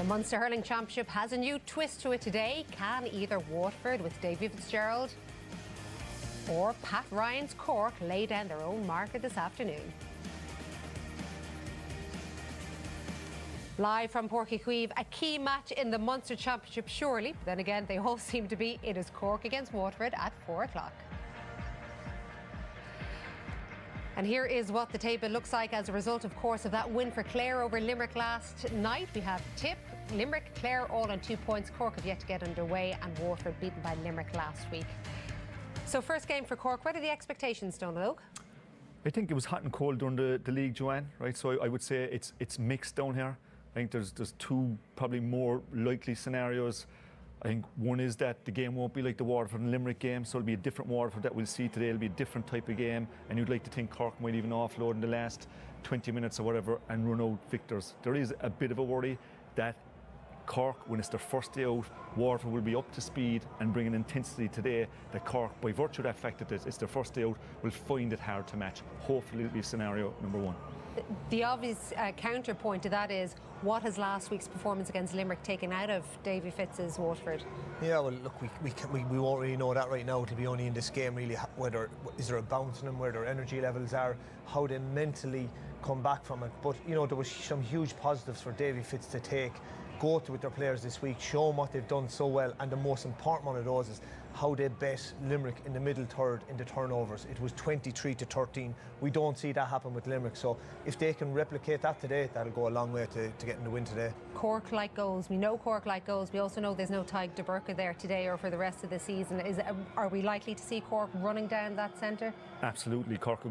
The Munster Hurling Championship has a new twist to it today. Can either Waterford with Davy Fitzgerald or Pat Ryan's Cork lay down their own marker this afternoon? Live from Páirc, Chaoimh, a key match in the Munster Championship surely, but then again they all seem to be. It is Cork against Waterford at 4 o'clock. And here is what the table looks like as a result, of course, of that win for Clare over Limerick last night. We have Tip, Limerick, Clare all on 2 points. Cork have yet to get underway, and Waterford beaten by Limerick last week. So first game for Cork, what are the expectations, Donald Oak? I think it was hot and cold during the league, Joanne, right? So I would say it's mixed down here. I think there's two probably more likely scenarios. I think one is that the game won't be like the Waterford and Limerick game, so it'll be a different Waterford that we'll see today. It'll be a different type of game, and you'd like to think Cork might even offload in the last 20 minutes or whatever and run out victors. There is a bit of a worry that Cork, when it's their first day out, Waterford will be up to speed and bring an intensity today that Cork, by virtue of that fact that it's their first day out, will find it hard to match. Hopefully it'll be scenario number one. The obvious counterpoint to that is, what has last week's performance against Limerick taken out of Davy Fitz's Waterford? Yeah, well, look, we won't really know that right now. It'll be only in this game, really, whether is there a bounce in them, where their energy levels are, how they mentally come back from it. But, you know, there was some huge positives for Davy Fitz to take, go to with their players this week, show them what they've done so well, and the most important one of those is how they bet Limerick in the middle third in the turnovers. It was 23-13. We don't see that happen with Limerick, so if they can replicate that today, that'll go a long way to getting the win today. Cork like goals. We know Cork like goals. We also know there's no Tadhg de Búrca there today or for the rest of the season. Are we likely to see Cork running down that centre? Absolutely. Cork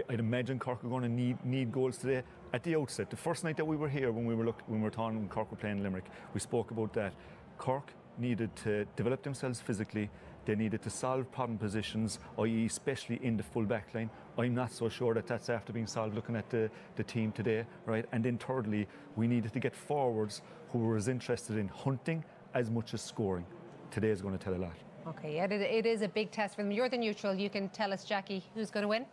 I'd imagine Cork are going to need goals today. At the outset, the first night that we were here, when we were talking when Cork were playing Limerick, we spoke about that. Cork needed to develop themselves physically. They needed to solve problem positions, i.e. especially in the full back line. I'm not so sure that that's after being solved looking at the team today, right? And then thirdly, we needed to get forwards who were as interested in hunting as much as scoring. Today is going to tell a lot. Okay, it is a big test for them. You're the neutral. You can tell us, Jackie, who's going to win?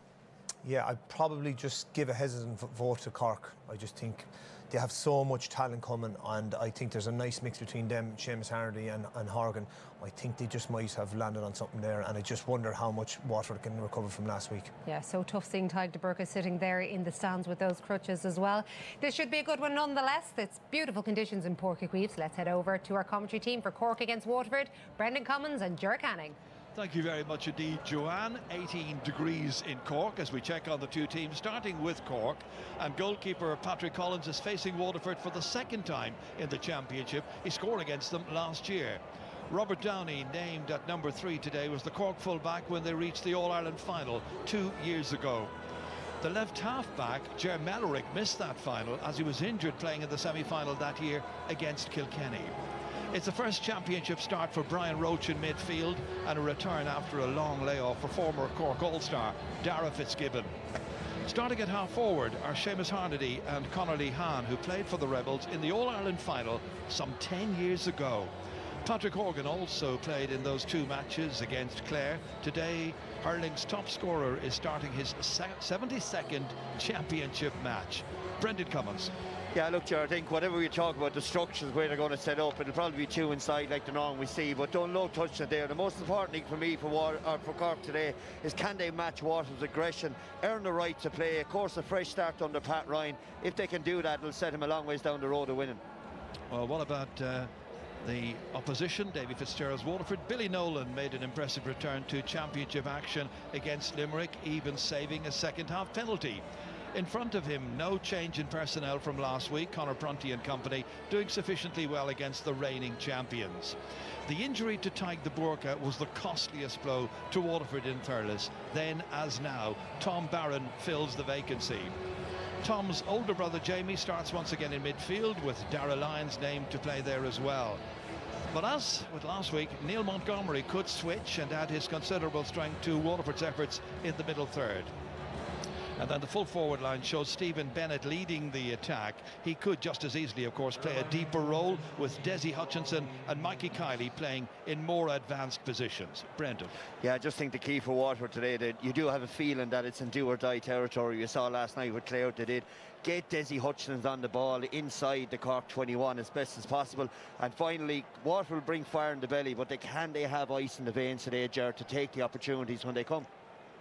Yeah, I'd probably just give a hesitant vote to Cork. I just think they have so much talent coming, and I think there's a nice mix between them, Seamus Hardy and Horgan. I think they just might have landed on something there, and I just wonder how much Waterford can recover from last week. Yeah, so tough seeing Tadhg de Búrca sitting there in the stands with those crutches as well. This should be a good one nonetheless. It's beautiful conditions in Páirc, Chaoimh. So let's head over to our commentary team for Cork against Waterford, Brendan Cummins and Ger Canning. Thank you very much indeed, Joanne. 18 degrees in Cork as we check on the two teams, starting with Cork. And goalkeeper Patrick Collins is facing Waterford for the second time in the Championship. He scored against them last year. Robert Downey, named at number 3 today, was the Cork full-back when they reached the All-Ireland final 2 years ago. The left half-back, Ger Mellerick, missed that final as he was injured playing in the semi-final that year against Kilkenny. It's the first Championship start for Brian Roach in midfield and a return after a long layoff for former Cork All-Star Dara Fitzgibbon. Starting at half-forward are Seamus Hardy and Conor Hahn, who played for the Rebels in the All-Ireland final some 10 years ago. Patrick Horgan also played in those 2 matches against Clare. Today, hurling's top scorer is starting his 72nd Championship match. Brendan Cummins. Yeah, look, Ger, I think whatever we talk about the structures where they're going to set up, it'll probably be 2 inside like the norm we see, but don't low touch it there. The most important thing for me for Cork today is, can they match Waterford's aggression, earn the right to play, of course a fresh start under Pat Ryan. If they can do that, it'll set him a long ways down the road of winning. Well, what about the opposition, Davy Fitzgerald's Waterford? Billy Nolan made an impressive return to Championship action against Limerick, even saving a second-half penalty. In front of him, no change in personnel from last week. Conor Prunty and company doing sufficiently well against the reigning champions. The injury to Tadhg de Búrca was the costliest blow to Waterford in Thurles. Then, as now, Tom Barron fills the vacancy. Tom's older brother Jamie starts once again in midfield, with Darragh Lyons named to play there as well. But as with last week, Neil Montgomery could switch and add his considerable strength to Waterford's efforts in the middle third. And then the full forward line shows Stephen Bennett leading the attack. He could just as easily, of course, play a deeper role with Desi Hutchinson and Mikey Kiley playing in more advanced positions. Brendan. Yeah, I just think the key for Waterford today, that you do have a feeling that it's in do or die territory. You saw last night with Clare, they did get Desi Hutchinson on the ball inside the Cork 21 as best as possible. And finally, Waterford will bring fire in the belly, but they have ice in the veins today, Ger, to take the opportunities when they come.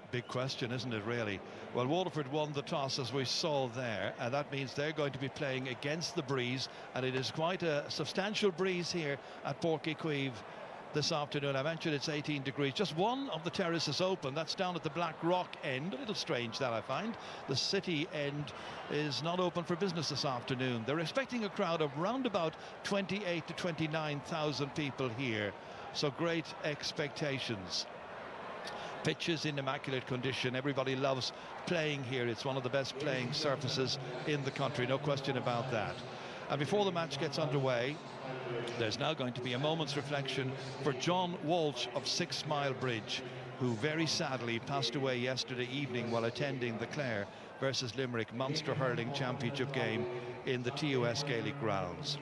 Big question, isn't it, really? Well, Waterford won the toss, as we saw there, and that means they're going to be playing against the breeze, and it is quite a substantial breeze here at Páirc this afternoon. I mentioned it's 18 degrees. Just one of the terraces open. That's down at the Black Rock end. A little strange, that, I find. The city end is not open for business this afternoon. They're expecting a crowd of round about 28 to 29,000 people here. So great expectations. Pitch is in immaculate condition. Everybody loves playing here. It's one of the best playing surfaces in the country, no question about that. And before the match gets underway, there's now going to be a moment's reflection for John Walsh of 6 Mile Bridge, who very sadly passed away yesterday evening while attending the Clare versus Limerick Munster Hurling Championship game in the TUS Gaelic grounds.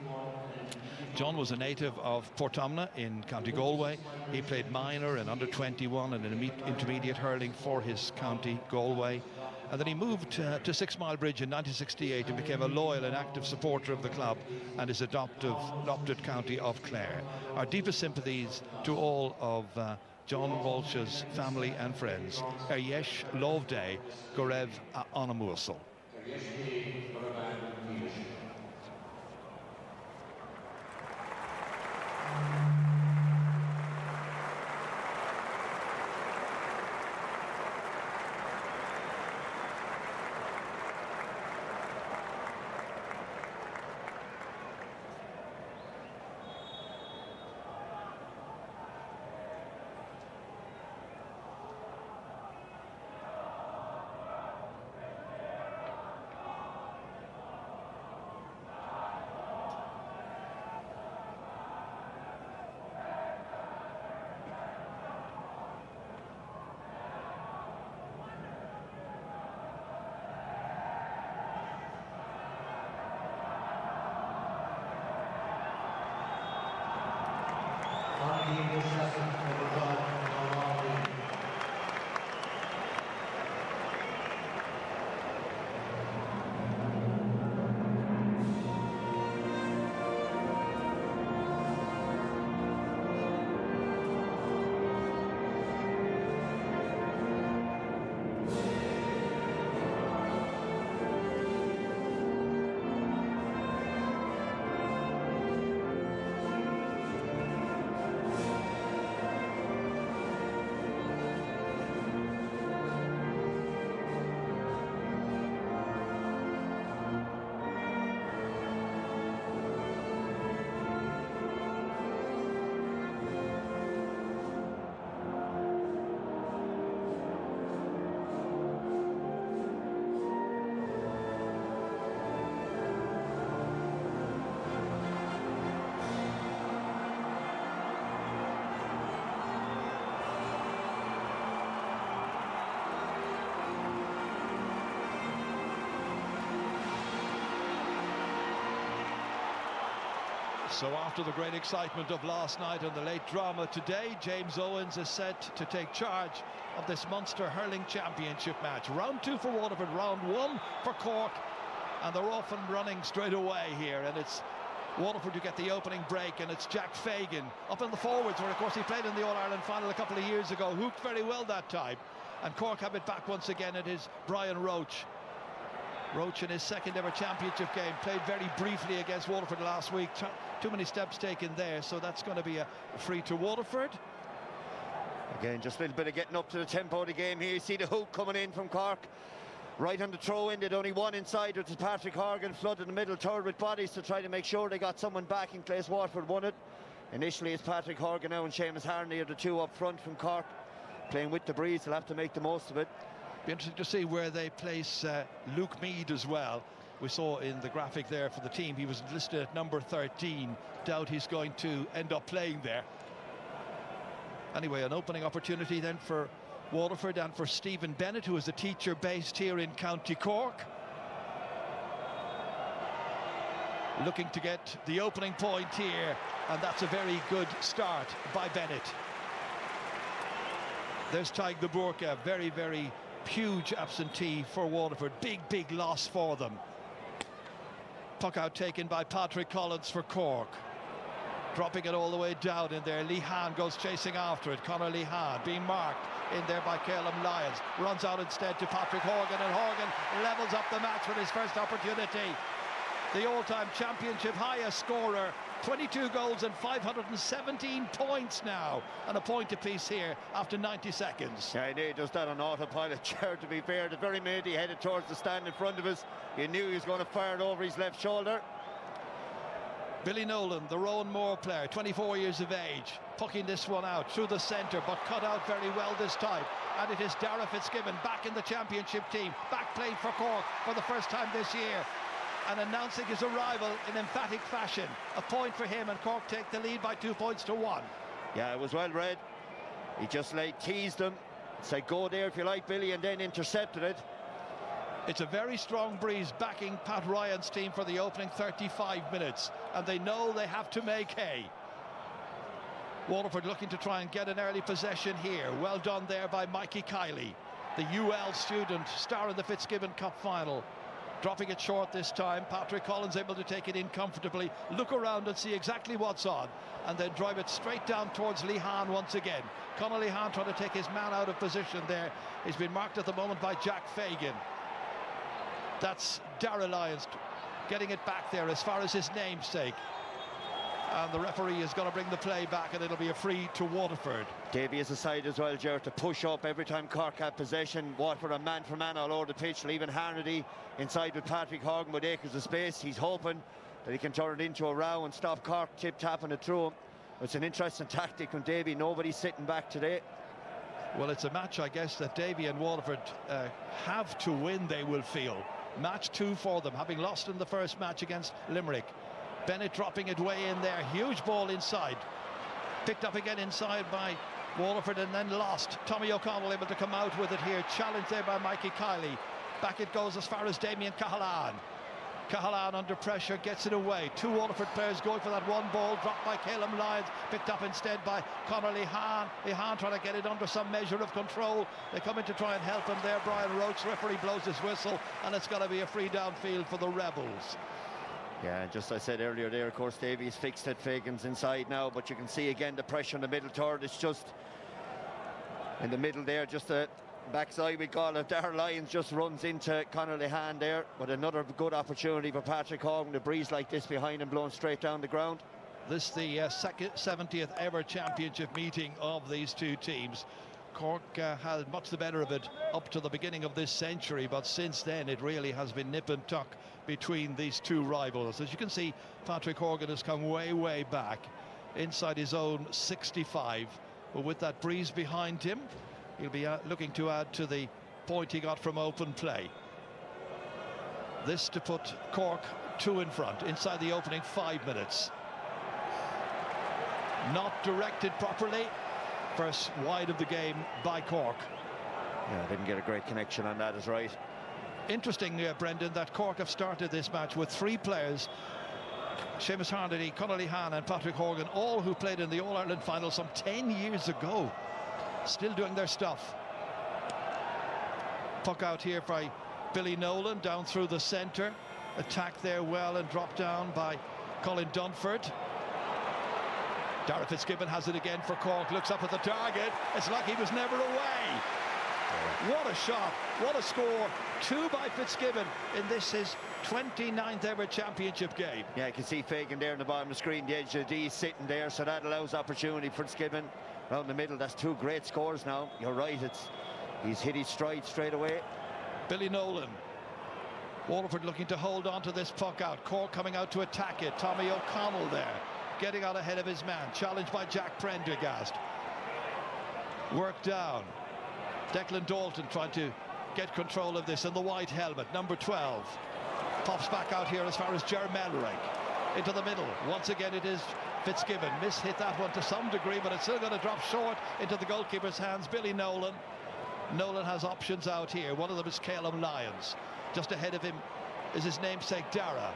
John was a native of Portumna in County Galway. He played minor and under 21 and intermediate hurling for his county, Galway. And then he moved to 6 Mile Bridge in 1968 and became a loyal and active supporter of the club and his adopted county of Clare. Our deepest sympathies to all of John Walsh's family and friends. Yesh Lovday Gorev Anamursal. So after the great excitement of last night and the late drama today, James Owens is set to take charge of this Munster Hurling Championship match. Round 2 for Waterford, round 1 for Cork, and they're off and running straight away here. And it's Waterford to get the opening break, and it's Jack Fagan up in the forwards, where of course he played in the All-Ireland final a couple of years ago, hooked very well that time. And Cork have it back once again. It is Brian Roach. Roach in his second ever championship game, played very briefly against Waterford last week. Too many steps taken there, so that's going to be a free to Waterford. Again, just a little bit of getting up to the tempo of the game here. You see the hook coming in from Cork. Right on the throw-in, they'd only one inside, which is Páirc Horgan, flooded the middle third with bodies to try to make sure they got someone back in place. Waterford won it. Initially it's Páirc Horgan now and Seamus Harney are the two up front from Cork. Playing with the breeze, they'll have to make the most of it. Be interesting to see where they place Luke Meade as well. We saw in the graphic there for the team, he was listed at number 13. Doubt he's going to end up playing there. Anyway, an opening opportunity then for Waterford and for Stephen Bennett, who is a teacher based here in County Cork. Looking to get the opening point here, and that's a very good start by Bennett. There's Taig the Burka, very, very huge absentee for Waterford. Big loss for them. Puck out taken by Patrick Collins for Cork. Dropping it all the way down in there. Lehan goes chasing after it. Conor Lehan being marked in there by Chaoimh Lyons. Runs out instead to Patrick Horgan, and Horgan levels up the match with his first opportunity. The all-time championship highest scorer, 22 goals and 517 points now, and a point apiece here after 90 seconds. Yeah, he does that on autopilot, Jared, to be fair. The very minute he headed towards the stand in front of us, you knew he was going to fire it over his left shoulder. Billy Nolan, the Rowan Moore player, 24 years of age, pucking this one out through the centre, but cut out very well this time. And it is Dara Fitzgibbon back in the championship team, back playing for Cork for the first time this year, and announcing his arrival in emphatic fashion. A point for him, and Cork take the lead by 2 points to 1. Yeah, it was well read. He just teased him, said go there if you like, Billy, and then intercepted it. It's a very strong breeze backing Pat Ryan's team for the opening 35 minutes, and they know they have to make hay. Waterford looking to try and get an early possession here. Well done there by Mikey Kiley, the UL student, star in the Fitzgibbon Cup final. Dropping it short this time. Patrick Collins able to take it in comfortably, look around and see exactly what's on, and then drive it straight down towards Lehan once again. Conor Lehan trying to take his man out of position there. He's been marked at the moment by Jack Fagan. That's Dara Lyons getting it back there as far as his namesake. And the referee is going to bring the play back, and it'll be a free to Waterford. Davy is aside as well, Jared, to push up every time Cork had possession. Waterford are man for man all over the pitch, leaving Harnedy inside with Patrick Horgan with acres of space. He's hoping that he can turn it into a row and stop Cork tip-tapping it through him. It's an interesting tactic from Davy. Nobody's sitting back today. Well, it's a match, I guess, that Davy and Waterford have to win, they will feel. Match 2 for them, having lost in the first match against Limerick. Bennett dropping it way in there. Huge ball inside. Picked up again inside by Waterford and then lost. Tommy O'Connell able to come out with it here. Challenged there by Mikey Kiley. Back it goes as far as Damien Cahalane. Cahalane under pressure gets it away. 2 Waterford players going for that one ball. Dropped by Chaoimh Lyons. Picked up instead by Conor Lehan. Lehan trying to get it under some measure of control. They come in to try and help him there. Brian Roach, referee, blows his whistle, and it's going to be a free downfield for the Rebels. Yeah, just I said earlier there, of course, Davies fixed it. Fagan's inside now, but you can see again the pressure in the middle third. It's just in the middle there, just a backside we call it. Dara Lyons just runs into Conor Lehan there, but another good opportunity for Patrick Horgan. The breeze like this behind him blowing straight down the ground. This the 70th ever championship meeting of these two teams. Cork had much the better of it up to the beginning of this century, but since then it really has been nip and tuck between these two rivals. As you can see, Patrick Horgan has come way back inside his own 65, but with that breeze behind him, he'll be looking to add to the point he got from open play. This to put Cork 2 in front inside the opening 5 minutes. Not directed properly. First wide of the game by Cork. Yeah, didn't get a great connection on that, is right. Interesting, Brendan, that Cork have started this match with 3 players, Seamus Harnedy, Conor Lehan and Patrick Horgan, all who played in the All-Ireland final some 10 years ago, still doing their stuff. Puck out here by Billy Nolan, down through the centre, attacked there well and dropped down by Colin Dunford. Dara Fitzgibbon has it again for Cork, looks up at the target, it's like he was never away. What a shot, what a score. 2 by Fitzgibbon in this his 29th ever championship game. Yeah, you can see Fagan there in the bottom of the screen, the edge of the D sitting there, so that allows opportunity for Fitzgibbon around the middle. That's 2 great scores now. You're right, he's hit his stride straight away. Billy Nolan. Waterford looking to hold on to this puck out. Cork coming out to attack it. Tommy O'Connell there, getting out ahead of his man, challenged by Jack Prendergast. Work down. Declan Dalton trying to get control of this in the white helmet, number 12. Pops back out here as far as Ger Melrick. Into the middle. Once again it is Fitzgibbon. Hit that one to some degree, but it's still going to drop short into the goalkeeper's hands. Billy Nolan Nolan has options out here. One of them is Chaoimh Lyons. Just ahead of him is his namesake Dara.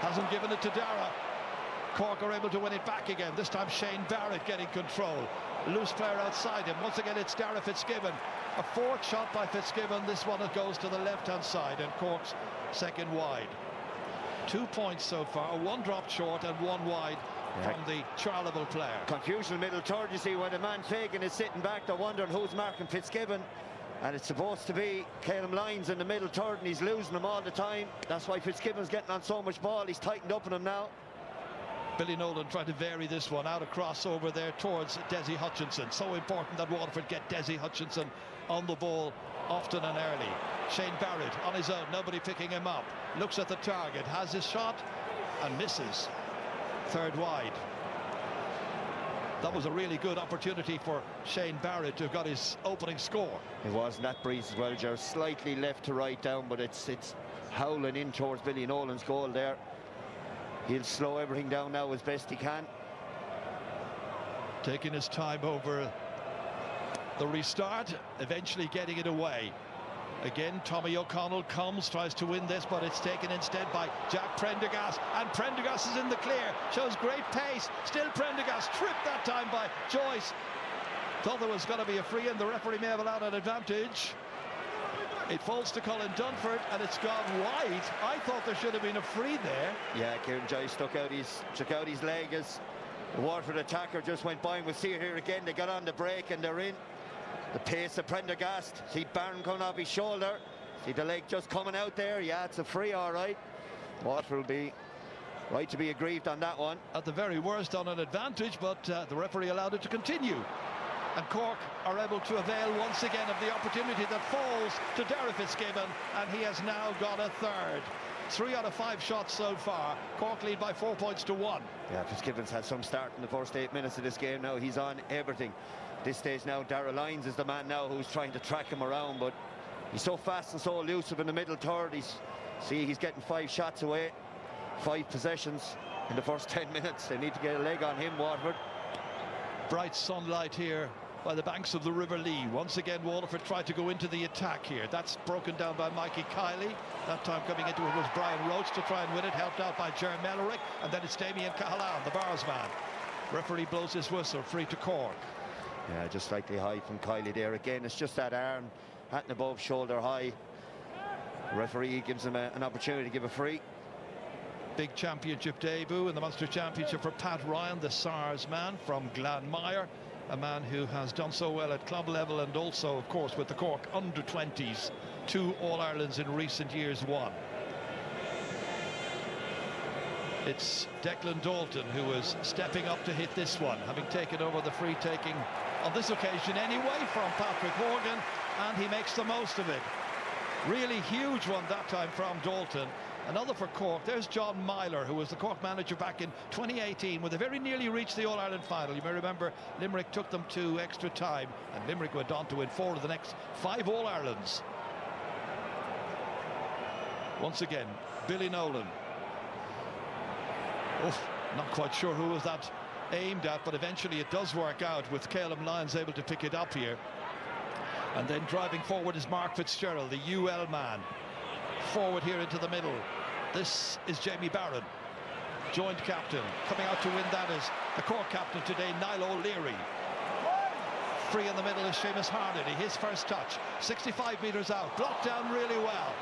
Hasn't given it to Dara. Cork are able to win it back again. This time Shane Barrett getting control. Loose player outside him. Once again it's Dara Fitzgibbon. A fourth shot by Fitzgibbon. This one goes to the left-hand side and Cork's second wide. 2 points so far. One dropped short and one wide from the Charleville player. Confusion middle third, you see, when the man Fagan is sitting back, they're wondering who's marking Fitzgibbon. And it's supposed to be Chaoimh Lyons in the middle third, and he's losing them all the time. That's why Fitzgibbon's getting on so much ball. He's tightened up on him now. Billy Nolan trying to vary this one out across over there towards Desi Hutchinson. So important that Waterford get Desi Hutchinson on the ball often and early. Shane Barrett on his own, nobody picking him up. Looks at the target, has his shot and misses. Third wide. That was a really good opportunity for Shane Barrett to have got his opening score. It was, and that breeze as well, Joe. Slightly left to right down, but it's howling in towards Billy Nolan's goal there. He'll slow everything down now as best he can. Taking his time over the restart, eventually getting it away. Again, Tommy O'Connell comes, tries to win this, but it's taken instead by Jack Prendergast, and Prendergast is in the clear, shows great pace. Still Prendergast, tripped that time by Joyce. Thought there was going to be a free, and the referee may have allowed an advantage. It falls to Colin Dunford, and it's gone wide. I thought there should have been a free there. Yeah, Kieran Joyce took out his leg as the Waterford attacker just went by. And we'll see it here again. They got on the break and they're in. The pace of Prendergast. See Barron coming off his shoulder. See the leg just coming out there. Yeah, it's a free, all right. Waterford will be right to be aggrieved on that one. At the very worst on an advantage, but the referee allowed it to continue. And Cork are able to avail once again of the opportunity that falls to Dara Fitzgibbon, and he has now got a third. 3 out of 5 shots so far. Cork lead by 4 points to 1. Yeah, Fitzgibbon's had some start in the first 8 minutes of this game now. He's on everything. This stage now, Dara Lyons is the man now who's trying to track him around, but he's so fast and so elusive in the middle third. He's getting 5 shots away, 5 possessions in the first 10 minutes. They need to get a leg on him, Waterford. Bright sunlight here by the banks of the River Lee. Once again, Waterford tried to go into the attack here. That's broken down by Mikey Kiley. That time coming into it was Brian Roach to try and win it, helped out by Ger Mellerick, and then it's Damien Cahalan, the bars man. Referee blows his whistle, free to Cork. Yeah, just slightly high from Kiley there. Again, it's just that arm, hat and above, shoulder high. The referee gives him an opportunity to give a free. Big championship debut in the Munster Championship for Pat Ryan, the SARS man from Glanmire, a man who has done so well at club level and also, of course, with the Cork under-20s, 2 All-Irelands in recent years, 1. It's Declan Dalton who is stepping up to hit this one, having taken over the free taking on this occasion anyway from Patrick Horgan, and he makes the most of it. Really huge one that time from Dalton. Another for Cork. There's John Myler, who was the Cork manager back in 2018 when they very nearly reached the All-Ireland final. You may remember Limerick took them to extra time, and Limerick went on to win 4 of the next 5 All-Irelands. Once again, Billy Nolan. Oh, not quite sure who was that aimed at, but eventually it does work out with Chaoimh Lyons able to pick it up here. And then driving forward is Mark Fitzgerald, the UL man. Forward here into the middle. This is Jamie Barron, joint captain. Coming out to win that is the Cork captain today, Niall O'Leary. Free in the middle is Seamus Harnedy, his first touch. 65 metres out, blocked down really well.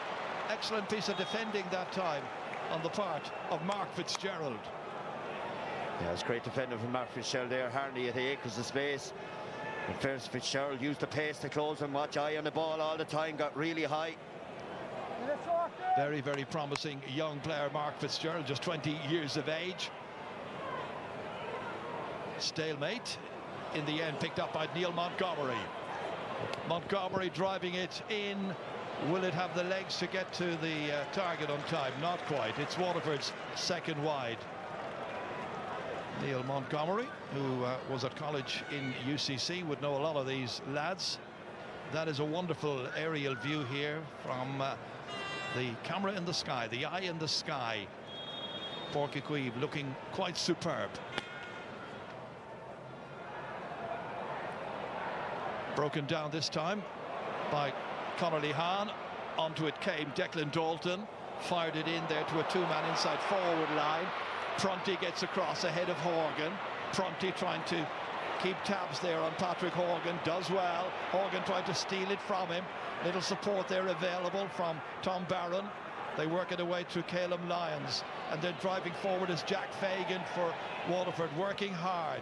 Excellent piece of defending that time on the part of Mark Fitzgerald. Yeah, it's great defending from Mark Fitzgerald there. Harnedy at the acres of space. And first Fitzgerald used the pace to close and watch eye on the ball all the time, got really high. Very, very promising young player, Mark Fitzgerald, just 20 years of age. Stalemate in the end, picked up by Neil Montgomery. Montgomery driving it in. Will it have the legs to get to the target on time? Not quite. It's Waterford's second wide. Neil Montgomery, who was at college in UCC, would know a lot of these lads. That is a wonderful aerial view here from the camera in the sky, the eye in the sky. Páirc looking quite superb. Broken down this time by Conor Lehan. Onto it came Declan Dalton. Fired it in there to a two-man inside forward line. Prunty gets across ahead of Horgan. Prunty trying to keep tabs there on Patrick Horgan. Does well. Horgan trying to steal it from him. Little support there available from Tom Barron. They work it away through Chaoimh Lyons. And then driving forward is Jack Fagan for Waterford, working hard.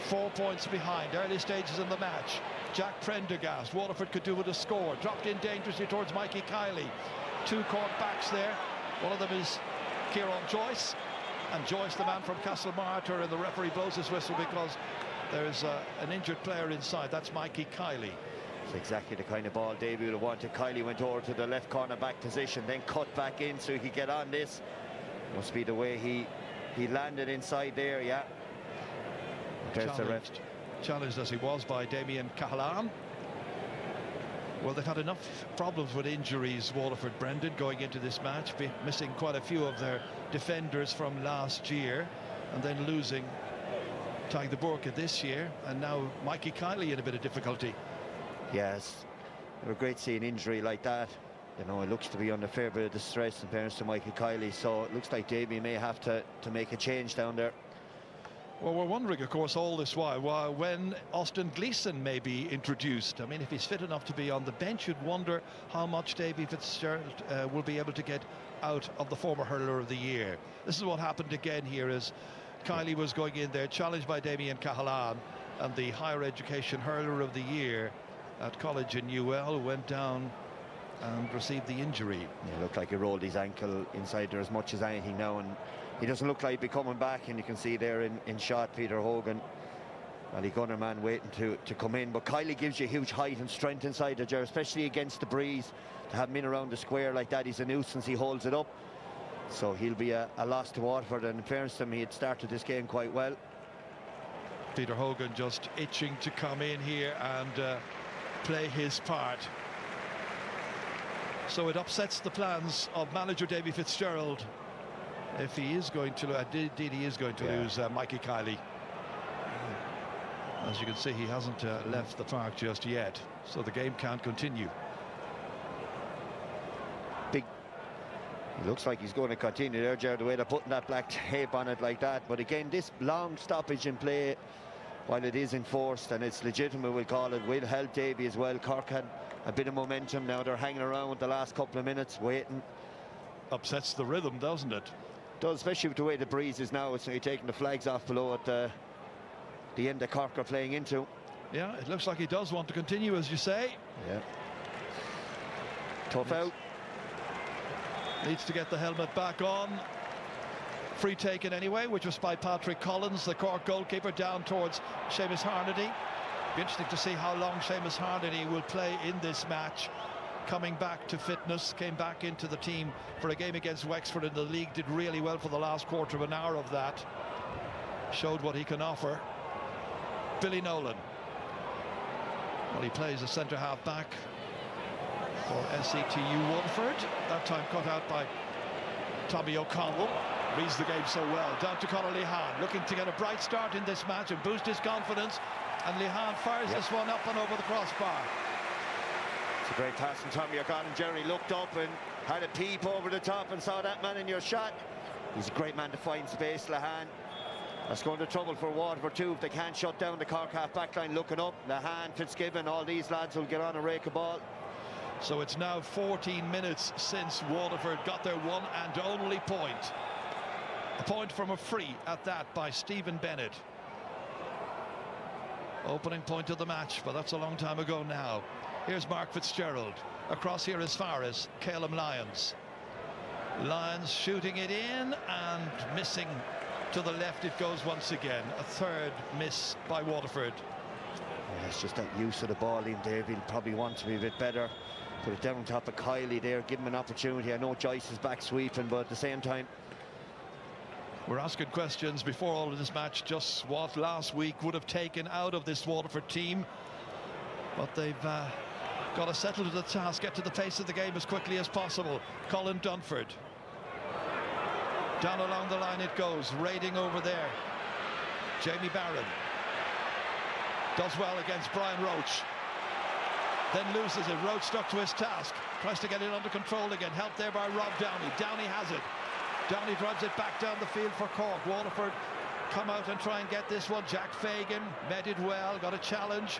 4 points behind, early stages in the match. Jack Prendergast, Waterford could do with a score. Dropped in dangerously towards Mikey Kiley. Two Cork backs there. One of them is Kieran Joyce. And Joyce, the man from Castlemartyr, and the referee blows his whistle because there's an injured player inside. That's Mikey Kiley. It's exactly the kind of ball Davey would have wanted. Kiley went over to the left corner back position, then cut back in so he could get on this. Must be the way he landed inside there, yeah. There's the ref. Challenged as he was by Damien Cahalane. Well, they've had enough problems with injuries, Waterford, Brendan, going into this match, missing quite a few of their defenders from last year, and then losing Tadhg de Búrca this year, and now Mikey Kiley in a bit of difficulty. Yes, it was great seeing injury like that. You know, it looks to be under a fair bit of distress in fairness to Mikey Kiley, so it looks like Davey may have to make a change down there. Well, we're wondering, of course, all this while when Austin Gleeson may be introduced. I mean, if he's fit enough to be on the bench, you'd wonder how much Davy Fitzgerald will be able to get out of the former hurler of the year. This is what happened again here, as Kiley was going in there, challenged by Damien Cahalane, and the higher education hurler of the year at college in UL went down and received the injury. Yeah, it looked like he rolled his ankle inside there as much as anything now, and he doesn't look like he'll be coming back, and you can see there in shot Peter Hogan, Ali Gunner man waiting to come in. But Kiley gives you huge height and strength inside there, especially against the breeze. To have him in around the square like that, he's a nuisance. He holds it up, so he'll be a loss to Waterford, and in fairness to him, he had started this game quite well. Peter Hogan just itching to come in here and play his part. So it upsets the plans of manager Davy Fitzgerald if he is going to, indeed he is going to lose Mikey Kiley. As you can see, he hasn't left the park just yet, so the game can't continue. He looks like he's going to continue there, Jared, the way they're putting that black tape on it like that. But again, this long stoppage in play, while it is enforced and it's legitimate, we'll call it, will help Davy as well. Cork had a bit of momentum. Now they're hanging around the last couple of minutes waiting. Upsets the rhythm, doesn't it? Does, especially with the way the breeze is now. It's taking the flags off below at the end that Cork are playing into. Yeah, it looks like he does want to continue, as you say. Yeah. Tough out. Needs to get the helmet back on. Free taken anyway, which was by Patrick Collins, the Cork goalkeeper, down towards Seamus Harnedy. Be interesting to see how long Seamus Harnedy will play in this match. Coming back to fitness, came back into the team for a game against Wexford in the league, did really well for the last quarter of an hour of that. Showed what he can offer. Billy Nolan. Well, he plays a centre-half back for SCTU Waterford. That time cut out by Tommy O'Connell. Reads the game so well. Down to Conor Lehan, looking to get a bright start in this match and boost his confidence. And Lehan fires this one up and over the crossbar. It's a great pass from Tommy O'Connell. Jerry looked up and had a peep over the top and saw that man in your shot. He's a great man to find space, Lehan. That's going to trouble for Waterford too if they can't shut down the Cork half-back line looking up. Lehan, Fitzgibbon, all these lads will get on and rake a ball. So it's now 14 minutes since Waterford got their one and only point. A point from a free at that by Stephen Bennett. Opening point of the match, but that's a long time ago now. Here's Mark Fitzgerald. Across here as far as Chaoimh Lyons. Lyons shooting it in and missing to the left. It goes once again. A third miss by Waterford. Yeah, it's just that use of the ball in there. He'll probably want to be a bit better. Put it down on top of Kiley there. Give him an opportunity. I know Joyce is back sweeping, but at the same time, we're asking questions before all of this match, just what last week would have taken out of this Waterford team. But they've got to settle to the task, get to the pace of the game as quickly as possible. Colin Dunford. Down along the line it goes, raiding over there. Jamie Barron. Does well against Brian Roach. then loses it. Roach stuck to his task, tries to get it under control again, helped there by Rob Downey. Downey has it. Downey drives it back down the field for Cork. Waterford come out and try and get this one. Jack Fagan met it well, got a challenge,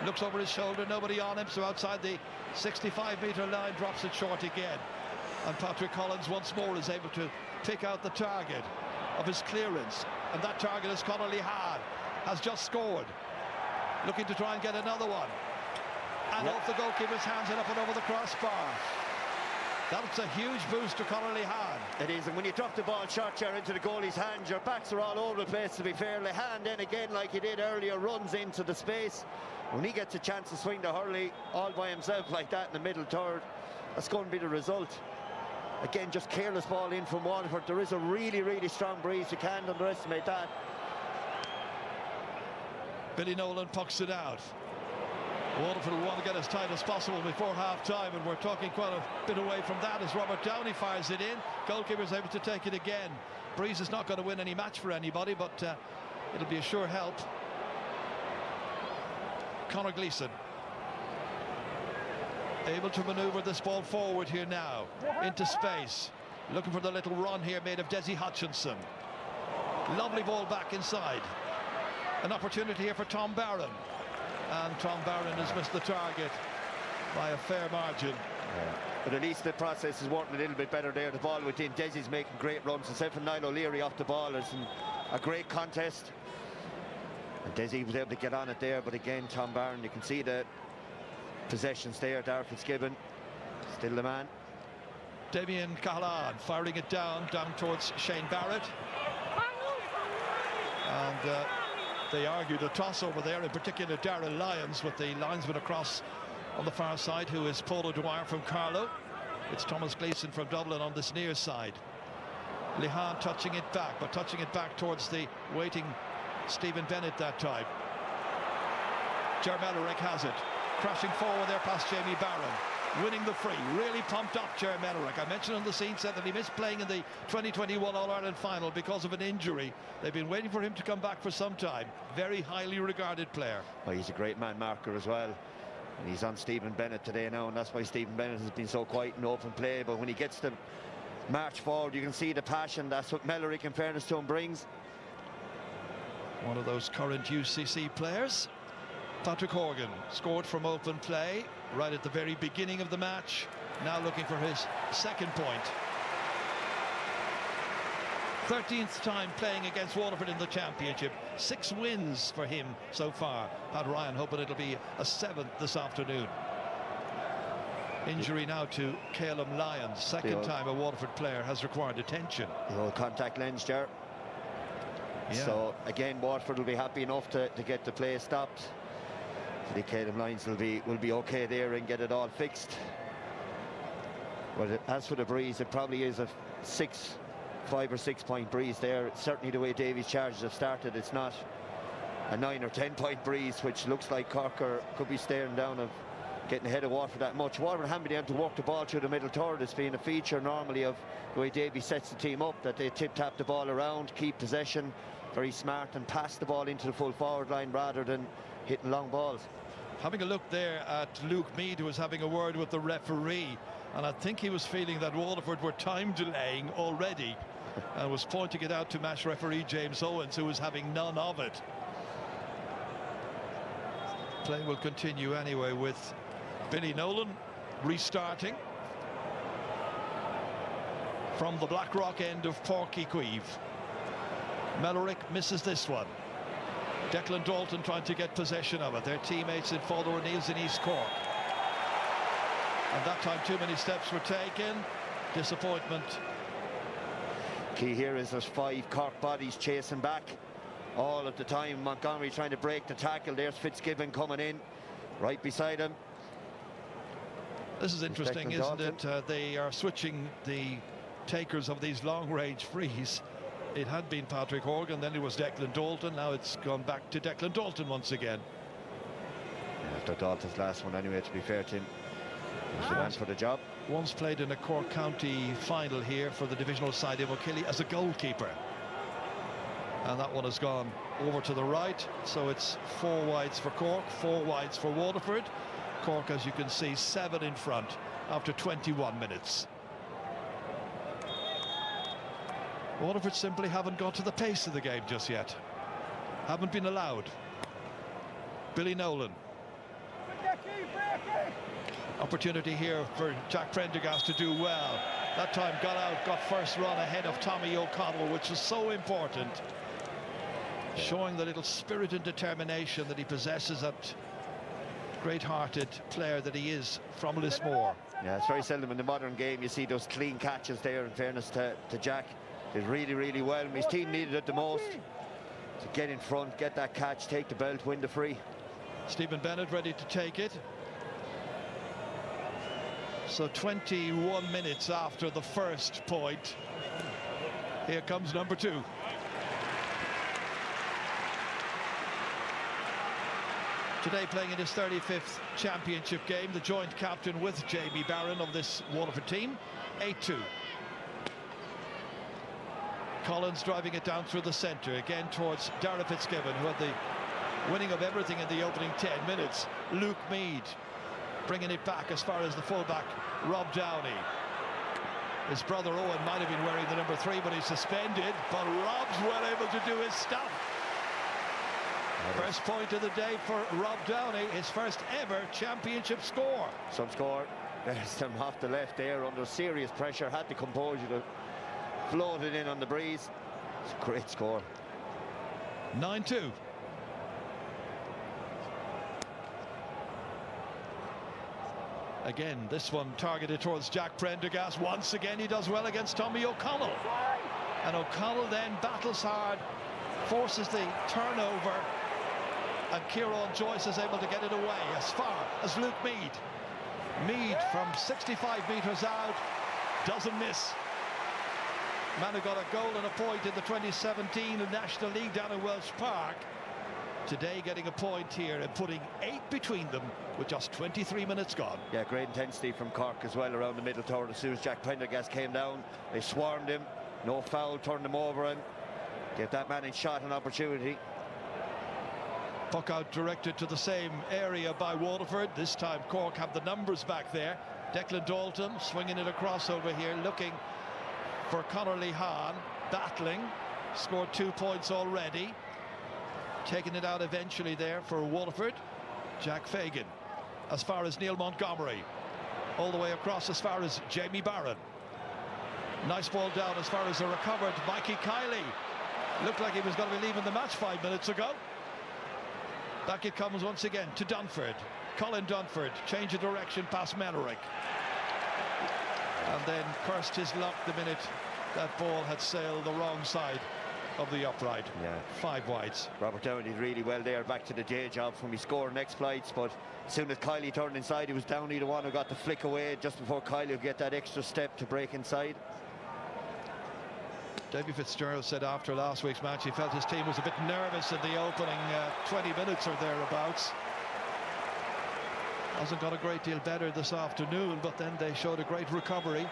looks over his shoulder, nobody on him, so outside the 65-metre line, drops it short again. And Patrick Collins once more is able to pick out the target of his clearance, and that target is Conor Lehane, has just scored, looking to try and get another one, and off the goalkeeper's hands and up and over the crossbar. That's a huge boost to Conor Lehane. It is, and when you drop the ball short chair into the goalie's hands, your backs are all over the place, to be fair. Lehane then again, like he did earlier, runs into the space. When he gets a chance to swing the hurley all by himself like that in the middle third, that's going to be the result. Again, just careless ball in from Waterford. There is a really, really strong breeze. You can't underestimate that. Billy Nolan pucks it out. Waterford will want to get as tight as possible before half-time, and we're talking quite a bit away from that as Robert Downey fires it in. Goalkeeper's able to take it again. Breeze is not going to win any match for anybody, but it'll be a sure help. Conor Gleeson able to manoeuvre this ball forward here now into space, looking for the little run here made of Desi Hutchinson. Lovely ball back inside. An opportunity here for Tom Barron, and Tom Barron has missed the target by a fair margin. Yeah. But at least the process is working a little bit better there. The ball within, Desi's making great runs, except for Niall O'Leary off the ball. It's a great contest, and Desi was able to get on it there, but again, Tom Barron, you can see the possessions there. Darragh Fitzgibbon still the man. Damien Cahalane firing it down towards Shane Barrett, and they argued a toss over there, in particular Darrell Lyons with the linesman across on the far side, who is Paulo Dwyer from Carlow. It's Thomas Gleeson from Dublin on this near side. Lehane touching it back, but touching it back towards the waiting Stephen Bennett that time. Ger Mellerick has it, crashing forward there past Jamie Barron, winning the free. Really pumped up Ger Mellerick. I mentioned on the scene set that he missed playing in the 2021 All-Ireland final because of an injury. They've been waiting for him to come back for some time. Very highly regarded player. Well, he's a great man marker as well. And he's on Stephen Bennett today now, and that's why Stephen Bennett has been so quiet in open play. But when he gets to march forward, you can see the passion. That's what Mellerick, in fairness to him, brings. One of those current UCC players. Patrick Horgan scored from open play right at the very beginning of the match, now looking for his second point. 13th time playing against Waterford in the championship. 6 wins for him so far. Pat Ryan hoping it'll be a 7th this afternoon. Injury now to Caoimh Lyons. Second time a Waterford player has required attention. The old contact lens, Ger. Yeah. So again, Waterford will be happy enough to get the play stopped. The Caoimh Lyons will be okay there and get it all fixed. But as for the breeze, it probably is a 5 or 6 point breeze there. Certainly the way Davies' charges have started, it's not a 9 or 10 point breeze, which looks like Cork could be staring down of getting ahead of Waterford that much. Waterford haven't been able to work the ball through the middle third. It's been a feature normally of the way Davies sets the team up, that they tip-tap the ball around, keep possession, very smart, and pass the ball into the full forward line rather than hitting long balls. Having a look there at Luke Meade, who was having a word with the referee, and I think he was feeling that Waterford were time delaying already and was pointing it out to match referee James Owens, who was having none of it. Play will continue anyway with Billy Nolan restarting from the Blackrock end of Páirc Chaoimh. Mellerick misses this one. Declan Dalton trying to get possession of it. Their teammates in Father O'Neill's in East Cork. And that time too many steps were taken. Disappointment. Key here is there's 5 Cork bodies chasing back all of the time. Montgomery trying to break the tackle. There's Fitzgibbon coming in right beside him. This is interesting, isn't it? They are switching the takers of these long-range frees. It had been Patrick Horgan, then it was Declan Dalton. Now it's gone back to Declan Dalton once again. After Dalton's last one anyway, to be fair to him, he's the man for the job. Once played in a Cork County final here for the divisional side of O'Killy as a goalkeeper. And that one has gone over to the right, so it's 4 wides for Cork, 4 wides for Waterford. Cork, as you can see, 7 in front after 21 minutes. Waterford simply haven't got to the pace of the game just yet. Haven't been allowed. Billy Nolan. Opportunity here for Jack Prendergast to do well. That time got out, got first run ahead of Tommy O'Connell, which is so important. Showing the little spirit and determination that he possesses, that great-hearted player that he is from Lismore. Yeah, it's very seldom in the modern game you see those clean catches there, in fairness to Jack. Did really, really well. His team needed it the most. To get in front, get that catch, take the belt, win the free. Stephen Bennett ready to take it. So 21 minutes after the first point, here comes number 2. Today playing in his 35th championship game, the joint captain with Jamie Barron of this Waterford team. 8-2. Collins driving it down through the centre, again towards Dara Fitzgibbon, who had the winning of everything in the opening 10 minutes. Luke Meade bringing it back as far as the fullback, Rob Downey. His brother Owen might have been wearing the number 3, but he's suspended. But Rob's well able to do his stuff. First point of the day for Rob Downey, his first ever championship score. Some score. There's them off the left there under serious pressure. Had the composure to float it in on the breeze. It's a great score. 9-2. Again, this one targeted towards Jack Prendergast. Once again, he does well against Tommy O'Connell. And O'Connell then battles hard, forces the turnover, and Kieran Joyce is able to get it away as far as Luke Meade. Meade from 65 metres out, doesn't miss. Man who got a goal and a point in the 2017 National League down in Welsh Park. Today getting a point here and putting 8 between them with just 23 minutes gone. Yeah, great intensity from Cork as well around the middle tower. As soon as Jack Prendergast came down, they swarmed him. No foul, turned him over and gave that man in shot an opportunity. Puck out directed to the same area by Waterford. This time Cork have the numbers back there. Declan Dalton swinging it across over here, looking for Conor Lehan, battling, scored 2 points already. Taking it out eventually there for Waterford. Jack Fagan as far as Neil Montgomery, all the way across as far as Jamie Barron. Nice ball down as far as a recovered Mikey Kiley. Looked like he was going to be leaving the match 5 minutes ago. Back it comes once again to Dunford. Colin Dunford, change of direction past Menerick. And then cursed his luck the minute that ball had sailed the wrong side of the upright. Yeah, 5 wides. Robert Downey did really well there, back to the day job from his scoring exploits, but as soon as Kiley turned inside, it was Downey the one who got the flick away just before Kiley would get that extra step to break inside. Davy Fitzgerald said after last week's match he felt his team was a bit nervous in the opening 20 minutes or thereabouts. Hasn't got a great deal better this afternoon, but then they showed a great recovery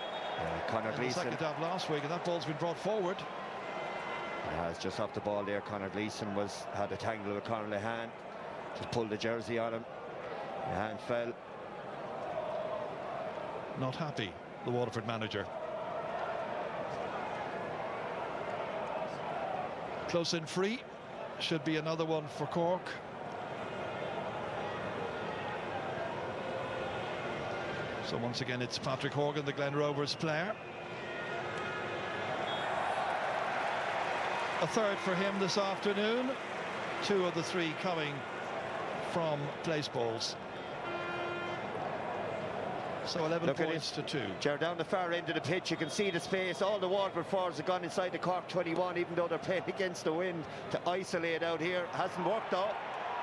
Conor in the Gleeson. second half last week, and that ball's been brought forward. Yeah, it's just off the ball there. Conor Gleeson had a tangle with Conor Lehan. Just pulled the jersey on him. Lehan fell. Not happy, the Waterford manager. Close in free. Should be another one for Cork. So once again it's Patrick Horgan, the Glen Rovers player. A third for him this afternoon. 2 of the 3 coming from place balls. So 11 points to 2. Jared, down the far end of the pitch, you can see the space. All the Waterford forwards have gone inside the Cork 21, even though they're playing against the wind to isolate out here. Hasn't worked though.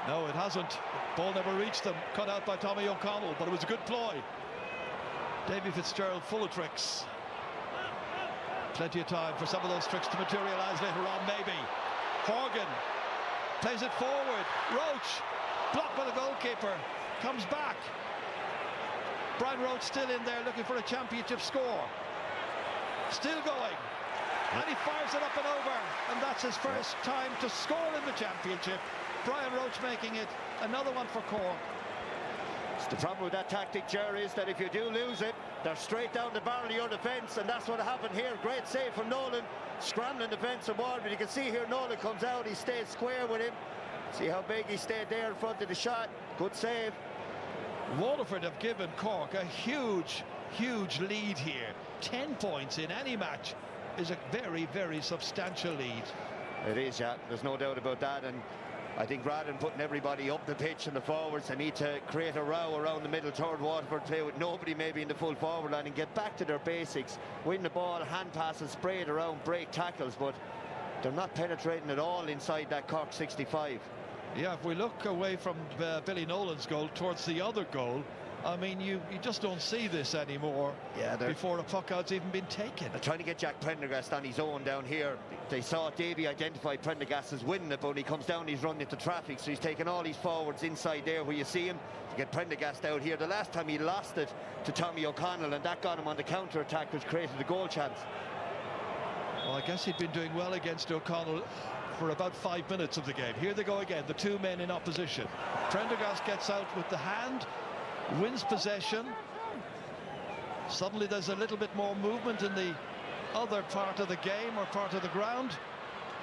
No, it hasn't. Ball never reached them. Cut out by Tommy O'Connell, but it was a good ploy. Davy Fitzgerald full of tricks. Plenty of time for some of those tricks to materialise later on, maybe. Horgan plays it forward. Roach, blocked by the goalkeeper, comes back. Brian Roach still in there looking for a championship score. Still going. And he fires it up and over. And that's his first time to score in the championship. Brian Roach making it another one for Cork. The problem with that tactic, Jerry, is that if you do lose it, they're straight down the barrel of your defence, and that's what happened here. Great save from Nolan, scrambling defence of Waterford. You can see here Nolan comes out, he stayed square with him. See how big he stayed there in front of the shot. Good save. Waterford have given Cork a huge lead here. 10 points in any match is a very, very substantial lead. It is, yeah, there's no doubt about that. And I think rather than putting everybody up the pitch and the forwards, they need to create a row around the middle third. Waterford play with nobody maybe in the full forward line and get back to their basics. Win the ball, hand passes, spray it around, break tackles, but they're not penetrating at all inside that Cork 65. Yeah, if we look away from Billy Nolan's goal towards the other goal, I mean, you just don't see this anymore. Yeah, before a puck out's even been taken. They're trying to get Jack Prendergast on his own down here. They saw Davy identify Prendergast as winning it, but when he comes down, he's running into traffic, so he's taking all his forwards inside there where you see him to get Prendergast out here. The last time he lost it to Tommy O'Connell, and that got him on the counter-attack, which created a goal chance. Well, I guess he'd been doing well against O'Connell for about 5 minutes of the game. Here they go again, the two men in opposition. Prendergast gets out with the hand, wins possession. Suddenly there's a little bit more movement in the other part of the game, or part of the ground.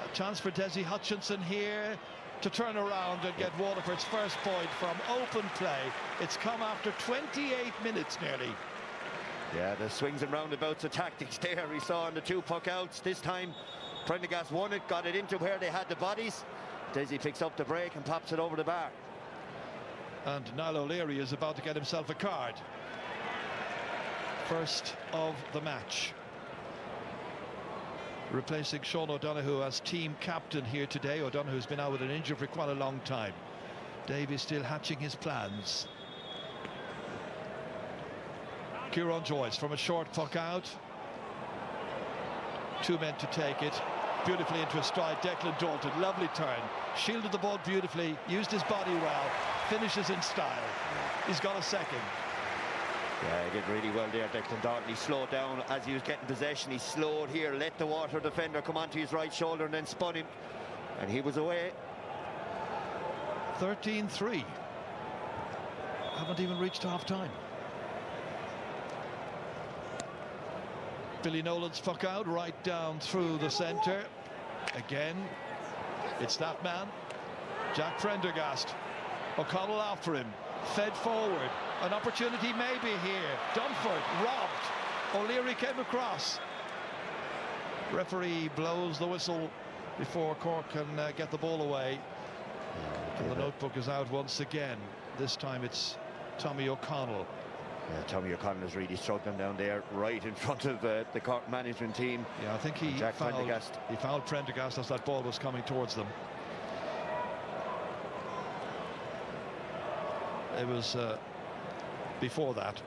A chance for Desi Hutchinson here to turn around and get Waterford's first point from open play. It's come after 28 minutes nearly. Yeah, the swings and roundabouts of tactics there we saw in the two puck outs. This time Prendergast won it, got it into where they had the bodies. Desi picks up the break and pops it over the bar. And Niall O'Leary is about to get himself a card. First of the match. Replacing Sean O'Donoghue as team captain here today. O'Donoghue's been out with an injury for quite a long time. Davies still hatching his plans. Kieran Joyce from a short puck out. Two men to take it. Beautifully into a stride. Declan Dalton, lovely turn. Shielded the ball beautifully, used his body well, finishes in style. He's got a second. Yeah, he did really well there, Declan Dalton. He slowed down as he was getting possession. He slowed here, let the Waterford defender come onto his right shoulder and then spun him. And he was away. 13-3. Haven't even reached half-time. Billy Nolan's puck out, right down through the centre. Again, it's that man, Jack Prendergast. O'Connell after him, fed forward. An opportunity maybe here. Dunford robbed. O'Leary came across. Referee blows the whistle before Cork can get the ball away. And the notebook is out once again. This time it's Tommy O'Connell. Yeah, Tommy O'Connell has really struggling down there, right in front of the Cork management team. Yeah, I think he fouled Prendergast as that ball was coming towards them. It was before that.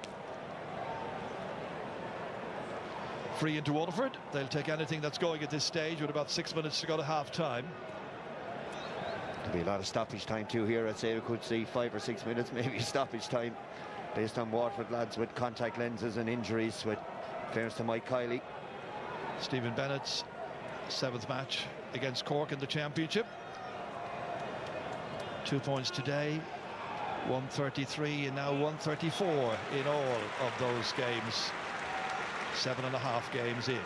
Free into Waterford. They'll take anything that's going at this stage with about 6 minutes to go to half-time. There'll be a lot of stoppage time too here. I'd say we could see 5 or 6 minutes maybe stoppage time based on Waterford lads with contact lenses and injuries, with fairness to Mike Kiley. Stephen Bennett's 7th match against Cork in the championship. 2 points today, 133 and now 134 in all of those games. 7.5 games in.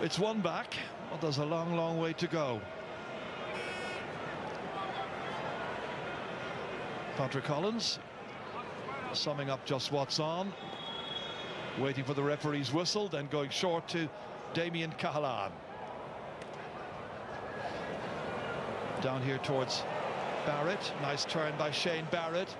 It's one back, but there's a long, long way to go. Páirc Collins summing up just what's on, waiting for the referee's whistle, then going short to Damien Cahalane. Down here towards Barrett. Nice turn by Shane Barrett.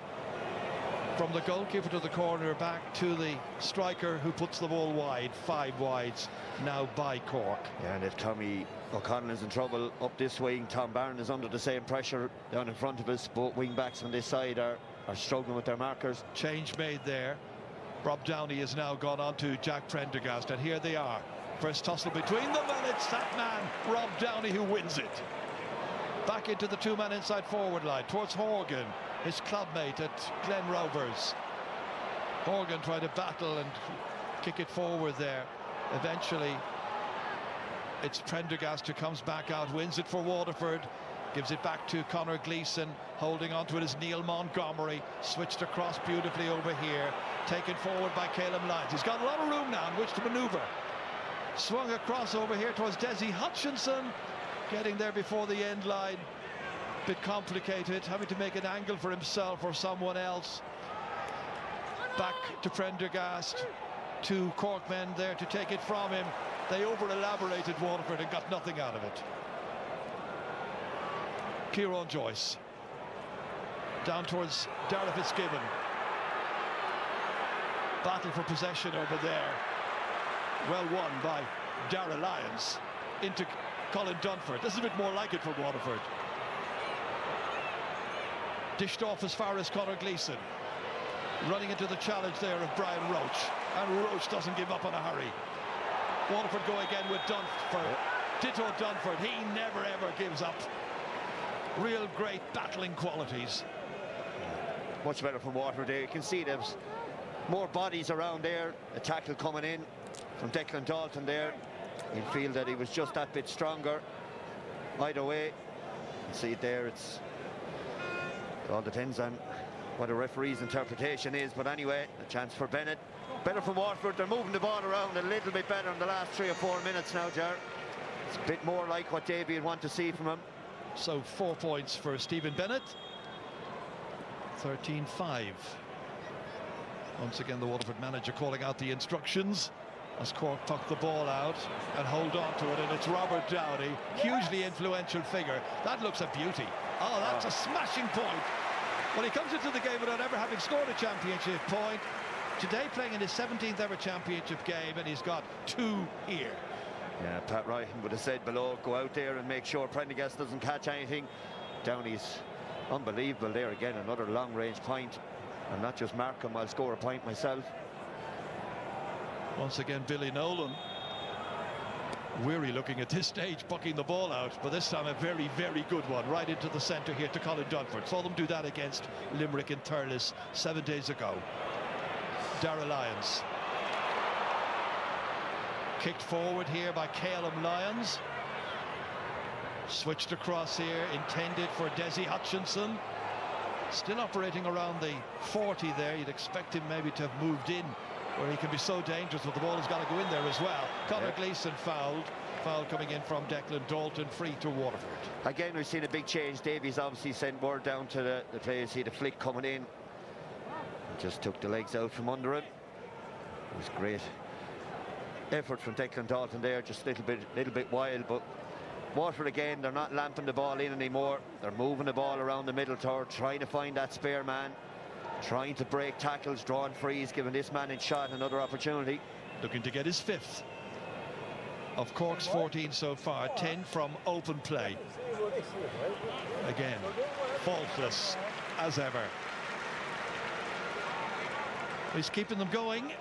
From the goalkeeper to the corner, back to the striker who puts the ball wide. 5 wides now by Cork. Yeah, and if Tommy O'Connell is in trouble up this wing, Tom Barron is under the same pressure down in front of us. Both wing backs on this side are struggling with their markers. Change made there. Rob Downey has now gone on to Jack Prendergast, and here they are. First tussle between them, and it's that man, Rob Downey, who wins it. Back into the two-man inside forward line towards Horgan, his clubmate at Glen Rovers. Horgan tried to battle and kick it forward there. Eventually, it's Prendergast who comes back out, wins it for Waterford. Gives it back to Conor Gleeson. Holding on to it is Neil Montgomery. Switched across beautifully over here. Taken forward by Chaoimh Lyons. He's got a lot of room now in which to manoeuvre. Swung across over here towards Desi Hutchinson. Getting there before the end line. Bit complicated. Having to make an angle for himself or someone else. Back to Prendergast. 2 Cork men there to take it from him. They over-elaborated Waterford and got nothing out of it. Kieran Joyce. Down towards Dara Fitzgibbon. Battle for possession over there. Well won by Dara Lyons. Into Colin Dunford. This is a bit more like it for Waterford. Dished off as far as Conor Gleeson. Running into the challenge there of Brian Roach. And Roach doesn't give up in a hurry. Waterford go again with Dunford. Ditto Dunford. He never ever gives up. Real great battling qualities. Much better from Waterford there. You can see there's more bodies around there. A tackle coming in from Declan Dalton there. You feel that he was just that bit stronger. Either way, you see it there. It all depends on what a referee's interpretation is. But anyway, a chance for Bennett. Better from Waterford. They're moving the ball around a little bit better in the last 3 or 4 minutes now, Jar. It's a bit more like what Davey would want to see from him. So 4 points for Stephen Bennett. 13-5. Once again, the Waterford manager calling out the instructions as Cork tuck the ball out and hold on to it, and it's Robert Dowdy, hugely influential figure. That looks a beauty. Oh, that's a smashing point. Well, he comes into the game without ever having scored a championship point. Today playing in his 17th ever championship game, and he's got 2 here. Yeah, Pat Ryan would have said below, go out there and make sure Prendergast doesn't catch anything. Downey's unbelievable there again, another long-range point. And not just mark him, I'll score a point myself. Once again, Billy Nolan. Weary looking at this stage, bucking the ball out, but this time a very, very good one. Right into the centre here to Colin Dunford. Saw them do that against Limerick in Thurles 7 days ago. Dara Lyons. Kicked forward here by Chaoimh Lyons. Switched across here, intended for Desi Hutchinson. Still operating around the 40 there. You'd expect him maybe to have moved in where he can be so dangerous, but the ball has got to go in there as well. Conor Gleeson fouled. Foul coming in from Declan Dalton, free to Waterford. Again, we've seen a big change. Davies obviously sent word down to the players. See the flick coming in. Just took the legs out from under him. It was great effort from Declan Dalton there, just a little bit wild, but Waterford again, they're not lamping the ball in anymore. They're moving the ball around the middle third, trying to find that spare man, trying to break tackles, drawing frees, giving this man in shot another opportunity. Looking to get his 5th of Cork's 14 so far, 10 from open play. Again, faultless as ever. He's keeping them going.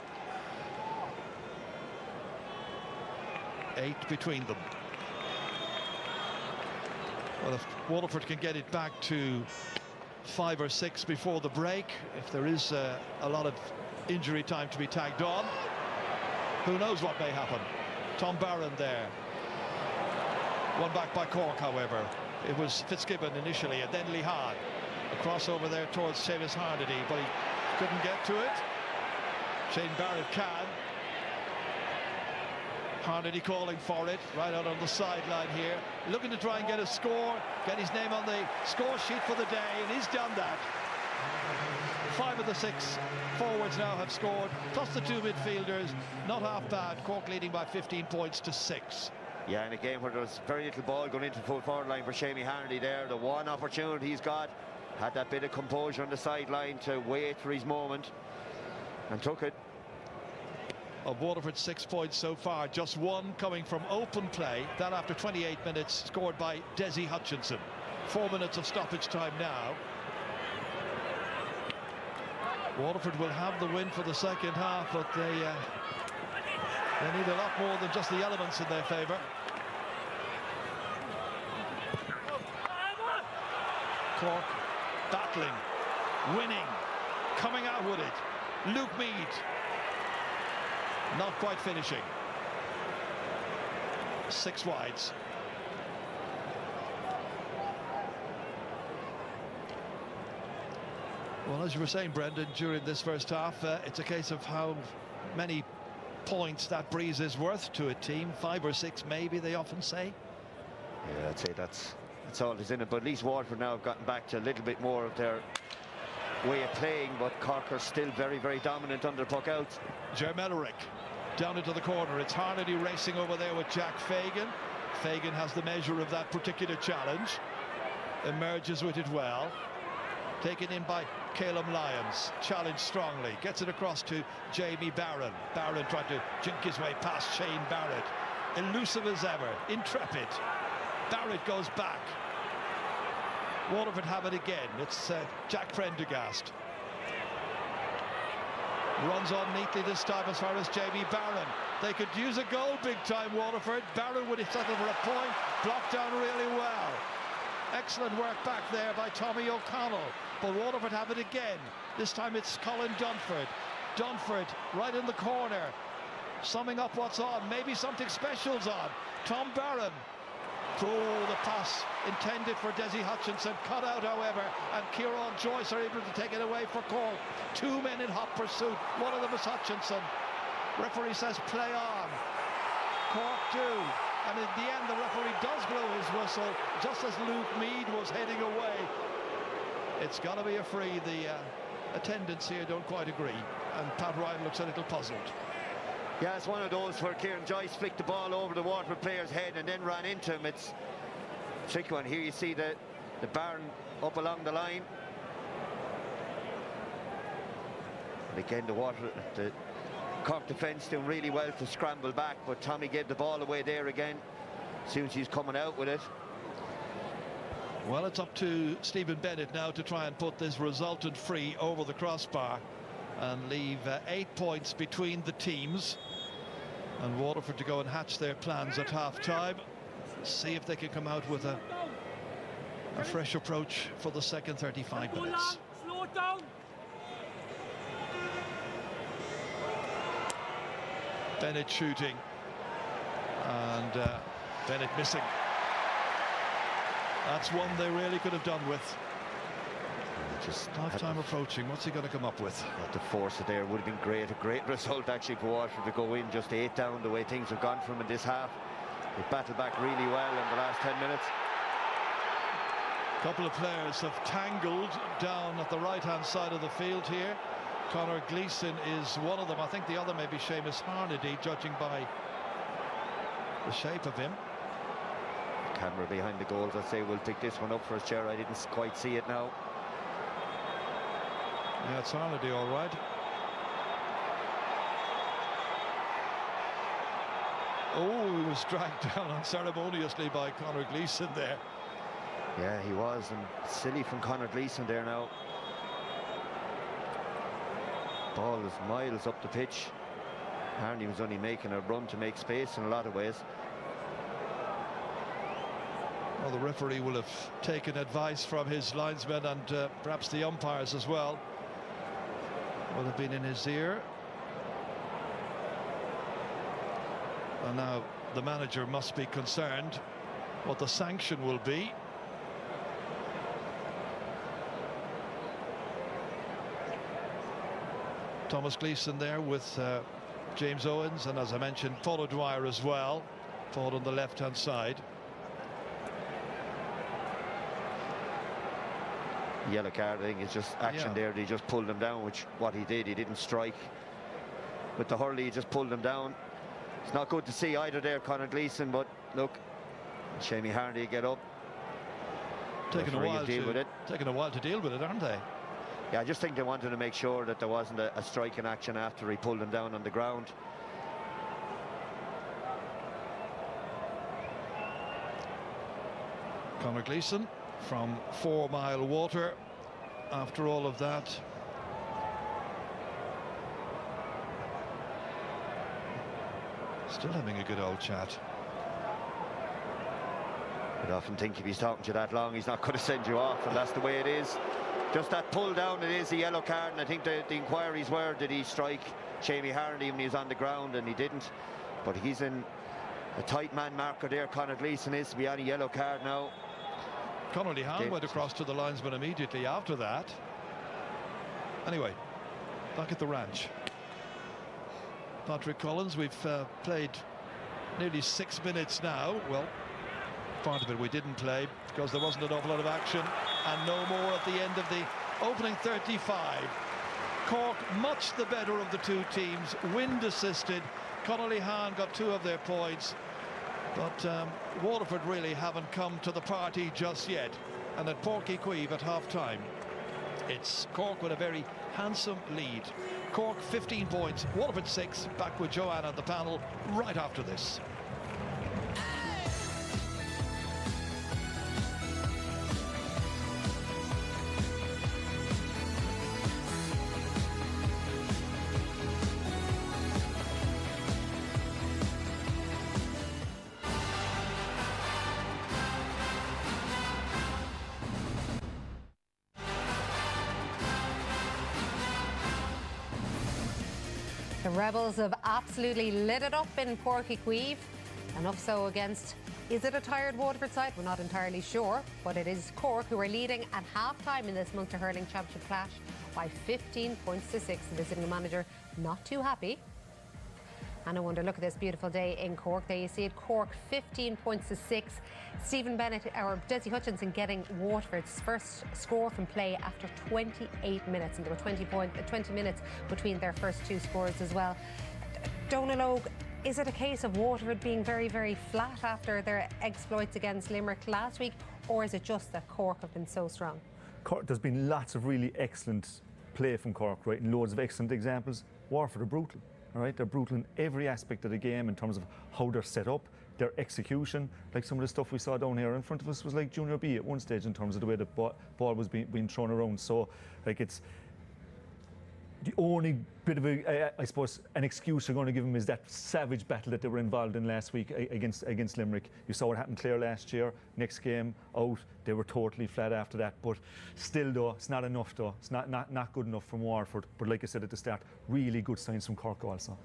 8 between them. Well, if Waterford can get it back to 5 or 6 before the break, if there is a lot of injury time to be tagged on, who knows what may happen. Tom Barron there. One back by Cork, however. It was Fitzgibbon initially, and then Lehad. A crossover there towards Seamus Harnedy, but he couldn't get to it. Shane Barrett can. Harnedy calling for it, right out on the sideline here. Looking to try and get a score, get his name on the score sheet for the day, and he's done that. 5 of the 6 forwards now have scored, plus the 2 midfielders. Not half bad. Cork leading by 15 points to 6. Yeah, in a game where there was very little ball going into the full forward line for Seamus Harnedy there. The one opportunity he's got, had that bit of composure on the sideline to wait for his moment, and took it. Of Waterford's 6 points so far, just 1 coming from open play. That after 28 minutes, scored by Desi Hutchinson. 4 minutes of stoppage time now. Waterford will have the win for the second half, but they need a lot more than just the elements in their favour. Cork battling, winning, coming out with it. Luke Meade not quite finishing. 6 wides. Well, as you were saying, Brendan, during this first half, it's a case of how many points that breeze is worth to a team. 5 or 6 maybe, they often say. Yeah, I'd say that's all that's in it, but at least Waterford now have gotten back to a little bit more of their way of playing, but Cork are still very, very dominant under puck out. Jermellerick down into the corner. It's Harnedy racing over there with Jack Fagan. Fagan has the measure of that particular challenge, emerges with it well, taken in by Caleb Lyons, challenged strongly, gets it across to Jamie Barron. Barron tried to jink his way past Shane Barrett, elusive as ever, intrepid. Barrett goes back. Waterford have it again. It's Jack Prendergast. Runs on neatly this time as far as Jamie Barron. They could use a goal big time, Waterford. Barron would have settled for a point, blocked down really well. Excellent work back there by Tommy O'Connell. But Waterford have it again. This time it's Colin Dunford. Dunford right in the corner, summing up what's on. Maybe something special's on. Tom Barron. Oh, the pass intended for Desi Hutchinson, cut out however, and Kieran Joyce are able to take it away for Cork. 2 men in hot pursuit, one of them is Hutchinson. Referee says play on. Cork do, and in the end the referee does blow his whistle just as Luke Meade was heading away. It's got to be a free. The attendants here don't quite agree, and Pat Ryan looks a little puzzled. Yeah, it's one of those where Kieran Joyce flicked the ball over the Waterford player's head and then ran into him. It's a tricky one. Here you see the Barron up along the line. And again, the Cork defence doing really well to scramble back, but Tommy gave the ball away there again as soon as he's coming out with it. Well, it's up to Stephen Bennett now to try and put this resultant free over the crossbar and leave 8 points between the teams, and Waterford to go and hatch their plans at half-time. See if they can come out with a fresh approach for the second 35 minutes. Slow it down. Bennett shooting, and Bennett missing. That's one they really could have done with. Just half-time approaching. What's he going to come up with? To force it there would have been great. A great result actually for Waterford to go in just 8 down the way things have gone from in this half. They battled back really well in the last 10 minutes. A couple of players have tangled down at the right-hand side of the field here. Conor Gleeson is one of them. I think the other may be Seamus Harnedy, judging by the shape of him. Camera behind the goals, I'd say, will pick this one up for us, Chair. I didn't quite see it now. Yeah, it's Harnedy, all right. Oh, he was dragged down unceremoniously by Conor Gleeson there. Yeah, he was, and silly from Conor Gleeson there now. Ball was miles up the pitch. Harnedy was only making a run to make space in a lot of ways. Well, the referee will have taken advice from his linesmen and perhaps the umpires as well. Will have been in his ear. And now the manager must be concerned what the sanction will be. Thomas Gleeson there with James Owens, and as I mentioned, Paul O'Dwyer as well. Paul on the left-hand side. Yellow card, I think it's just action there. He just pulled him down, which what he did. He didn't strike with the hurley, he just pulled him down. It's not good to see either there, Conor Gleeson, but look, Seamus Harnedy get up. Taking a while to deal with it, aren't they? Yeah, I just think they wanted to make sure that there wasn't a striking action after he pulled him down on the ground. Conor Gleeson from 4 Mile Water after all of that. Still having a good old chat. I'd often think if he's talking to you that long, he's not going to send you off, and that's the way it is. Just that pull down, it is a yellow card, and I think the inquiries were, did he strike Seamus Harnedy when he was on the ground, and he didn't. But he's in a tight man marker there, Conor Gleeson is to be on a yellow card now. Connolly Howe went across to the linesman immediately after that. Anyway, back at the ranch. Páirc Collins, we've played nearly 6 minutes now. Well, part of it we didn't play because there wasn't an awful lot of action, and no more at the end of the opening 35. Cork much the better of the two teams, wind assisted. Connolly Hahn got 2 of their points, but Waterford really haven't come to the party just yet. And at Páirc at half-time, it's Cork with a very handsome lead. Cork 15 points, Waterford 6. Back with Joanne on the panel right after this. The Rebels have absolutely lit it up in Páirc, enough so against, is it a tired Waterford side? We're not entirely sure, but it is Cork who are leading at half-time in this Munster Hurling Championship clash by 15 points to 6. The visiting manager not too happy. And I wonder, look at this beautiful day in Cork. There you see it, Cork 15 points to 6. Stephen Bennett, or Desi Hutchinson, getting Waterford's first score from play after 28 minutes. And there were 20 minutes between their first 2 scores as well. Donal Óg, is it a case of Waterford being very, very flat after their exploits against Limerick last week? Or is it just that Cork have been so strong? Cork, there's been lots of really excellent play from Cork, right, and loads of excellent examples. Waterford are brutal. All right, they're brutal in every aspect of the game in terms of how they're set up, their execution. Like some of the stuff we saw down here in front of us was like Junior B at one stage in terms of the way the ball was being thrown around. So, like, it's the only bit of I suppose, an excuse you're going to give them is that savage battle that they were involved in last week against Limerick. You saw what happened Clare last year. Next game out, they were totally flat after that. But still, though, it's not enough, though. It's not good enough from Waterford. But like I said at the start, really good signs from Cork also.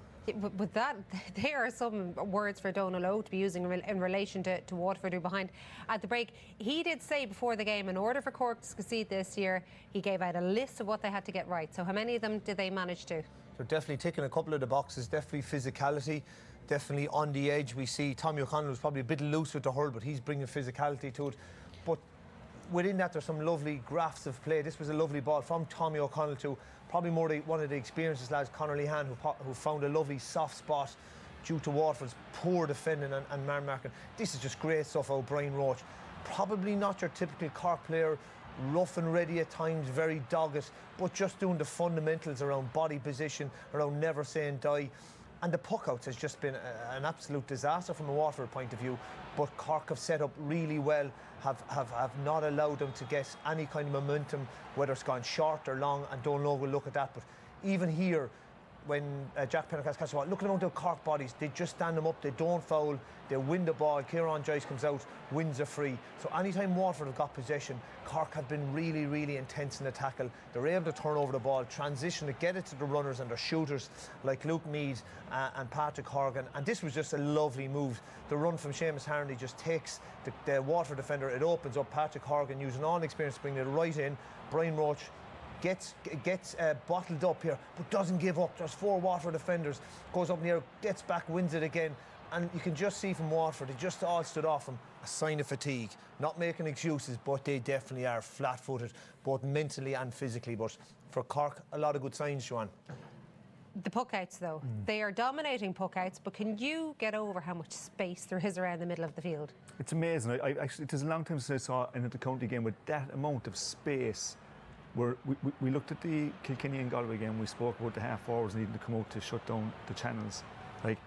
With that, there are some words for Donal Óg to be using in relation to Waterford, who behind at the break. He did say before the game, in order for Cork to succeed this year, he gave out a list of what they had to get right. So how many of them did they manage to? They're definitely ticking a couple of the boxes. Definitely physicality, definitely on the edge. We see Tommy O'Connell was probably a bit loose with the hurl, but he's bringing physicality to it. But within that, there's some lovely graphs of play. This was a lovely ball from Tommy O'Connell to probably more one of the experienced lads, Connolly Hahn, who found a lovely soft spot due to Waterford's poor defending and man marking. This is just great stuff out of Brian Roach. Probably not your typical Cork player, rough and ready at times, very dogged, but just doing the fundamentals around body position, around never saying die. And the puck outs has just been an absolute disaster from a Waterford point of view. But Cork have set up really well, have not allowed them to get any kind of momentum, whether it's gone short or long, and Donal Óg will look at that. But even here, when Jack Pendergast catches the ball, look at the amount of Cork bodies. They just stand them up, they don't foul, they win the ball. Kieran Joyce comes out, wins a free. So anytime Waterford have got possession, Cork have been really, really intense in the tackle. They're able to turn over the ball, transition to get it to the runners and their shooters like Luke Meade and Patrick Horgan. And this was just a lovely move. The run from Seamus Harnedy just takes the Waterford defender, it opens up. Patrick Horgan using all experience to bring it right in. Brian Roach gets bottled up here, but doesn't give up. There's 4 Waterford defenders, goes up in the air, gets back, wins it again. And you can just see from Waterford, they just all stood off him. A sign of fatigue. Not making excuses, but they definitely are flat-footed, both mentally and physically. But for Cork, a lot of good signs, Joanne. The puckouts, though, they are dominating puckouts, but can you get over how much space there is around the middle of the field? It's amazing. I actually, it is a long time since I saw an inter-county game with that amount of space. Where we looked at the Kilkenny and Galway game, we spoke about the half-forwards needing to come out to shut down the channels. Like,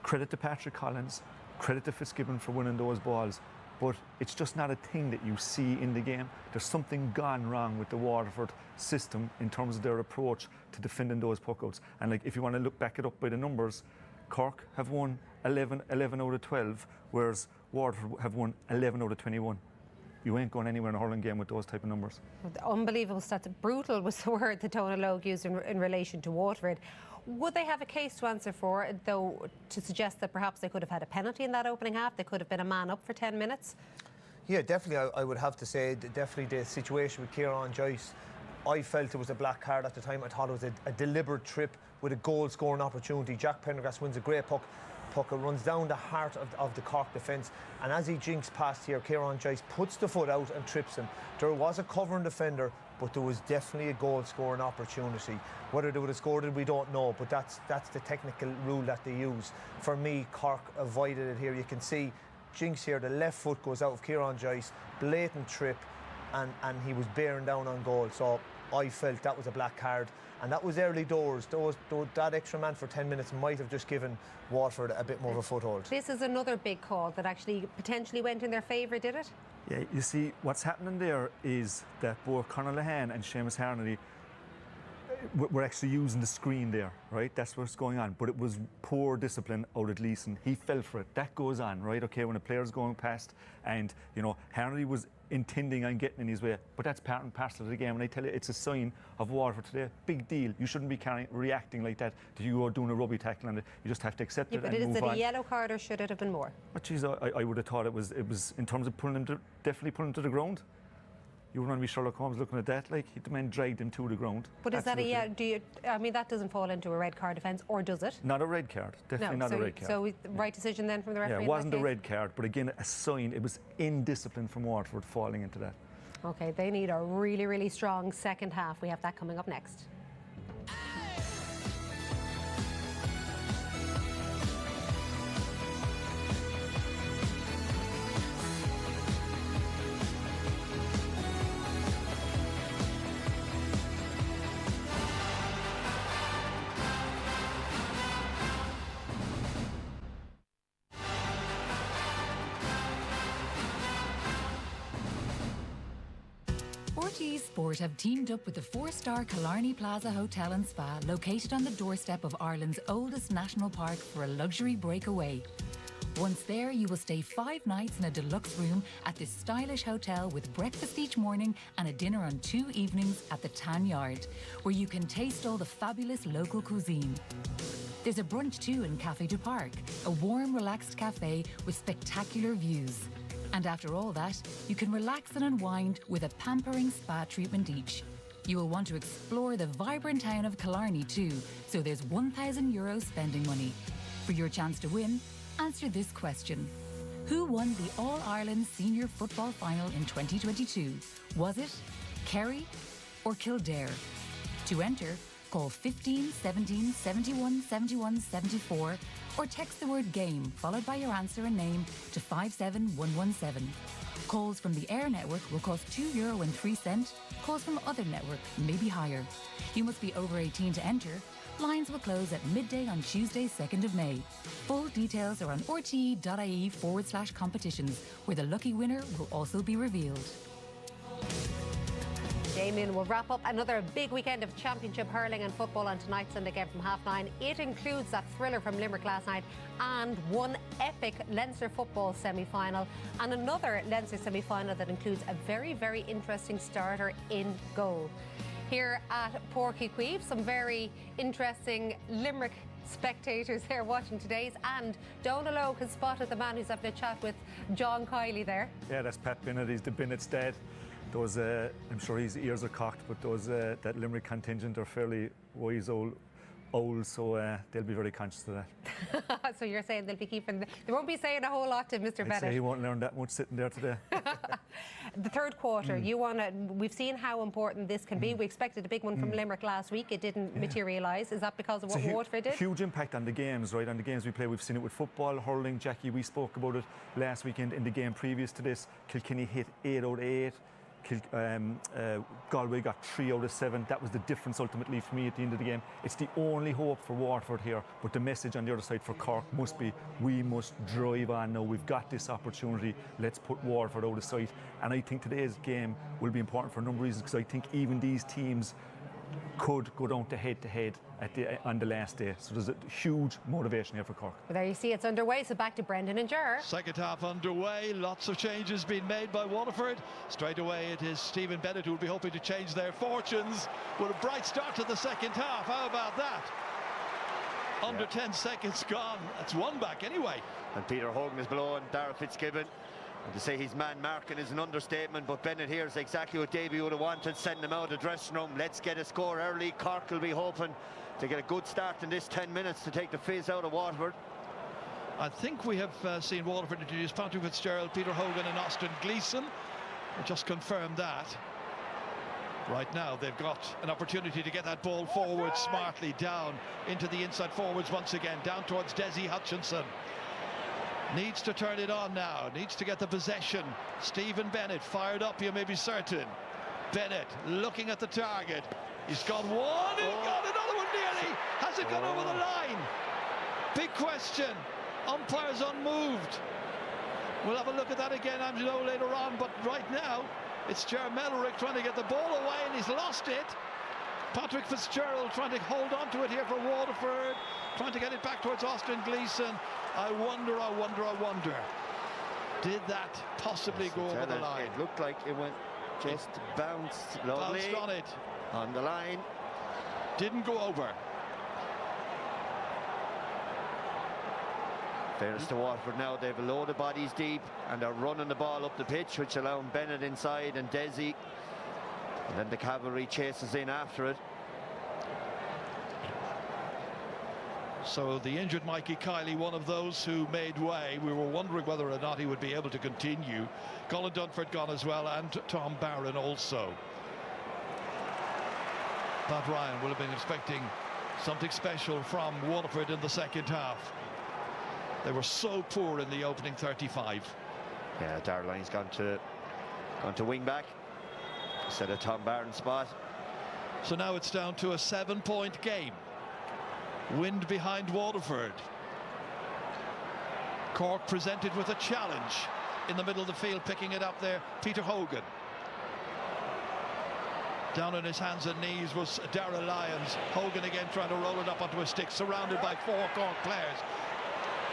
credit to Patrick Collins, credit to Fitzgibbon for winning those balls, but it's just not a thing that you see in the game. There's something gone wrong with the Waterford system in terms of their approach to defending those puckouts. And like, if you want to look back it up by the numbers, Cork have won 11 out of 12, whereas Waterford have won 11 out of 21. You ain't going anywhere in a hurling game with those type of numbers. Unbelievable stats. Brutal was the word that Donal Óg used in relation to Waterford. Would they have a case to answer for, though, to suggest that perhaps they could have had a penalty in that opening half? They could have been a man up for 10 minutes? Yeah, definitely. I would have to say definitely the situation with Kieran Joyce I felt it was a black card at the time. I thought it was a deliberate trip with a goal-scoring opportunity. Jack Prendergast wins a great puck. Puck runs down the heart of the Cork defence, and as he jinks past here, Kieran Joyce puts the foot out and trips him. There was a covering defender, but there was definitely a goal-scoring opportunity. Whether they would have scored it, we don't know, but that's the technical rule that they use. For me, Cork avoided it here. You can see jinx here, the left foot goes out of Kieran Joyce, blatant trip, and he was bearing down on goal. So I felt that was a black card, and that was early doors. That extra man for 10 minutes might have just given Waterford a bit more of a foothold. This is another big call that actually potentially went in their favour, did it? Yeah, you see, what's happening there is that both Conor Lehane and Seamus Harnedy were actually using the screen there, right? That's what's going on. But it was poor discipline out of Leeson. He fell for it. That goes on, right? Okay, when a player's going past and, you know, Harnedy was intending on getting in his way, but that's part and parcel of the game. And I tell you, it's a sign of Waterford today. Big deal. You shouldn't be reacting like that to you doing a rugby tackle on it. You just have to accept it and move on. But is it a yellow card or should it have been more? But geez, I would have thought it was in terms of definitely pulling him to the ground. You wouldn't want to be Sherlock Holmes looking at that. Like, the man dragged him to the ground. But Absolutely. Is that I mean, that doesn't fall into a red card offence, or does it? Not a red card. Definitely not a red card. So right decision then from the referee? Yeah, it wasn't a red card, but again, a sign. It was indiscipline from Waterford falling into that. Okay, they need a really, really strong second half. We have that coming up next. Rd.2 Sport have teamed up with the 4-star Killarney Plaza Hotel and Spa, located on the doorstep of Ireland's oldest national park, for a luxury breakaway. Once there, you will stay 5 nights in a deluxe room at this stylish hotel with breakfast each morning and a dinner on 2 evenings at the Tan Yard, where you can taste all the fabulous local cuisine. There's a brunch too in Café du Parc, a warm, relaxed cafe with spectacular views. And after all that, you can relax and unwind with a pampering spa treatment each. You will want to explore the vibrant town of Killarney too, so there's €1,000 spending money. For your chance to win, answer this question. Who won the All-Ireland Senior Football Final in 2022? Was it Kerry or Kildare? To enter, call 15 17 71 71 74 or text the word GAME followed by your answer and name to 57117. Calls from the Air network will cost €2.03. Calls from other network may be higher. You must be over 18 to enter. Lines will close at midday on Tuesday, 2nd of May. Full details are on rte.ie/competitions, where the lucky winner will also be revealed. Damien will wrap up another big weekend of championship hurling and football on tonight's Sunday game from 9:30. It includes that thriller from Limerick last night and one epic Leinster football semi-final and another Leinster semi-final that includes a very, very interesting starter in goal. Here at Páirc, some very interesting Limerick spectators there watching today's, and Donal Oak has spotted the man who's having a chat with John Kiley there. Yeah, that's Pat Bennett. He's the Bennett's dad. Those, I'm sure his ears are cocked, but those that Limerick contingent are fairly wise old, so they'll be very conscious of that. So you're saying they'll be keeping, they won't be saying a whole lot to Mr. Bennett. I'd say he won't learn that much sitting there today. The third quarter, we've seen how important this can be. We expected a big one from Limerick last week. It didn't materialise. Is that because of what Waterford did? Huge impact on the games, right? On the games we play. We've seen it with football, hurling. Jackie, we spoke about it last weekend in the game previous to this. Kilkenny hit 8 out of 8. Galway got 3 out of 7. That was the difference ultimately for me at the end of the game. It's the only hope for Waterford here, but the message on the other side for Cork must be, we must drive on now. We've got this opportunity. Let's put Waterford out of sight. And I think today's game will be important for a number of reasons, because I think even these teams could go down to head-to-head on the last day. So there's a huge motivation here for Cork. Well, there you see, it's underway, so back to Brendan and Ger. Second half underway, lots of changes being made by Waterford. Straight away it is Stephen Bennett who will be hoping to change their fortunes. With a bright start to the second half, how about that? Under 10 seconds gone, that's one back anyway. And Peter Hogan is below, and Dara Fitzgibbon And to say he's man marking is an understatement, but Bennett here is exactly what Davy would have wanted, sending him out of the dressing room. Let's get a score early. Cork will be hoping to get a good start in this 10 minutes to take the fizz out of Waterford. I think we have seen Waterford introduce Patrick Fitzgerald, Peter Hogan and Austin Gleeson. We'll just confirm that. Right now they've got an opportunity to get that ball forward smartly, down into the inside forwards once again, down towards Desi Hutchinson. Needs to turn it on now, needs to get the possession. Stephen Bennett fired up, you may be certain. Bennett looking at the target. He's got one, he's got another one nearly. Has it gone over the line? Big question. Umpires unmoved. We'll have a look at that again, Angelo, later on, but right now it's Ger Melrick trying to get the ball away and he's lost it. Patrick Fitzgerald trying to hold on to it here for Waterford, trying to get it back towards Austin Gleeson. I wonder, did that possibly go over the line? It looked like it went, just bounced lovely. Bounced on it. On the line. Didn't go over. Fairness to Waterford now, they've a load of bodies deep and they're running the ball up the pitch, which allowing Bennett inside and Desi, and then the cavalry chases in after it. So the injured Mikey Kiley, one of those who made way. We were wondering whether or not he would be able to continue. Colin Dunford gone as well, and Tom Barron also. Pat Ryan will have been expecting something special from Waterford in the second half. They were so poor in the opening 35. Yeah, Darragh Lyon's gone to wing back instead of Tom Barron's spot. So now it's down to a 7-point game. Wind behind Waterford. Cork presented with a challenge in the middle of the field, picking it up there, Peter Hogan. Down on his hands and knees was Darragh Lyons. Hogan again trying to roll it up onto a stick, surrounded by 4 Cork players.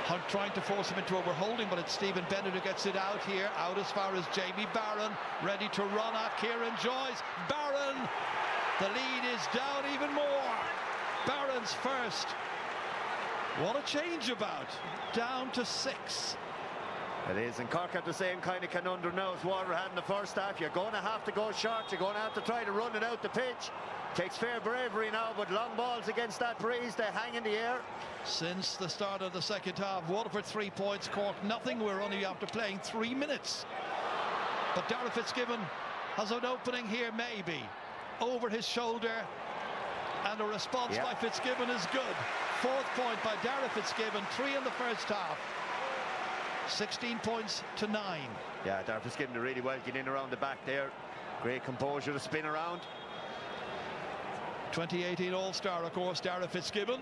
Hunt trying to force him into overholding, but it's Stephen Bennett who gets it out here, out as far as Jamie Barron, ready to run at Kieran Joyce. Barron, the lead is down even more. Barron's first. What a change about. Down to 6. It is, and Cork had the same kind of conundrum now as Waterford had in the first half. You're going to have to go short, you're going to have to try to run it out the pitch. Takes fair bravery now, but long balls against that breeze, they hang in the air. Since the start of the second half, Waterford 3 points, Cork nothing. We're only after playing 3 minutes. But Darragh Fitzgibbon has an opening here, maybe. Over his shoulder, and a response by Fitzgibbon is good. 4th point by Darragh Fitzgibbon, 3 in the first half. 16 points to 9. Yeah, Darragh Fitzgibbon did really well, get in around the back there. Great composure to spin around. 2018 All-Star, of course, Darragh Fitzgibbon.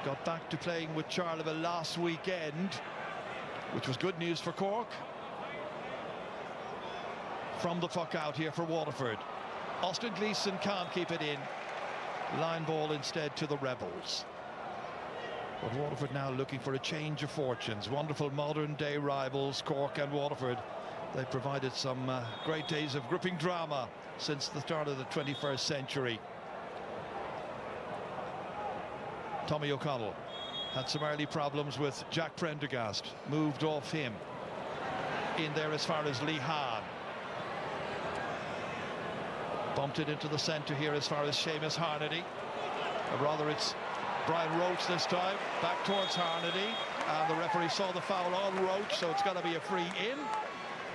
Got back to playing with Charleville last weekend, which was good news for Cork. From the puck out here for Waterford. Austin Gleeson can't keep it in. Line ball instead to the Rebels. But Waterford now looking for a change of fortunes. Wonderful modern day rivals, Cork and Waterford. They provided some great days of gripping drama since the start of the 21st century. Tommy O'Connell had some early problems with Jack Prendergast, moved off him. In there as far as Lee Hahn. Bumped it into the centre here as far as Seamus Harnedy. Or rather, it's Brian Roach this time, back towards Harnedy. And the referee saw the foul on Roach, so it's got to be a free in.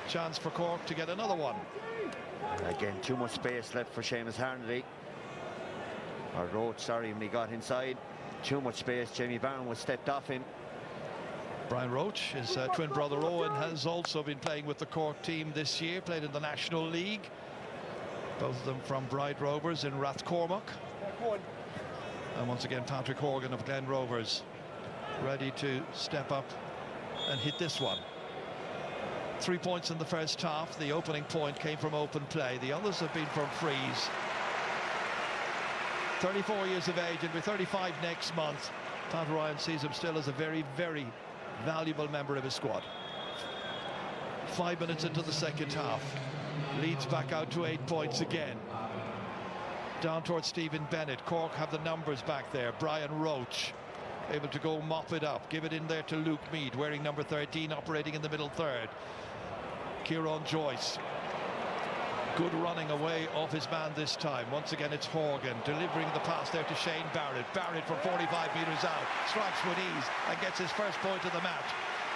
Chance for Cork to get another one. Again, too much space left for Seamus Harnedy. Or Roach, sorry, when he got inside. Too much space. Jamie Barron was stepped off him. Brian Roach, his twin brother Owen, has also been playing with the Cork team this year, played in the National League. Both of them from Bride Rovers in Rathcormac. And once again, Patrick Horgan of Glen Rovers ready to step up and hit this one. 3 points in the first half. The opening point came from open play. The others have been from frees. 34 years of age and be 35 next month. Pat Ryan sees him still as a very, very valuable member of his squad. 5 minutes into the second half. Leads back out to 8 points again. Down towards Stephen Bennett. Cork have the numbers back there. Brian Roach. able to go mop it up, give it in there to Luke Meade, wearing number 13, operating in the middle third. Kieran Joyce, good running away off his man this time. Once again, it's Horgan delivering the pass there to Shane Barrett. Barrett from 45 metres out, strikes with ease and gets his first point of the match.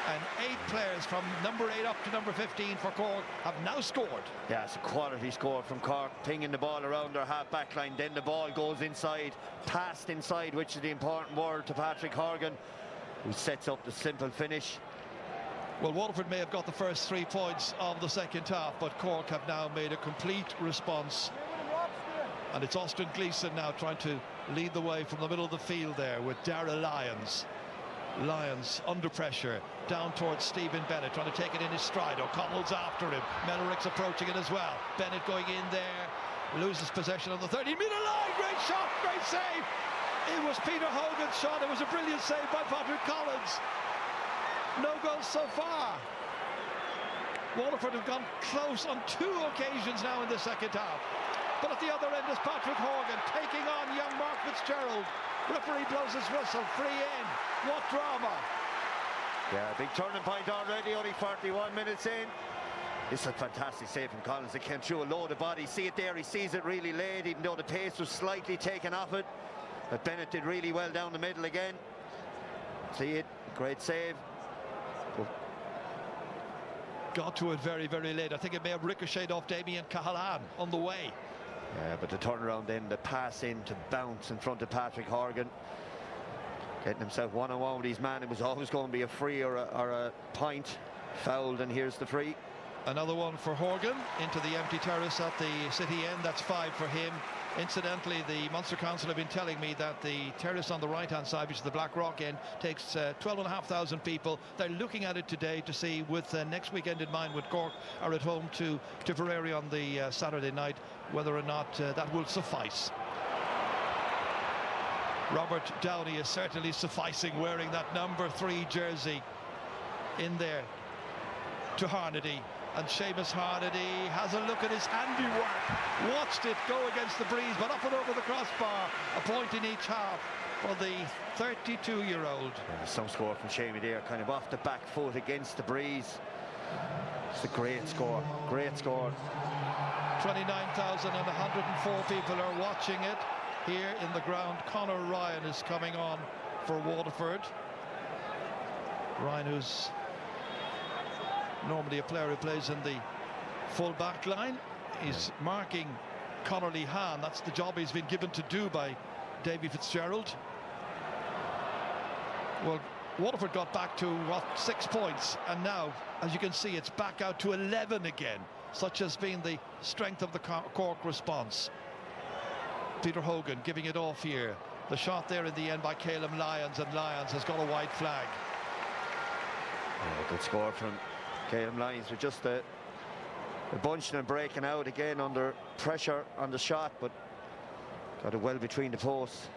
And 8 players from number 8 up to number 15 for Cork have now scored. Yeah, it's a quality score from Cork, pinging the ball around their half-back line. Then the ball goes inside, passed inside, which is the important word, to Patrick Horgan, who sets up the simple finish. Well, Waterford may have got the first 3 points of the second half, but Cork have now made a complete response. And it's Austin Gleeson now trying to lead the way from the middle of the field there with Dara Lyons. Lyons under pressure, down towards Stephen Bennett, trying to take it in his stride. O'Connell's after him. Mellerick's approaching it as well. Bennett going in there, loses possession on the 13-metre line. Great shot, great save. It was Peter Hogan's shot. It was a brilliant save by Patrick Collins. No goals so far. Waterford have gone close on 2 occasions now in the second half. But at the other end is Patrick Horgan taking on young Mark Fitzgerald. Referee blows his whistle, free in. What drama. Yeah, big turning point already, only 41 minutes in. This is a fantastic save from Collins. It came through a load of bodies. See it there, he sees it really late, even though the pace was slightly taken off it. But Bennett did really well down the middle again. See it, great save. Got to it very, very late. I think it may have ricocheted off Damien Cahalan on the way. Yeah, but the turnaround then, the pass in to bounce in front of Patrick Horgan, getting himself one-on-one with his man. It was always going to be a free or a point. Fouled, and here's the free. Another one for Horgan into the empty terrace at the city end. That's 5 for him. Incidentally, the Munster Council have been telling me that the terrace on the right-hand side, which is the Black Rock end, takes 12,500 people. They're looking at it today to see, with next weekend in mind, with Cork are at home to Tipperary on the Saturday night, whether or not that will suffice. Robert Downey is certainly sufficing, wearing that number 3 jersey in there to Harnedy. And Seamus Harnedy has a look at his handiwork. Watched it go against the breeze, but up and over the crossbar. A point in each half for the 32-year-old. Yeah, some score from Chaoimh there, kind of off the back foot against the breeze. It's a great score, great score. 29,104 people are watching it here in the ground. Conor Ryan is coming on for Waterford. Ryan, who's normally a player who plays in the full back line, is marking Conor Lehan. That's the job he's been given to do by Davy Fitzgerald. Well, Waterford got back to, what, 6 points, and now, as you can see, it's back out to 11 again. Such has been the strength of the Cork response. Peter Hogan giving it off here. The shot there in the end by Caleb Lyons, and Lyons has got a white flag. Yeah, good score from Caleb Lyons, with just the bunching and breaking out again under pressure on the shot, but got it well between the posts.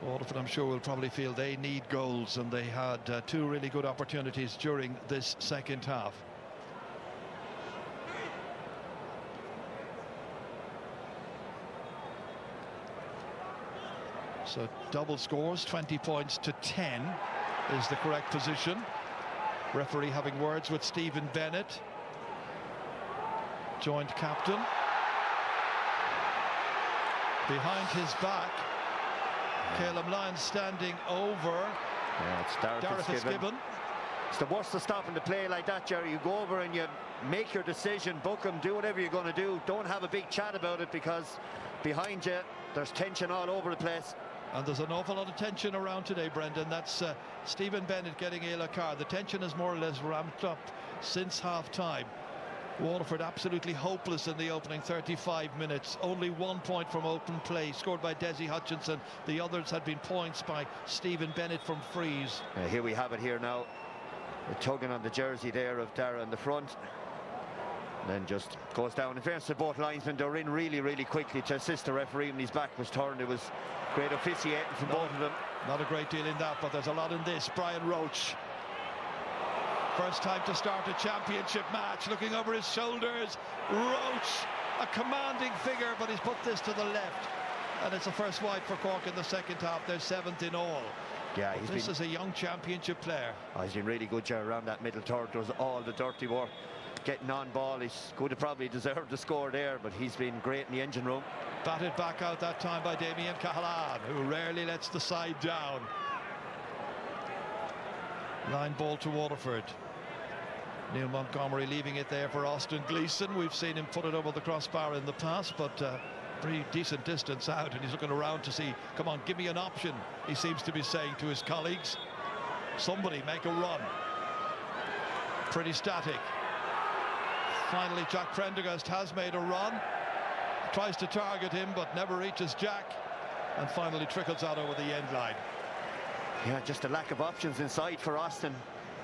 Waterford, I'm sure, will probably feel they need goals, and they had 2 really good opportunities during this second half. So double scores, 20 points to 10 is the correct position. Referee having words with Stephen Bennett, joint captain. Behind his back, Caleb Lyons standing over Darragh Fitzgibbon. It's the worst of stopping the play like that, Jerry. You go over and you make your decision, book him, do whatever you're going to do. Don't have a big chat about it, because behind you there's tension all over the place. And there's an awful lot of tension around today, Brendan. That's Stephen Bennett getting a yellow card. The tension is more or less ramped up since half-time. Waterford absolutely hopeless in the opening 35 minutes. Only 1 point from open play, scored by Desi Hutchinson. The others had been points by Stephen Bennett from frees. Here we have it here now. The tugging on the jersey there of Dara in the front. And then just goes down. In fairness to both linesmen, they're in really, really quickly to assist the referee when his back was turned. It was great officiating from both of them. Not a great deal in that, but there's a lot in this. Brian Roach, first time to start a championship match, looking over his shoulders. Roach, a commanding figure, but he's put this to the left. And it's the first wide for Cork in the second half. They're 7th in all. Yeah, This is a young championship player. Oh, he's been really good, Jerry, around that middle third. Does all the dirty work, getting on ball. He could have probably deserved the score there, but he's been great in the engine room. Batted back out that time by Damien Cahalane, who rarely lets the side down. Line ball to Waterford. Neil Montgomery leaving it there for Austin Gleeson. We've seen him put it over the crossbar in the past, but pretty decent distance out, and he's looking around to see, come on, give me an option, he seems to be saying to his colleagues. Somebody make a run. Pretty static. Finally, Jack Prendergast has made a run. Tries to target him, but never reaches Jack, and finally trickles out over the end line. Yeah, just a lack of options inside for Austin.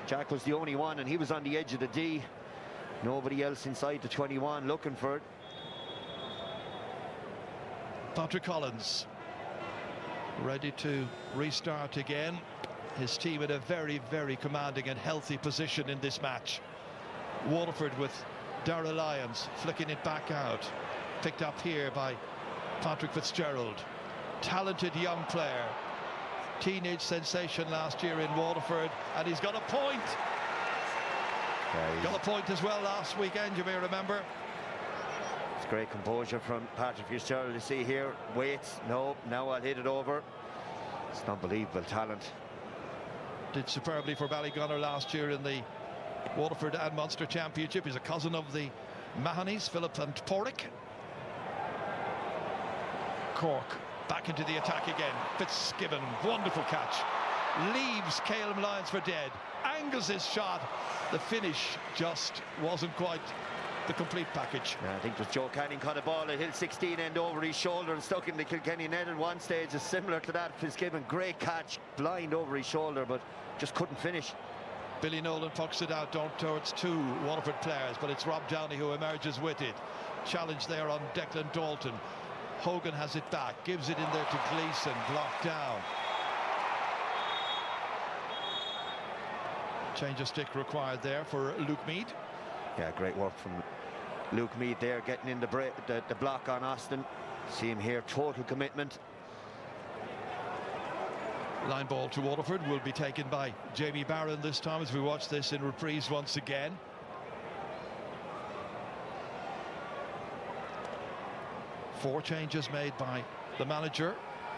Jack was the only one, and he was on the edge of the D. Nobody else inside the 21 looking for it. Patrick Collins ready to restart again. His team in a very, very commanding and healthy position in this match. Waterford with Darragh Lyons flicking it back out. Picked up here by Patrick Fitzgerald. Talented young player. Teenage sensation last year in Waterford, and he's got a point. Got a point as well last weekend, you may remember. It's great composure from Patrick Fitzgerald. You see here, waits, no, now I'll hit it over. It's an unbelievable talent. Did superbly for Ballygunner last year in the Waterford and Munster Championship. He's a cousin of the Mahonys, Philip and Páirc. Cork back into the attack again. Fitzgibbon, wonderful catch. Leaves Chaoimh Lyons for dead. Angles his shot. The finish just wasn't quite the complete package. Yeah, I think it was Joe Canning caught a ball at Hill 16 end over his shoulder and stuck in the Kilkenny net at one stage. It's similar to that. Fitzgibbon, great catch, blind over his shoulder, but just couldn't finish. Billy Nolan pucks it out towards two Waterford players, but it's Rob Downey who emerges with it. Challenge there on Declan Dalton. Hogan has it back, gives it in there to Gleeson, blocked down. Change of stick required there for Luke Mead. Yeah, great work from Luke Mead there, getting in the block on Austin. See him here, total commitment. Line ball to Waterford will be taken by Jamie Barron this time as we watch this in reprise once again. Four changes made by the manager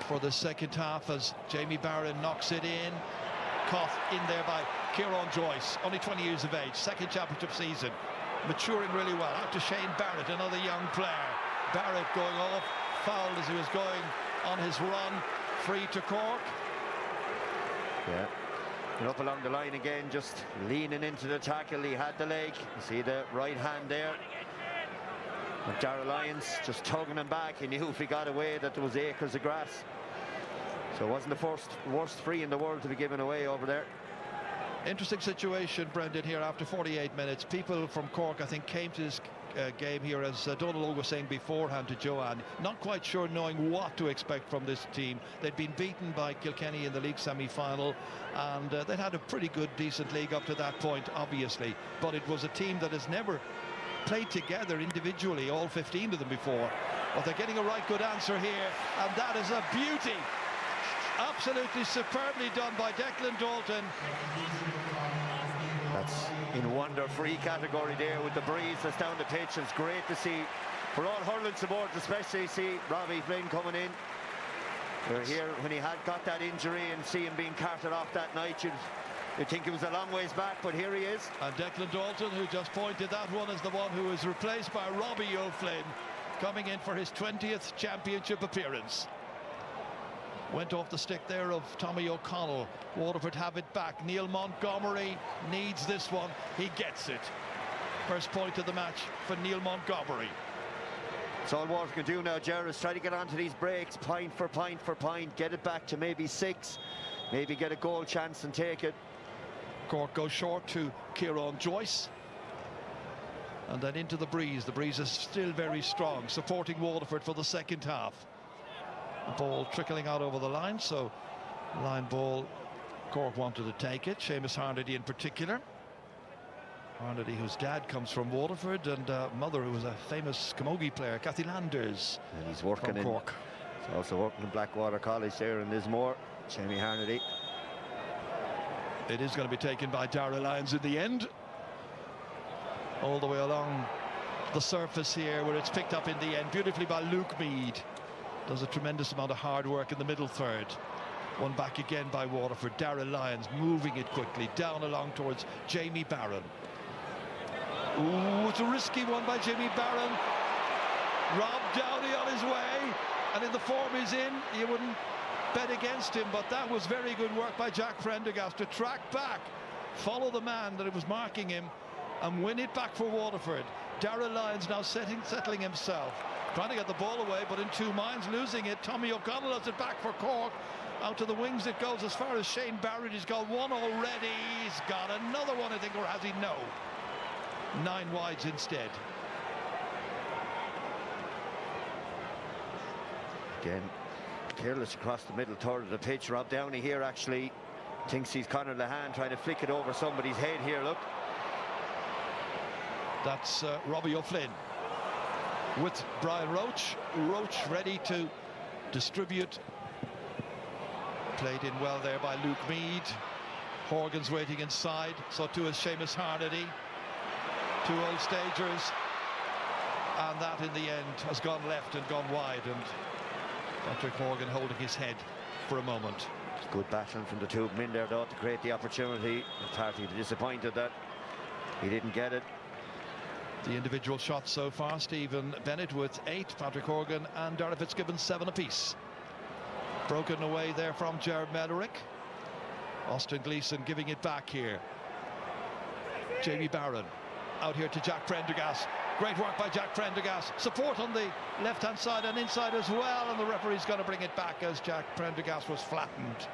for the second half as Jamie Barron knocks it in. Caught in there by Kieran Joyce, only 20 years of age, second championship season, maturing really well. Out to Shane Barrett, another young player. Barrett going off, fouled as he was going on his run, free to Cork. Yeah, and up along the line again, just leaning into the tackle. He had the leg. You see the right hand there. And Darragh Lyons just tugging him back. He knew if he got away that there was acres of grass. So it wasn't the worst free in the world to be given away over there. Interesting situation, Brendan, here after 48 minutes. People from Cork, I think, came to this game here, as Donald was saying beforehand to Joanne, not quite sure knowing what to expect from this team. They'd been beaten by Kilkenny in the league semi-final, and they'd had a pretty good, decent league up to that point, obviously. But it was a team that has never played together individually, all 15 of them before. But they're getting a right good answer here, and that is a beauty. Absolutely superbly done by Declan Dalton. That's in wonder-free category there with the breeze that's down the pitch. It's great to see for all hurling supporters, especially see Robbie Flynn coming in. We're here when he had got that injury and see him being carted off that night. You'd think he was a long ways back, but here he is. And Declan Dalton, who just pointed that one, is the one who is replaced by Robbie O'Flynn, coming in for his 20th championship appearance. Went off the stick there of Tommy O'Connell. Waterford have it back. Neil Montgomery needs this one. He gets it. First point of the match for Neil Montgomery. It's all Waterford can do now, Gerard, is try to get onto these breaks, point for point, get it back to maybe 6, maybe get a goal chance and take it. Cork goes short to Kieran Joyce. And then into the breeze. The breeze is still very strong, supporting Waterford for the second half. The ball trickling out over the line, so line ball. Cork wanted to take it. Seamus Harnedy in particular. Harnedy, whose dad comes from Waterford, and mother, who was a famous camogie player, Kathy Landers. And he's working from Cork. He's also working in Blackwater College there in Lismore. Jamie Harnedy. It is going to be taken by Darragh Lyons in the end. All the way along the surface here, where it's picked up in the end beautifully by Luke Meade. Does a tremendous amount of hard work in the middle third. One back again by Waterford. Darragh Lyons moving it quickly down along towards Jamie Barron. Ooh, it's a risky one by Jamie Barron. Rob Downey on his way, and in the form he's in, you wouldn't bet against him, but that was very good work by Jack Prendergast to track back, follow the man that was marking him, and win it back for Waterford. Darragh Lyons now settling himself, trying to get the ball away, but in two minds, losing it. Tommy O'Connell has it back for Cork. Out to the wings it goes as far as Shane Barrett. He's got one already. He's got another one, I think, or has he? No. 9 wides instead. Again, careless across the middle third of the pitch. Rob Downey here actually thinks he's Conor Lahan, trying to flick it over somebody's head here, look. That's Robbie O'Flynn with Brian Roach. Roach ready to distribute. Played in well there by Luke Meade. Horgan's waiting inside, so too is Seamus Harnedy. 2 old stagers, and that in the end has gone left and gone wide, and Patrick Horgan holding his head for a moment. Good battling from the two of them in there, though, to create the opportunity. Partly disappointed that he didn't get it. The individual shots so far, Stephen Bennett with 8, Patrick Horgan and Darragh Fitzgibbon 7 apiece. Broken away there from Jared Mellerick. Austin Gleeson giving it back here. Jamie Barron out here to Jack Prendergast. Great work by Jack Prendergast. Support on the left-hand side and inside as well, and the referee's going to bring it back as Jack Prendergast was flattened.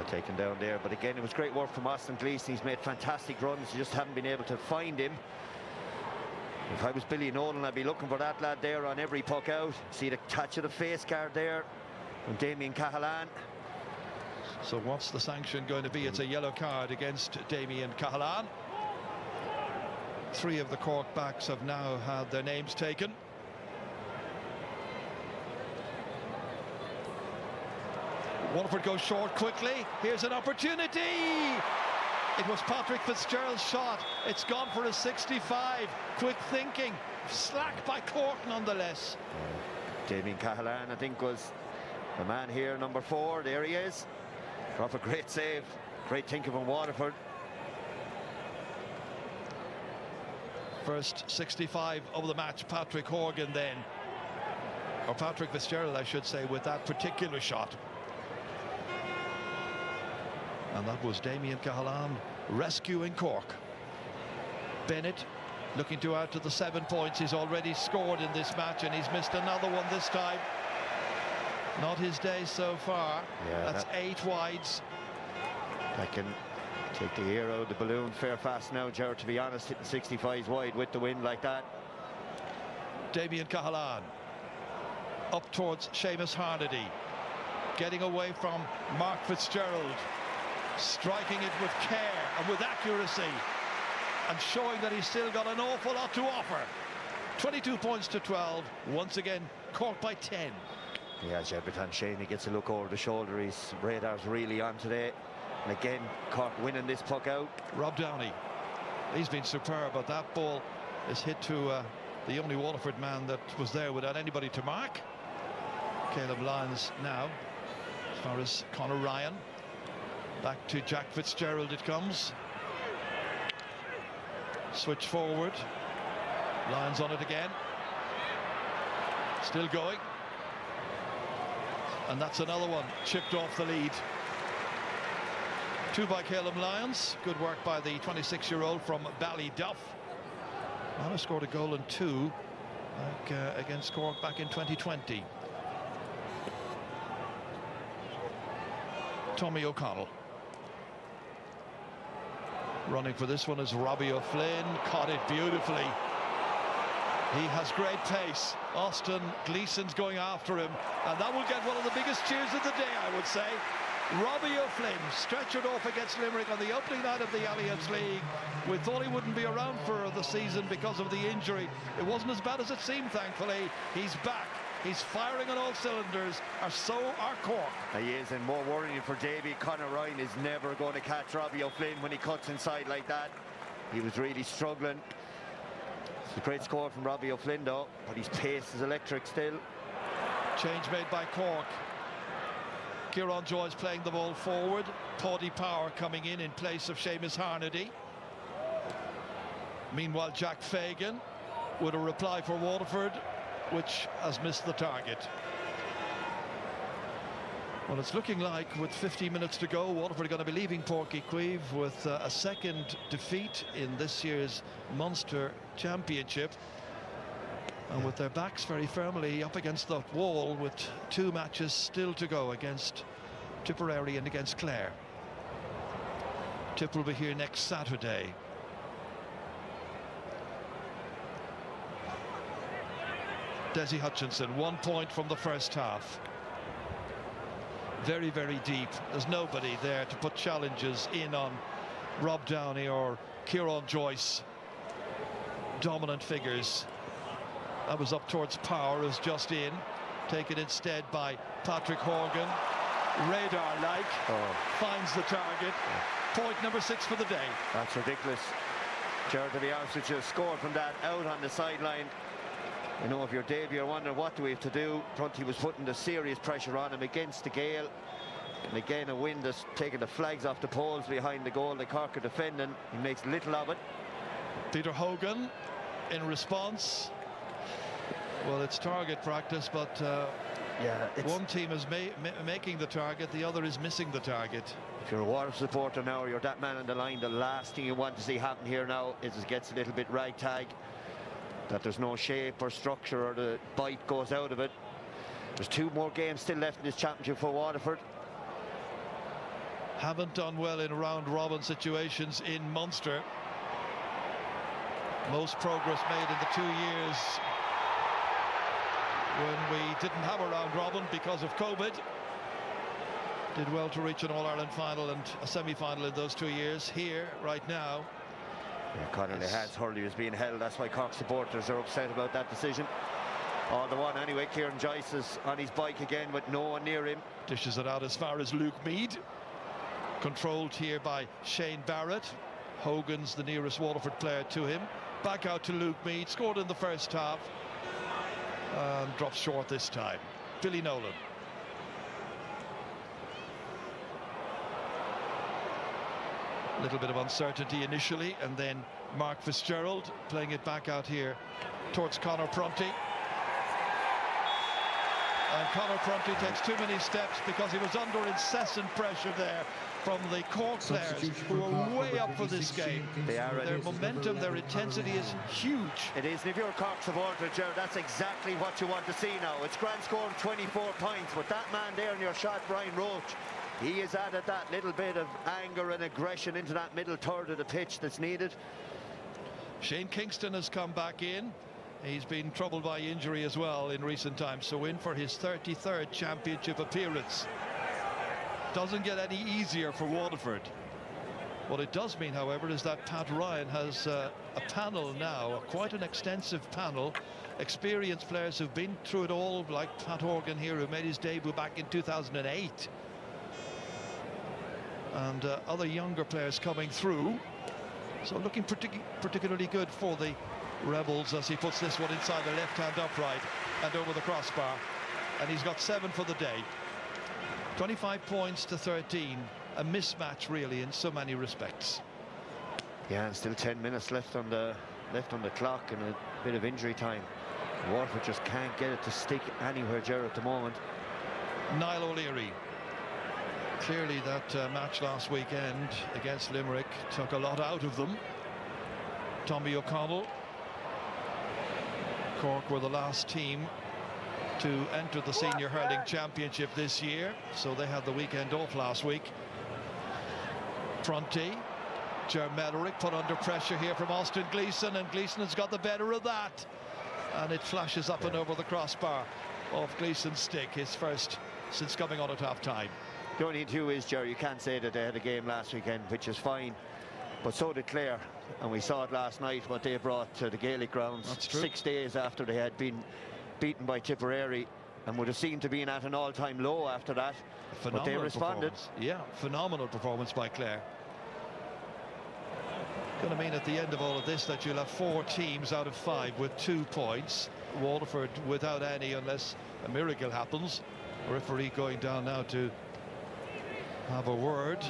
Taken down there, but again, it was great work from Austin Gleeson. He's made fantastic runs, you just haven't been able to find him. If I was Billy Nolan, I'd be looking for that lad there on every puck out. See the touch of the face guard there from Damien Cahalan. So what's the sanction going to be? It's a yellow card against Damien Cahalan. 3 of the Cork backs have now had their names taken. Waterford goes short quickly. Here's an opportunity. It was Patrick Fitzgerald's shot. It's gone for a 65. Quick thinking. Slack by Cork nonetheless. Damien Cahalan, I think, was the man here, number 4. There he is. Off a great save. Great thinking from Waterford. First 65 of the match, Patrick Horgan then. Or Patrick Fitzgerald, I should say, with that particular shot. And that was Damien Cahalan rescuing Cork. Bennett looking to add to the 7 points. He's already scored in this match, and he's missed another one this time. Not his day so far. Yeah, that's 8 wides. I can take the air out of the balloon fair fast now, Gerard, to be honest, hitting 65 wide with the wind like that. Damien Cahalan up towards Seamus Harnedy, getting away from Mark Fitzgerald, striking it with care and with accuracy, and showing that he's still got an awful lot to offer. 22 points to 12. Once again, Cork by 10. Yeah, Jedbertan Shane, he gets a look over the shoulder. His radar's really on today. And again, Cork winning this puck out. Rob Downey, he's been superb, but that ball is hit to the only Waterford man that was there without anybody to mark. Caleb Lyons now, as far as Conor Ryan. Back to Jack Fitzgerald it comes. Switch forward. Lyons on it again. Still going. And that's another one chipped off the lead. 2 by Caleb Lyons. Good work by the 26-year-old from Ballyduff. Mallow scored a goal in 2 against Cork back in 2020. Tommy O'Connell. Running for this one is Robbie O'Flynn. Caught it beautifully. He has great pace. Austin Gleeson's going after him, and that will get one of the biggest cheers of the day, I would say. Robbie O'Flynn stretchered off against Limerick on the opening night of the Alliance League. We thought he wouldn't be around for the season because of the injury. It wasn't as bad as it seemed, thankfully. He's back He's firing on all cylinders, or so are Cork. He is, and more worrying for Davy. Conor Ryan is never going to catch Robbie O'Flynn when he cuts inside like that. He was really struggling. It's a great score from Robbie O'Flynn though, but his pace is electric still. Change made by Cork. Kieran Joyce playing the ball forward. Paddy Power coming in place of Seamus Harnedy. Meanwhile, Jack Fagan with a reply for Waterford, which has missed the target. Well, it's looking like with 15 minutes to go, Waterford are going to be leaving Páirc with a second defeat in this year's Munster Championship. And with their backs very firmly up against the wall, with 2 matches still to go against Tipperary and against Clare. Tip will be here next Saturday. Desi Hutchinson, 1 point from the first half. Very, very deep. There's nobody there to put challenges in on Rob Downey or Kieran Joyce. Dominant figures. That was up towards Power, who's just in. Taken instead by Patrick Horgan. Radar-like. Finds the target. Point number 6 for the day. That's ridiculous. Jared, to be honest with you, scored from that out on the sideline. You know, if you're Davy, you're wondering what do we have to do. Prunty was putting the serious pressure on him against the gale. And again, a wind that's taking the flags off the poles behind the goal. The Cork are defending. He makes little of it. Peter Hogan in response. Well, it's target practice, but one team is making the target, the other is missing the target. If you're a Waterford supporter now, or you're that man on the line, the last thing you want to see happen here now is it gets a little bit ragtag. That there's no shape or structure, or the bite goes out of it. There's 2 more games still left in this championship for Waterford. Haven't done well in round-robin situations in Munster. Most progress made in the 2 years when we didn't have a round-robin because of COVID. Did well to reach an All-Ireland final and a semi-final in those 2 years. Here, right now, Connolly has Hurley was being held. That's why Cork supporters are upset about that decision. All the one anyway. Kieran Joyce is on his bike again with no one near him. Dishes it out as far as Luke Meade. Controlled here by Shane Barrett. Hogan's the nearest Waterford player to him. Back out to Luke Meade. Scored in the first half. And drops short this time. Billy Nolan. A little bit of uncertainty initially, and then Mark Fitzgerald playing it back out here towards Conor Prunty. And Conor Prunty takes too many steps because he was under incessant pressure there from the Cork players, who are way up for this game. They are. Their momentum, their intensity is huge. It is, and if you're a Cork supporter, Gerard, that's exactly what you want to see now. It's grand score of 24 points, but that man there in your shot, Brian Roach, he has added that little bit of anger and aggression into that middle third of the pitch that's needed. Shane Kingston has come back in. He's been troubled by injury as well in recent times, so in for his 33rd championship appearance. Doesn't get any easier for Waterford. What it does mean, however, is that Pat Ryan has a panel now, quite an extensive panel. Experienced players who've been through it all, like Pat Horgan here, who made his debut back in 2008. And other younger players coming through. So looking particularly good for the Rebels as he puts this one inside the left-hand upright and over the crossbar. And he's got 7 for the day. 25 points to 13. A mismatch, really, in so many respects. Yeah, and still 10 minutes left on the clock and a bit of injury time. Waterford just can't get it to stick anywhere, Gerard, at the moment. Niall O'Leary. Clearly that match last weekend against Limerick took a lot out of them. Tommy O'Connell. Cork were the last team to enter the Senior Hurling Championship this year, so they had the weekend off last week. Prunty, Ger Mellerick put under pressure here from Austin Gleeson, and Gleeson has got the better of that. And it flashes up and over the crossbar of Gleeson's stick, his first since coming on at half-time. The only thing is, Jerry, you can't say that they had a game last weekend, which is fine, but so did Clare, and we saw it last night what they brought to the Gaelic grounds. That's true. 6 days after they had been beaten by Tipperary and would have seemed to be at an all-time low after that. But they responded. Yeah, phenomenal performance by Clare. Going to mean at the end of all of this that you'll have 4 teams out of 5 with 2 points. Waterford without any unless a miracle happens. The referee going down now to have a word.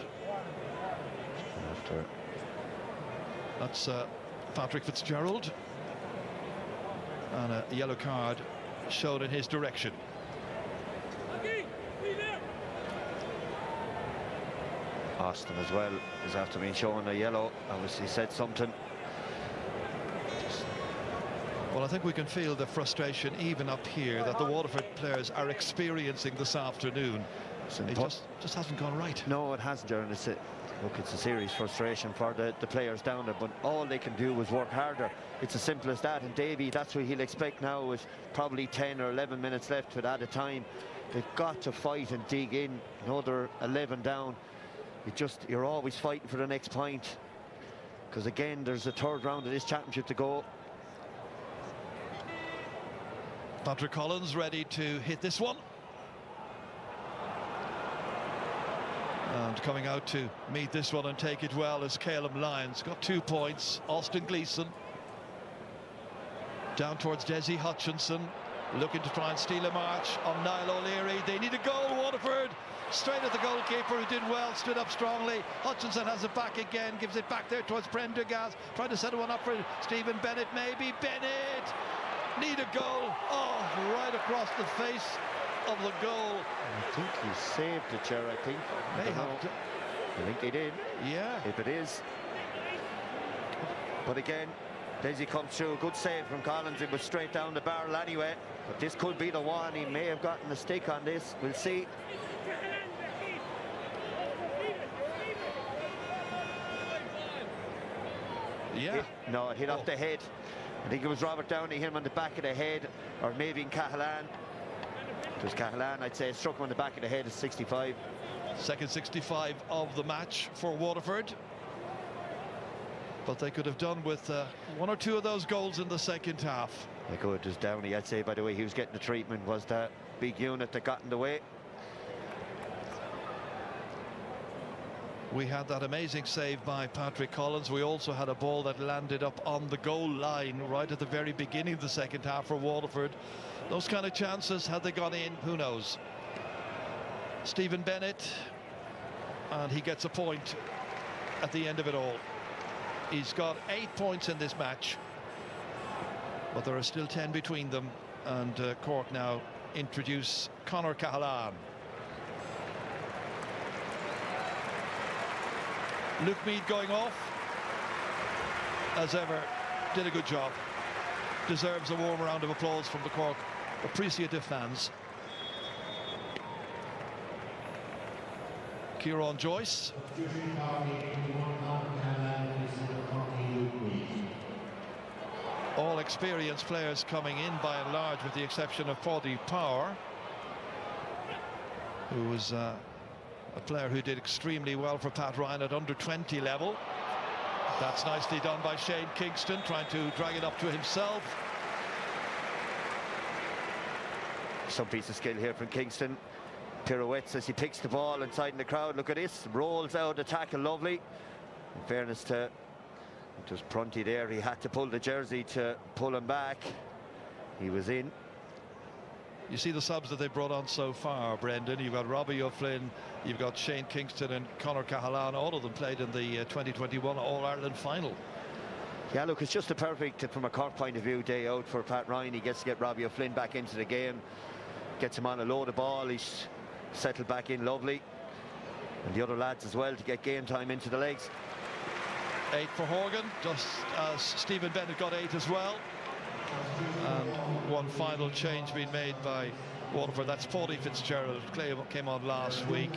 That's Patrick Fitzgerald. And a yellow card shown in his direction. Austin as well is after being shown a yellow. Obviously said something. Well, I think we can feel the frustration even up here that the Waterford players are experiencing this afternoon. It just hasn't gone right. No, it hasn't, Jaron. Look, it's a serious frustration for the players down there, but all they can do is work harder. It's as simple as that, and Davy, that's what he'll expect now with probably 10 or 11 minutes left with added time. They've got to fight and dig in. Another 11 down. You're always fighting for the next point, because again there's a 3rd round of this championship to go. Patrick Collins ready to hit this one. And coming out to meet this one and take it well is Chaoimh Lyons. Got 2 points. Austin Gleeson. Down towards Desi Hutchinson. Looking to try and steal a march on Niall O'Leary. They need a goal, Waterford. Straight at the goalkeeper, who did well, stood up strongly. Hutchinson has it back again, gives it back there towards Prendergast. Trying to set one up for Stephen Bennett, maybe. Bennett! Need a goal. Oh, right across the face of the goal. I think he saved it, Chair, I think. I think they did. Yeah. If it is. But again, Desi comes through. A good save from Collins. It was straight down the barrel anyway. But this could be the one. He may have gotten a stick on this. We'll see. Yeah. No, it hit off the head. I think it was Robert Downey, hit him on the back of the head, or maybe in Cahalan. It was Cahalan, I'd say. Struck him on the back of the head at 65. Second 65 of the match for Waterford. But they could have done with 1 or 2 of those goals in the second half. They could. As Downey, I'd say, by the way he was getting the treatment, was that big unit that got in the way. We had that amazing save by Patrick Collins. We also had a ball that landed up on the goal line right at the very beginning of the second half for Waterford. Those kind of chances, had they gone in, who knows. Stephen Bennett, and he gets a point at the end of it all. He's got 8 points in this match, but there are still 10 between them, and Cork now introduce Conor Cahalan. Luke Meade going off, as ever, did a good job. Deserves a warm round of applause from the Cork appreciative fans. Kieran Joyce. All experienced players coming in by and large, with the exception of Paddy Power, who was a player who did extremely well for Pat Ryan at under-20 level. That's nicely done by Shane Kingston, trying to drag it up to himself. Some piece of skill here from Kingston. Pirouettes as he picks the ball inside in the crowd. Look at this, rolls out the tackle, lovely. In fairness to, it was Prunty there, he had to pull the jersey to pull him back. He was in. You see the subs that they brought on so far, Brendan. You've got Robbie O'Flynn, you've got Shane Kingston and Conor Cahalan. All of them played in the 2021 All-Ireland final. Yeah, look, it's just a perfect, from a Cork point of view, day out for Pat Ryan. He gets to get Robbie O'Flynn back into the game, gets him on a load of ball. He's settled back in lovely, and the other lads as well to get game time into the legs. 8 for Horgan, just as Stephen Bennett got 8 as well. And one final change being made by Waterford. That's Paddy Fitzgerald, came on last week.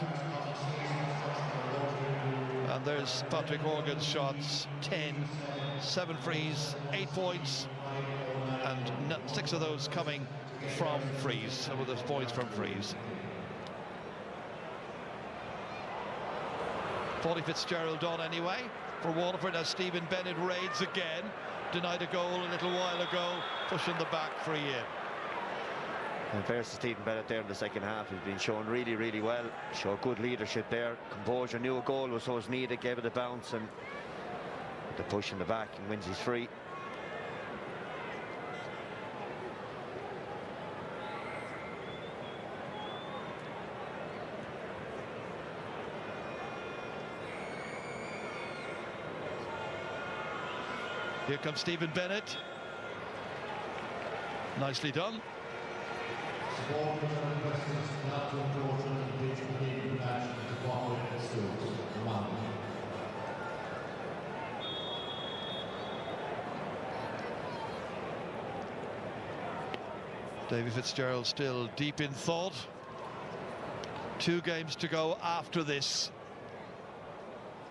And there's Patrick Horgan's shots, 10, 7 frees, 8 points, and 6 of those coming from frees. Some of those points from frees. Paddy Fitzgerald on anyway for Waterford, as Stephen Bennett raids again. Denied a goal a little while ago, pushing the back free in. And versus Stephen Bennett there in the second half has been shown really, really well. Showed good leadership there, composure, knew a goal was always needed, gave it a bounce, and the push in the back, and wins his free. Here comes Stephen Bennett. Nicely done. Davy Fitzgerald still deep in thought. 2 games to go after this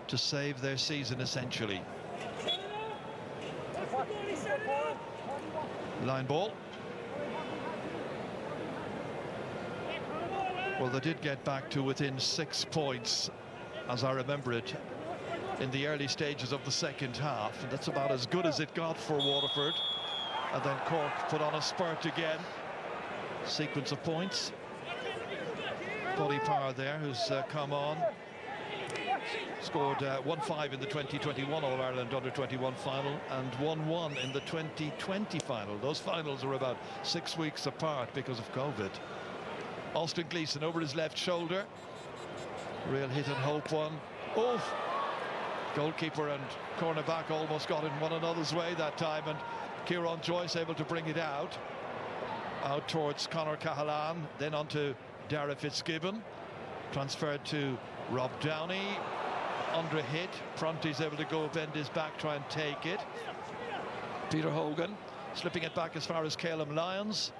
to save their season, essentially. Line ball. Well, they did get back to within 6 points, as I remember it, in the early stages of the second half. And that's about as good as it got for Waterford. And then Cork put on a spurt again. Sequence of points. Buddy Power there, who's come on. Scored 1-5 in the 2021 All-Ireland Under-21 final and 1-1 in the 2020 final. Those finals are about 6 weeks apart because of COVID. Austin Gleeson over his left shoulder. Real hit and hope one. Oof! Goalkeeper and cornerback almost got in one another's way that time, and Kieran Joyce able to bring it out towards Conor Cahalane, then on to Dara Fitzgibbon. Transferred to Rob Downey. Under hit. Prunty's able to go bend his back, try and take it. Peter Hogan slipping it back as far as Chaoimh Lyons.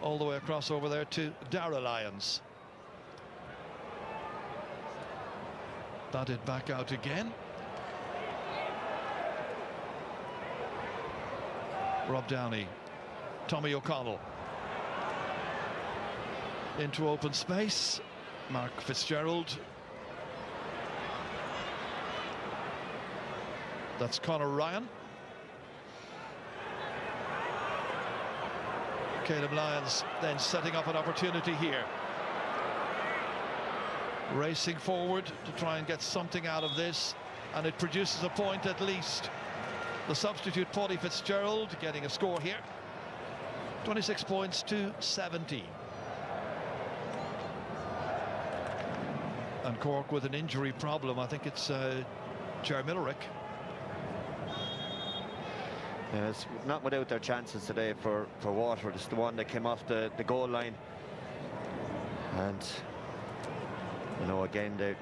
All the way across over there to Dara Lyons. Batted back out again. Rob Downey. Tommy O'Connell. Into open space. Mark Fitzgerald. That's Conor Ryan. Chaoimh Lyons then setting up an opportunity here. Racing forward to try and get something out of this, and it produces a point at least. The substitute Paddy Fitzgerald getting a score here. 26 points to 17. And Cork with an injury problem. I think it's Ger Millerick. Yeah, it's not without their chances today for Waterford. It's the one that came off the goal line. And, you know, again, they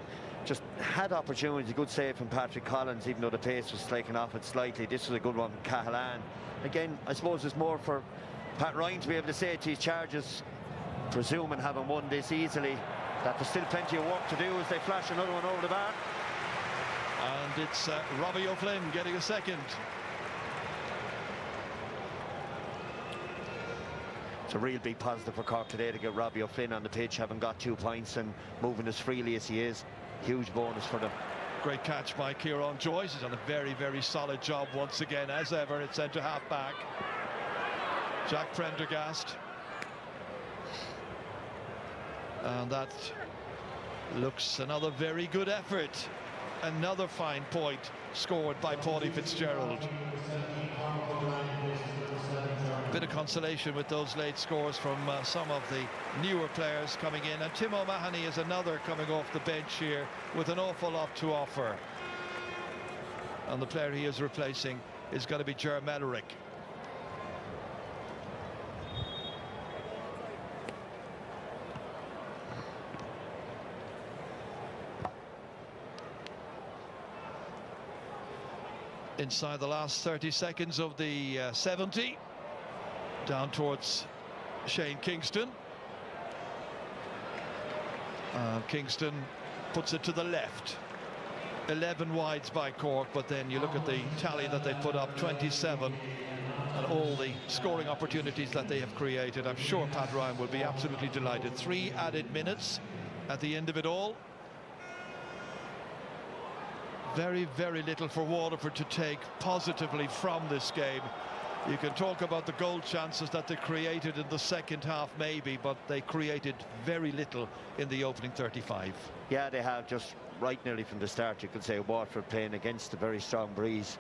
just had opportunities. A good save from Patrick Collins, even though the pace was taken off it slightly. This was a good one from Cahalane. Again, I suppose it's more for Pat Ryan to be able to say to his Chargers, presuming having won this easily, that there's still plenty of work to do as they flash another one over the bar. And it's Robbie O'Flynn getting a second. It's a real big positive for Cork today to get Robbie O'Flynn on the pitch, having got 2 points and moving as freely as he is. Huge bonus for them. Great catch by Kieran Joyce. He's done a very, very solid job once again, as ever, at centre half back. Jack Prendergast. And that looks another very good effort. Another fine point scored by Paddy Fitzgerald. Bit of consolation with those late scores from some of the newer players coming in, and Tim O'Mahony is another coming off the bench here with an awful lot to offer. And the player he is replacing is going to be Ger Mellerick. Inside the last 30 seconds of the 70. Down towards Shane Kingston. Kingston puts it to the left. 11 wides by Cork, but then you look at the tally that they put up, 27, and all the scoring opportunities that they have created. I'm sure Pat Ryan will be absolutely delighted. 3 added minutes at the end of it all. Very, very little for Waterford to take positively from this game. You can talk about the goal chances that they created in the second half maybe, but they created very little in the opening 35. Yeah, they have, just right nearly from the start. You could say Waterford playing against a very strong breeze.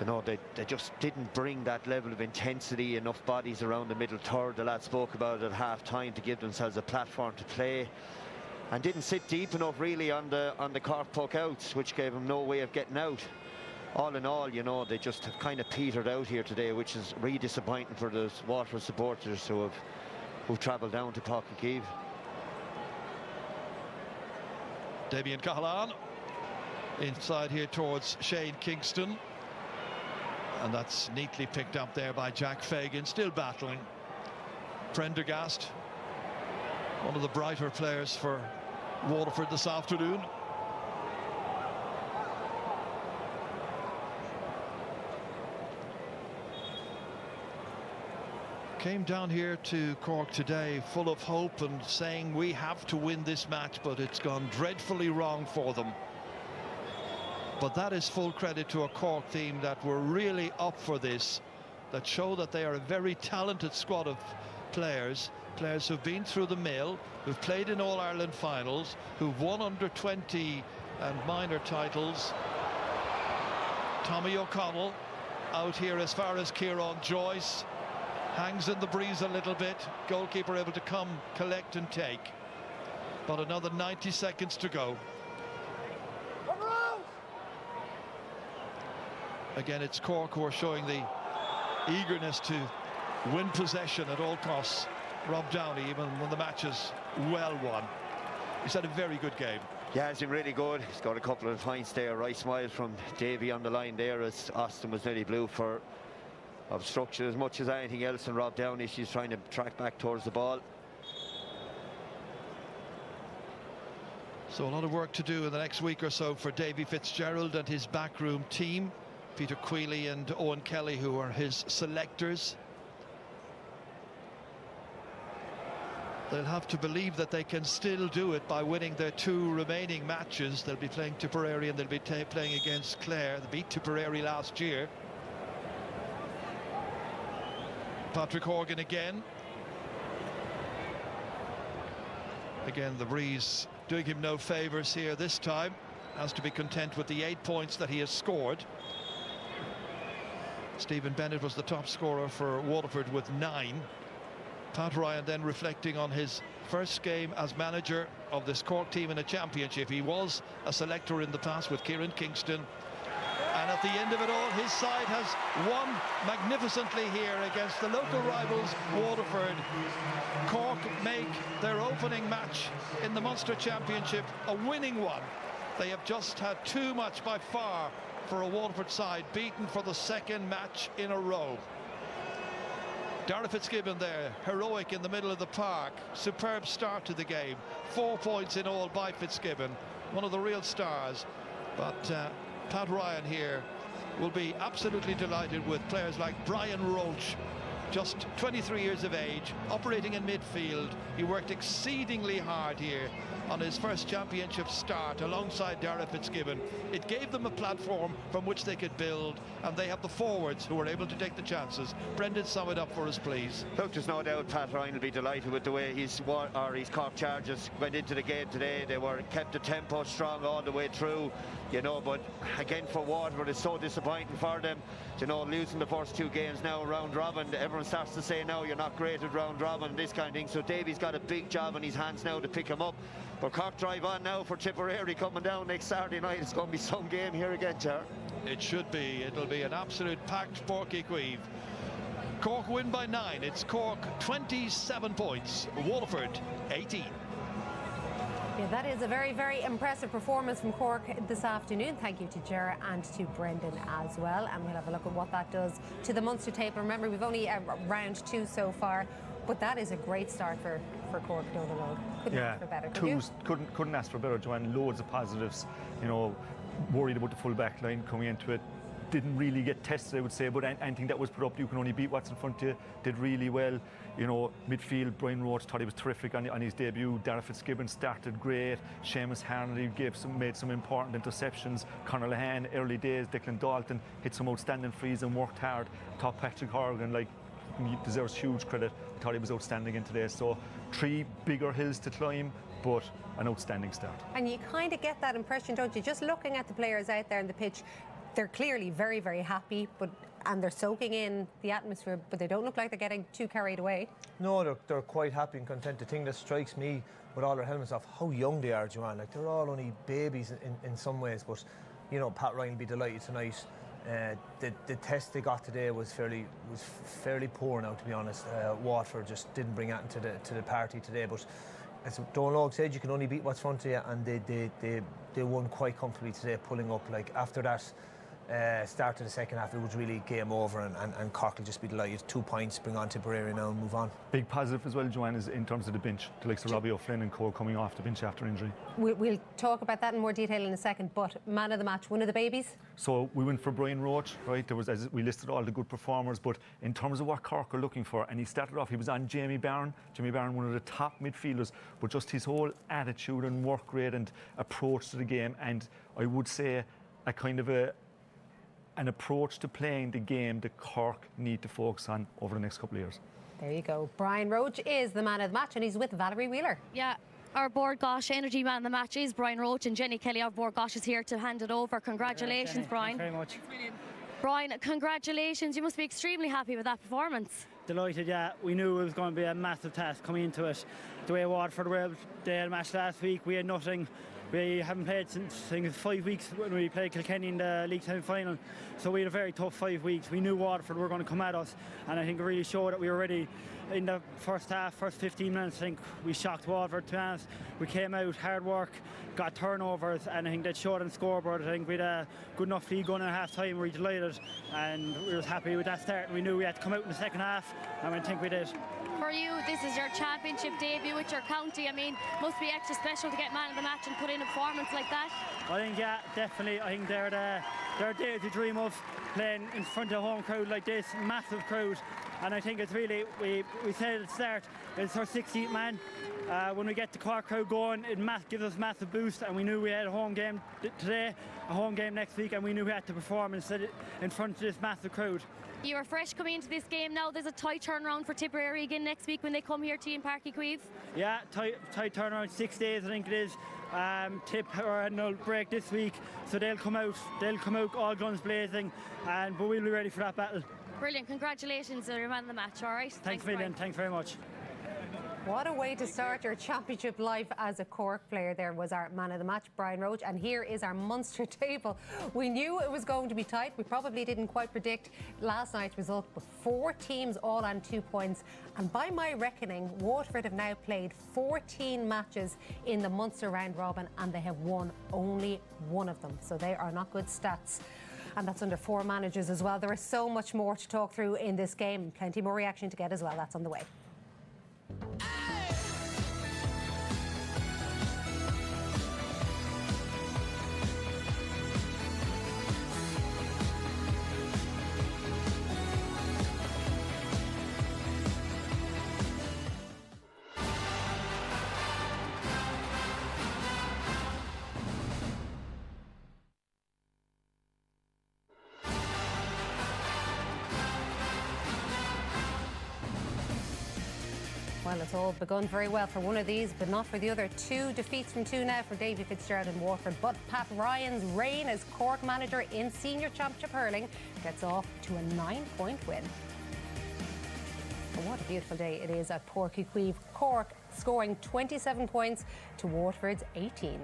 You know, they just didn't bring that level of intensity, enough bodies around the middle third. The lads spoke about it at half time to give themselves a platform to play, and didn't sit deep enough really on the Cork puck outs, which gave them no way of getting out. All in all, you know, they just have kind of petered out here today, which is really disappointing for the Waterford supporters who've travelled down to Páirc. Damien Cahalane inside here towards Shane Kingston, and that's neatly picked up there by Jack Fagan, still battling. Prendergast, one of the brighter players for Waterford this afternoon. Came down here to Cork today full of hope and saying we have to win this match, but it's gone dreadfully wrong for them. But that is full credit to a Cork team that were really up for this, that show that they are a very talented squad of players who've been through the mill, who've played in All-Ireland finals, who've won under 20 and minor titles. Tommy O'Connell out here as far as Kieran Joyce. Hangs in the breeze a little bit. Goalkeeper able to come, collect and take. But another 90 seconds to go. Again, it's Cork who are showing the eagerness to win possession at all costs. Rob Downey, even when the match is well won. He's had a very good game. Yeah, it's been really good. He's got a couple of points there. Right smile from Davy on the line there as Austin was nearly blue for obstruction as much as anything else, and Rob Downey, she's trying to track back towards the ball. So a lot of work to do in the next week or so for Davy Fitzgerald and his backroom team. Peter Queally and Owen Kelly, who are his selectors. They'll have to believe that they can still do it by winning their 2 remaining matches. They'll be playing Tipperary and they'll be playing against Clare. They beat Tipperary last year. Patrick Horgan again. Again, the breeze doing him no favours here this time. Has to be content with the 8 points that he has scored. Stephen Bennett was the top scorer for Waterford with 9. Pat Ryan then reflecting on his first game as manager of this Cork team in a championship. He was a selector in the past with Kieran Kingston. And at the end of it all, his side has won magnificently here against the local rivals, Waterford. Cork make their opening match in the Munster Championship a winning one. They have just had too much by far for a Waterford side, beaten for the second match in a row. Darragh Fitzgibbon there, heroic in the middle of the park. Superb start to the game. 4 points in all by Fitzgibbon, one of the real stars. But Pat Ryan here will be absolutely delighted with players like Brian Roach, just 23 years of age, operating in midfield. He worked exceedingly hard here on his first championship start alongside Darragh Fitzgibbon. It gave them a platform from which they could build, and they have the forwards who are able to take the chances. Brendan, sum it up for us, please. Look, there's no doubt Pat Ryan will be delighted with the way his Cork Chargers went into the game today. They kept the tempo strong all the way through, you know, but again for Waterford, it's so disappointing for them, you know, losing the first 2 games now round robin. Everyone starts to say now you're not great at round robin, this kind of thing. So Davy's got a big job in his hands now to pick him up. But Cork drive on now for Tipperary coming down next Saturday night. It's going to be some game here again, Jar. It should be. It'll be an absolute packed Páirc. Cork win by 9. It's Cork 27 points, Waterford 18. Yeah, that is a very, very impressive performance from Cork this afternoon. Thank you to Ger and to Brendan as well. And we'll have a look at what that does to the Munster table. Remember, we've only round 2 so far, but that is a great start for Cork down the road. Couldn't ask for better, couldn't ask for better, Joanne. Loads of positives. You know, worried about the full back line coming into it. didn't really get tested, I would say, but anything that was put up, you can only beat what's in front of you. Did really well. You know, midfield, Brian Roach thought he was terrific on his debut. Darragh Fitzgibbon started great. Seamus Harnedy made some important interceptions. Conor Lehane, early days. Declan Dalton hit some outstanding frees and worked hard. Thought Patrick Horgan, like, he deserves huge credit. I thought he was outstanding in today. So 3 bigger hills to climb, but an outstanding start. And you kind of get that impression, don't you? Just looking at the players out there on the pitch, they're clearly very, very happy, and they're soaking in the atmosphere, but they don't look like they're getting too carried away. No, they're quite happy and content. The thing that strikes me with all their helmets off, how young they are, Joanne. Like, they're all only babies in some ways, but, you know, Pat Ryan will be delighted tonight. The test they got today was fairly poor now, to be honest. Waterford just didn't bring that to the party today, but as Donald said, you can only beat what's front of you, and they won quite comfortably today, pulling up. Like, after that start of the second half, it was really game over, and Cork will just be delighted. 2 points, bring on Tipperary now and move on. Big positive as well, Joanne, is in terms of the bench. The likes of Robbie O'Flynn and Cole coming off the bench after injury. We'll talk about that in more detail in a second, but man of the match, one of the babies? So we went for Brian Roach, right? There was, as we listed all the good performers, but in terms of what Cork are looking for, and he started off, he was on Jamie Barron. Jamie Barron, one of the top midfielders, but just his whole attitude and work rate and approach to the game, and I would say a kind of an approach to playing the game that Cork need to focus on over the next couple of years. There you go. Brian Roach is the man of the match, and he's with Valerie Wheeler. Yeah. Our Board Gosh Energy Man of the match is Brian Roach, and Jenny Kelly of Board Gosh is here to hand it over. Congratulations, Brian. Thanks very much. Brian, congratulations. You must be extremely happy with that performance. Delighted, yeah. We knew it was going to be a massive task coming into it. The way Waterford were, they had a match last week, we had nothing. We haven't played since, I think, 5 weeks when we played Kilkenny in the league semi-final. So we had a very tough 5 weeks. We knew Waterford were going to come at us, and I think it really showed that we were ready. In the first half, first 15 minutes, I think we shocked Waterford, to be honest. We came out, hard work, got turnovers, and I think that showed on the scoreboard. I think we had a good enough lead going in at half-time. We were delighted, and we were happy with that start. We knew we had to come out in the second half, and I think we did. For you, this is your championship debut with your county. I mean, must be extra special to get man of the match and put in a performance like that. I think, yeah, definitely. I think they're days to dream of, playing in front of a home crowd like this, massive crowd. And I think it's really, we said at the start, it's our 16th man. When we get the Cork crowd going, it gives us a massive boost, and we knew we had a home game today, a home game next week, and we knew we had to perform in front of this massive crowd. You are fresh coming into this game now. There's a tight turnaround for Tipperary again next week when they come here to you in Páirc Chaoimh. Yeah, tight turnaround, 6 days I think it is. Tipperary had no break this week, so they'll come out all guns blazing, but we'll be ready for that battle. Brilliant, congratulations, you're man of the match, all right? Thanks a million, thanks very much. What a way to start your championship life as a Cork player. There was our man of the match, Brian Roach, and here is our Munster table. We knew it was going to be tight. We probably didn't quite predict last night's result, but 4 teams all on 2 points. And by my reckoning, Waterford have now played 14 matches in the Munster round robin, and they have won only 1 of them. So they are not good stats. And that's under 4 managers as well. There is so much more to talk through in this game. Plenty more reaction to get as well. That's on the way. Well, it's all begun very well for one of these, but not for the other. 2 defeats from 2 now for Davy Fitzgerald and Waterford. But Pat Ryan's reign as Cork manager in Senior Championship hurling gets off to a 9-point win. And what a beautiful day it is at Páirc Chaoimh. Cork scoring 27 points to Waterford's 18.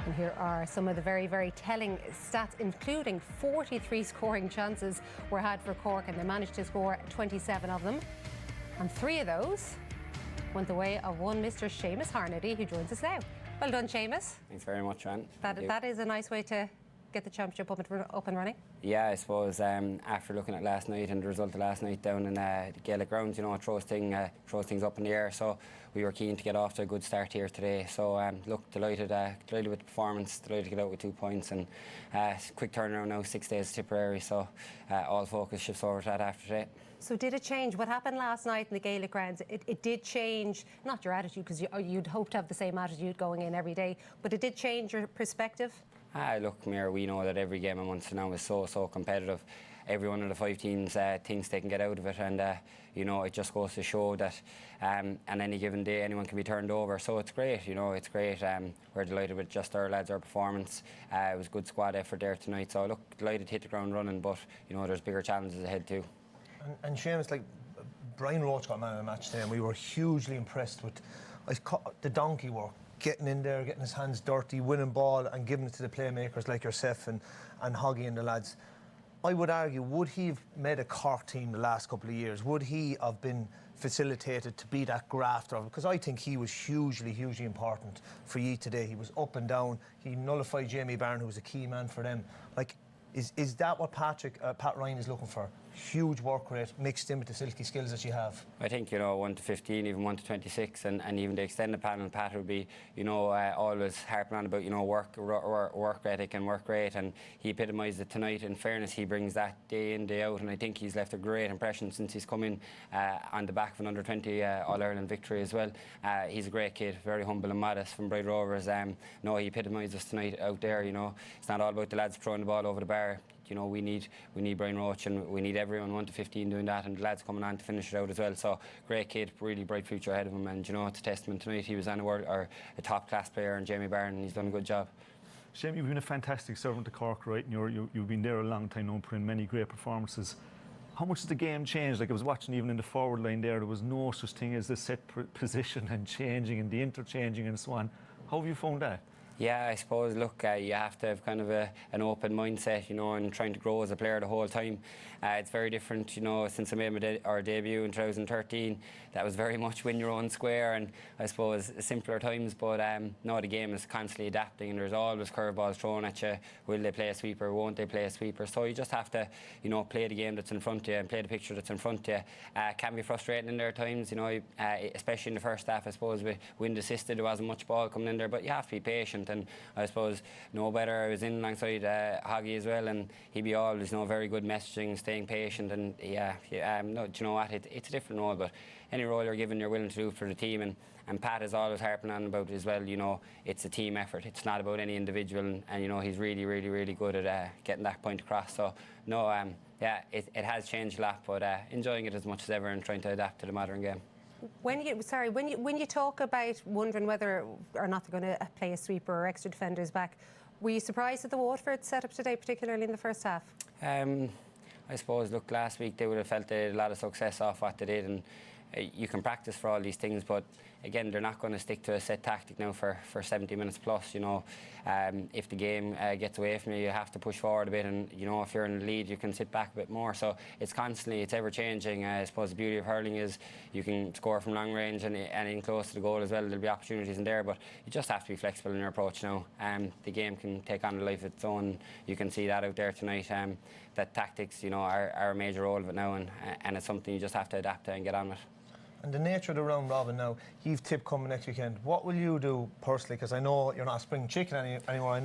And here are some of the very, very telling stats, including 43 scoring chances were had for Cork, and they managed to score 27 of them. And 3 of those went the way of one Mr. Seamus Harnedy, who joins us now. Well done, Seamus. Thanks very much, Anne. That is a nice way to get the championship up and running? Yeah, I suppose after looking at last night and the result of last night down in the Gaelic grounds, you know, it throws things up in the air. So we were keen to get off to a good start here today. So look, delighted with the performance, delighted to get out with 2 points, and quick turnaround now, 6 days to Tipperary. So all focus shifts over to that after today. So did it change? What happened last night in the Gaelic grounds, it did change, not your attitude, because you'd hope to have the same attitude going in every day, but it did change your perspective? Look, Mayor, we know that every game in Munster now is so competitive. Every one of the 5 teams thinks they can get out of it, and you know, it just goes to show that on any given day anyone can be turned over. So it's great, you know, it's great. We're delighted with just our lads, our performance. It was a good squad effort there tonight. So look, delighted to hit the ground running, but you know, there's bigger challenges ahead too. And Seamus, like, Brian Roach got man of the match today, and we were hugely impressed with the donkey work, getting in there, getting his hands dirty, winning ball and giving it to the playmakers like yourself and Hoggy and the lads. I would argue, would he have made a Cork team the last couple of years? Would he have been facilitated to be that grafter? Because I think he was hugely important for you today. He was up and down. He nullified Jamie Byrne, who was a key man for them. Like, is that what Pat Ryan is looking for? Huge work rate mixed in with the silky skills that you have. I think, you know, 1 to 15, even 1 to 26, and even the extended panel, Pat would be, you know, always harping on about, you know, work ethic and work rate, and he epitomised it tonight. In fairness, he brings that day in, day out, and I think he's left a great impression since he's come in on the back of an under-20 All-Ireland victory as well. He's a great kid, very humble and modest from Bride Rovers. No, he epitomised us tonight out there, you know. It's not all about the lads throwing the ball over the bar. You know, we need Brian Roach, and we need everyone 1 to 15 doing that, and the lads coming on to finish it out as well. So great kid, really bright future ahead of him, and you know, it's a testament tonight. He was on a top class player, and Jamie Byrne, and he's done a good job. Shane, you've been a fantastic servant to Cork, right? And you've been there a long time now, putting in many great performances. How much has the game changed? Like, I was watching even in the forward line there was no such thing as the set position and changing and the interchanging and so on. How have you found that? Yeah, I suppose, look, you have to have kind of an open mindset, you know, and trying to grow as a player the whole time. It's very different, you know, since I made our debut in 2013. That was very much win your own square, and I suppose simpler times. But no, the game is constantly adapting, and there's always curveballs thrown at you. Will they play a sweeper? Won't they play a sweeper? So you just have to, you know, play the game that's in front of you and play the picture that's in front of you. Can be frustrating in there at times, you know, especially in the first half. I suppose with wind assisted, there wasn't much ball coming in there, but you have to be patient. And I suppose no better. I was in alongside Hoggy as well, and he'd be always, you know, very good messaging, staying patient, and no, do you know what? It's a different role, but any role you're given, you're willing to do for the team, and Pat is always harping on about as well. You know, it's a team effort. It's not about any individual, and you know, he's really good at getting that point across. So no, it has changed a lot, but enjoying it as much as ever and trying to adapt to the modern game. When you talk about wondering whether or not they're going to play a sweeper or extra defenders back, were you surprised at the Waterford setup today, particularly in the first half? I suppose, look, last week they would have felt they had a lot of success off what they did, and you can practice for all these things, but again, they're not going to stick to a set tactic now for 70 minutes plus. You know, if the game gets away from you, you have to push forward a bit, and you know, if you're in the lead, you can sit back a bit more. So it's ever changing. I suppose the beauty of hurling is you can score from long range and in close to the goal as well. There'll be opportunities in there, but you just have to be flexible in your approach now. The game can take on a life of its own. You can see that out there tonight. That tactics, you know, are a major role of it now, and it's something you just have to adapt to and get on with. And the nature of the round robin now, you've Tip coming next weekend. What will you do personally? Because I know you're not a spring chicken anymore.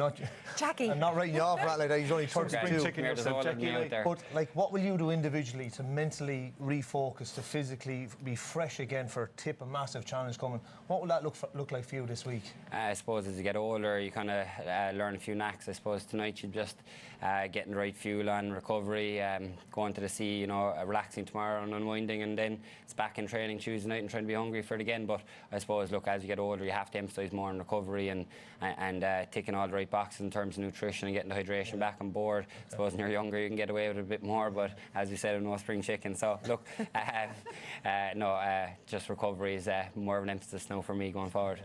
Jackie. I'm not writing you off like that. He's only 32. But like, what will you do individually to mentally refocus, to physically be fresh again for Tip, a massive challenge coming? What will that look like for you this week? I suppose as you get older, you kind of learn a few knacks. I suppose tonight you just getting the right fuel on, recovery, going to the sea, you know, relaxing tomorrow and unwinding, and then it's back in training Tuesday night and trying to be hungry for it again. But I suppose, look, as you get older, you have to emphasise more on recovery and ticking all the right boxes in terms of nutrition and getting the hydration back on board. I suppose when you're younger, you can get away with it a bit more, but as you said, I'm no spring chicken. So look, just recovery is more of an emphasis now for me going forward.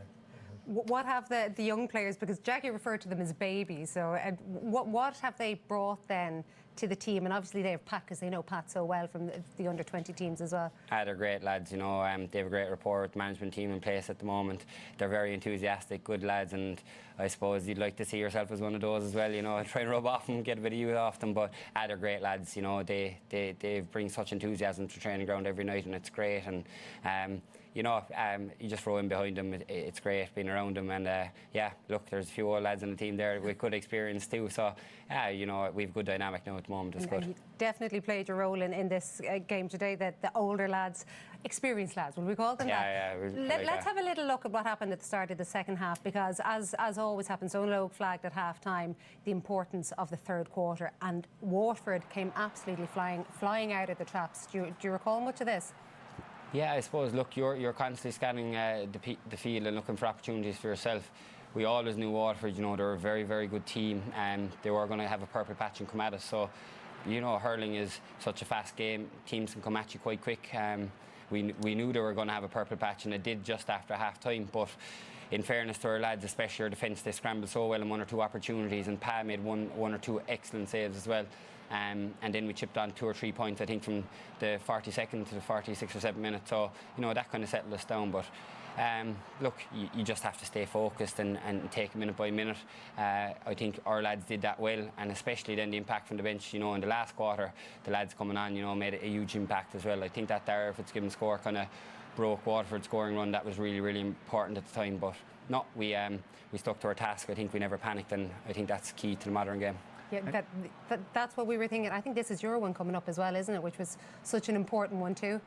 What have the young players, because Jackie referred to them as babies, so what have they brought then to the team, and obviously they have Pat, because they know Pat so well from the under-20 teams as well. They're great lads, you know. They have a great rapport with the management team in place at the moment. They're very enthusiastic, good lads, and I suppose you'd like to see yourself as one of those as well, you know. Try and rub off them, get a bit of you off them, but they're great lads, you know. They bring such enthusiasm to training ground every night, and it's great. And you know, you just throw in behind them. It's great being around them, and yeah, look, there's a few old lads on the team there with good experience too. So, you know, we've good dynamic now at the moment. It's good. You definitely played your role in this game today. The older lads, experienced lads, will we call them that? Yeah. Let's have a little look at what happened at the start of the second half, because as always happens, Owen Logue flagged at half-time the importance of the third quarter, and Waterford came absolutely flying out of the traps. Do you recall much of this? Yeah, I suppose, look, you're constantly scanning the field and looking for opportunities for yourself. We always knew Waterford, you know, they're a very, very good team, and they were going to have a purple patch and come at us. So, you know, hurling is such a fast game. Teams can come at you quite quick. We knew they were going to have a purple patch, and it did just after half-time. But in fairness to our lads, especially our defence, they scrambled so well in one or two opportunities, and Pa made one or two excellent saves as well. And then we chipped on 2 or 3 points, I think, from the 42nd to the 46 or 7 minutes. So, you know, that kind of settled us down. But look, you just have to stay focused and take it minute by minute. I think our lads did that well, and especially then the impact from the bench, you know, in the last quarter, the lads coming on, you know, made a huge impact as well. I think that Dara Fitzgibbon score kind of broke Waterford's scoring run. That was really, really important at the time. But no, we stuck to our task. I think we never panicked, and I think that's key to the modern game. Yeah, that's what we were thinking. I think this is your one coming up as well, isn't it? Which was such an important one too.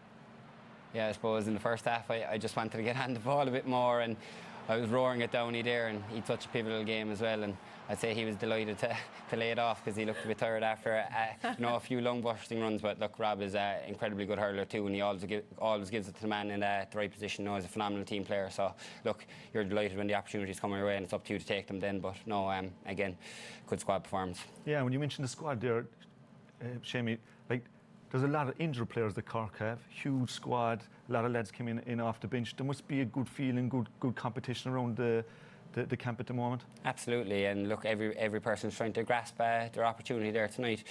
Yeah, I suppose in the first half I just wanted to get on the ball a bit more, and I was roaring at Downey there, and he'd such a pivotal game as well, and I'd say he was delighted to lay it off, because he looked a bit tired after you know, a few long bursting runs. But look, Rob is an incredibly good hurler too, and he always gives it to the man in the right position. You know, he's a phenomenal team player. So look, you're delighted when the opportunities come your way, and it's up to you to take them then. But no, again, good squad performance. Yeah, when you mentioned the squad there, Chaoimh, like, there's a lot of injured players that Cork have. Huge squad. A lot of lads came in off the bench. There must be a good feeling, good competition around the camp at the moment. Absolutely, and look, every person's trying to grasp their opportunity there tonight.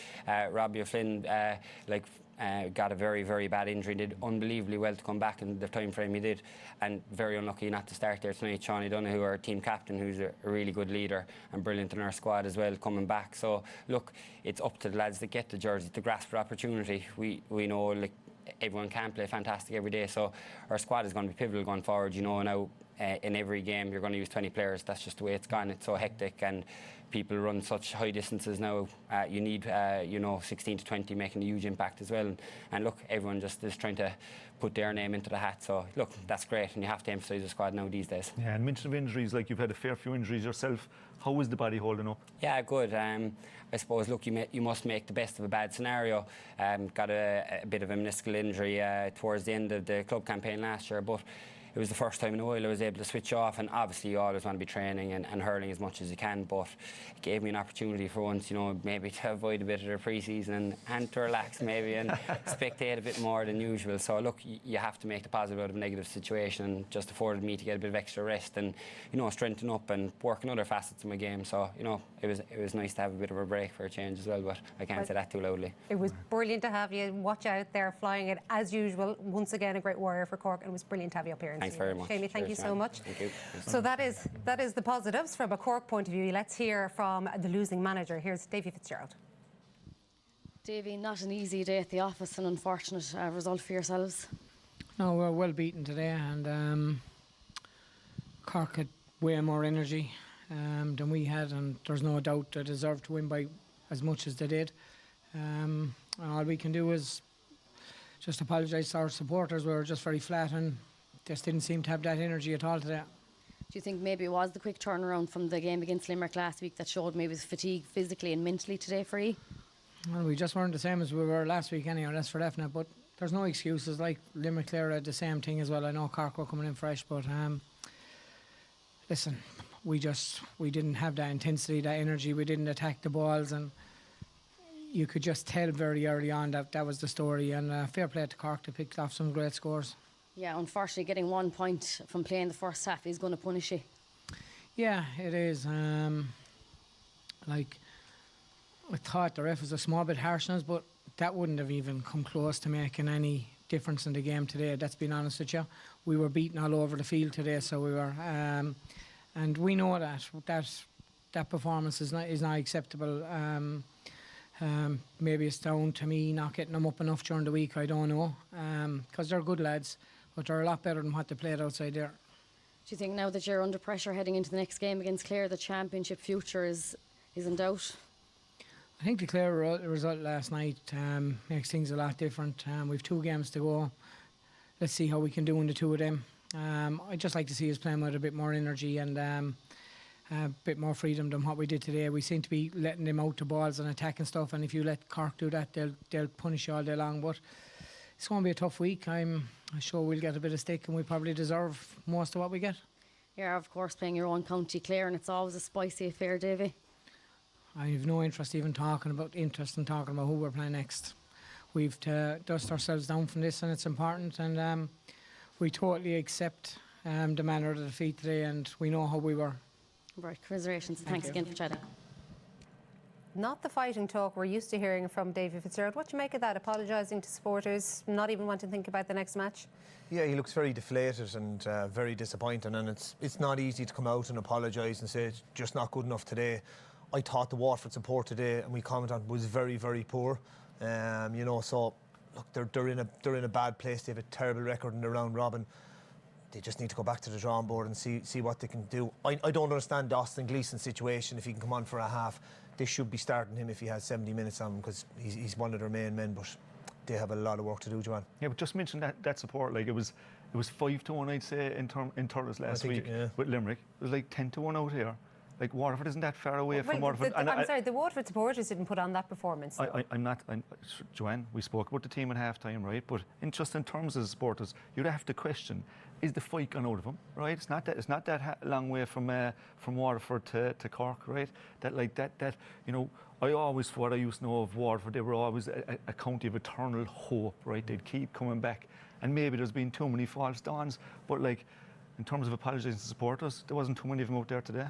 Robbie O'Flynn got a very, very bad injury, did unbelievably well to come back in the time frame he did, and very unlucky not to start there tonight. Sean Donoghue, our team captain, who's a really good leader and brilliant in our squad as well, coming back. So look, it's up to the lads that get the jersey to grasp their opportunity. We know, like, everyone can't play fantastic every day, so our squad is going to be pivotal going forward. You know, now in every game you're going to use 20 players. That's just the way it's gone. It's so hectic, and people run such high distances now. You need 16 to 20 making a huge impact as well, and look, everyone just is trying to put their name into the hat. So look, that's great, and you have to emphasise the squad now these days. Yeah, and mention of injuries, like, you've had a fair few injuries yourself. How is the body holding up? Yeah, good. I suppose, look, you must make the best of a bad scenario. Got a bit of a meniscal injury towards the end of the club campaign last year, but it was the first time in a while I was able to switch off, and obviously you always want to be training and hurling as much as you can, but it gave me an opportunity for once, you know, maybe to avoid a bit of the pre-season and to relax maybe and spectate a bit more than usual. So look, you have to make the positive out of a negative situation, and just afforded me to get a bit of extra rest and, you know, strengthen up and work on other facets of my game. So, you know, it was nice to have a bit of a break for a change as well, but I can't say that too loudly. It was brilliant to have you. Watch out there, flying it as usual. Once again, a great warrior for Cork, and it was brilliant to have you up here. Thanks very much. Chaoimh, thank you so much. Thank you. So that is the positives from a Cork point of view. Let's hear from the losing manager. Here's Davy Fitzgerald. Davy, not an easy day at the office, an unfortunate result for yourselves. No, we're well beaten today, and Cork had way more energy than we had, and there's no doubt they deserved to win by as much as they did. And all we can do is just apologise to our supporters. We were just very flat and just didn't seem to have that energy at all today. Do you think maybe it was the quick turnaround from the game against Limerick last week that showed maybe fatigue physically and mentally today for you? Well, we just weren't the same as we were last week anyhow, that's for definite, but there's no excuses. Like Limerick Clare had the same thing as well. I know Cork were coming in fresh, but listen, we didn't have that intensity, that energy. We didn't attack the balls, and you could just tell very early on that was the story, and fair play to Cork to pick off some great scores. Yeah, unfortunately getting 1 point from playing the first half is going to punish you. Yeah, it is. Like, I thought the ref was a small bit harsh on us, but that wouldn't have even come close to making any difference in the game today. That's been honest with you. We were beaten all over the field today, so we were, and we know that performance is not acceptable. Maybe it's down to me not getting them up enough during the week. I don't know, because they're good lads, but they're a lot better than what they played outside there. Do you think now that you're under pressure heading into the next game against Clare, the championship future is in doubt? I think the Clare result last night makes things a lot different. We've 2 games to go. Let's see how we can do in the 2 of them. I'd just like to see us playing with a bit more energy and a bit more freedom than what we did today. We seem to be letting them out to balls and attacking stuff, and if you let Cork do that, they'll punish you all day long. But it's going to be a tough week. I'm sure we'll get a bit of stick, and we probably deserve most of what we get. You're of course playing your own county Clare, and it's always a spicy affair, Davy. I have no interest in talking about who we're playing next. We've to dust ourselves down from this, and it's important, and we totally accept the manner of the defeat today, and we know how we were. Right, commiserations. Thanks again for chatting. Not the fighting talk we're used to hearing from David Fitzgerald. What do you make of that? Apologising to supporters, not even wanting to think about the next match? Yeah, he looks very deflated and very disappointing, and it's not easy to come out and apologise and say it's just not good enough today. I thought the Waterford support today, and we commented on, was very, very poor. So look, they're in a bad place. They have a terrible record in the round robin. They just need to go back to the drawing board and see what they can do. I don't understand Austin Gleeson's situation. If he can come on for a half, they should be starting him if he has 70 minutes on him, because he's one of their main men. But they have a lot of work to do, Joanne. Yeah, but just mention that support. Like it was 5-1, I'd say, in Thurles last week with Limerick. It was like 10-1 out here. Like Waterford isn't that far away from Waterford. I'm sorry, the Waterford supporters didn't put on that performance. Joanne, we spoke about the team at half time, right? But in terms of supporters, you'd have to question: is the fight gone out of them? Right? It's not that long way from Waterford to Cork, right? What I used to know of Waterford, they were always a county of eternal hope, right? They'd keep coming back, and maybe there's been too many false dawns, but like in terms of apologising to supporters, there wasn't too many of them out there today.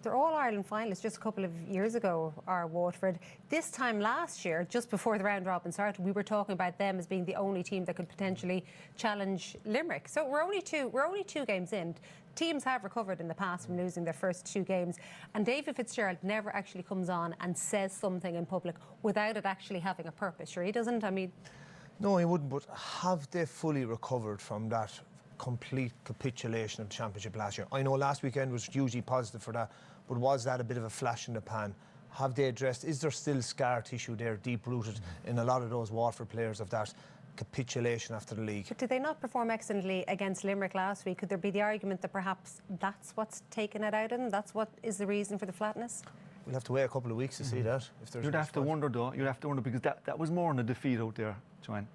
They're All-Ireland finalists just a couple of years ago, are Waterford. This time last year, just before the round robin started, we were talking about them as being the only team that could potentially challenge Limerick. So we're only two games in. Teams have recovered in the past from losing their first 2 games, and David Fitzgerald never actually comes on and says something in public without it actually having a purpose. Sure, he doesn't. I mean, no, he wouldn't. But have they fully recovered from that complete capitulation of the championship last year? I know last weekend was hugely positive for that, but was that a bit of a flash in the pan? Have they addressed, is there still scar tissue there deep-rooted in a lot of those Waterford players of that capitulation after the league? But did they not perform excellently against Limerick last week? Could there be the argument that perhaps that's what's taken it out of them? That's what is the reason for the flatness? We'll have to wait a couple of weeks to see that. If there's You'd have to wonder, because that was more than a defeat out there, Joanne.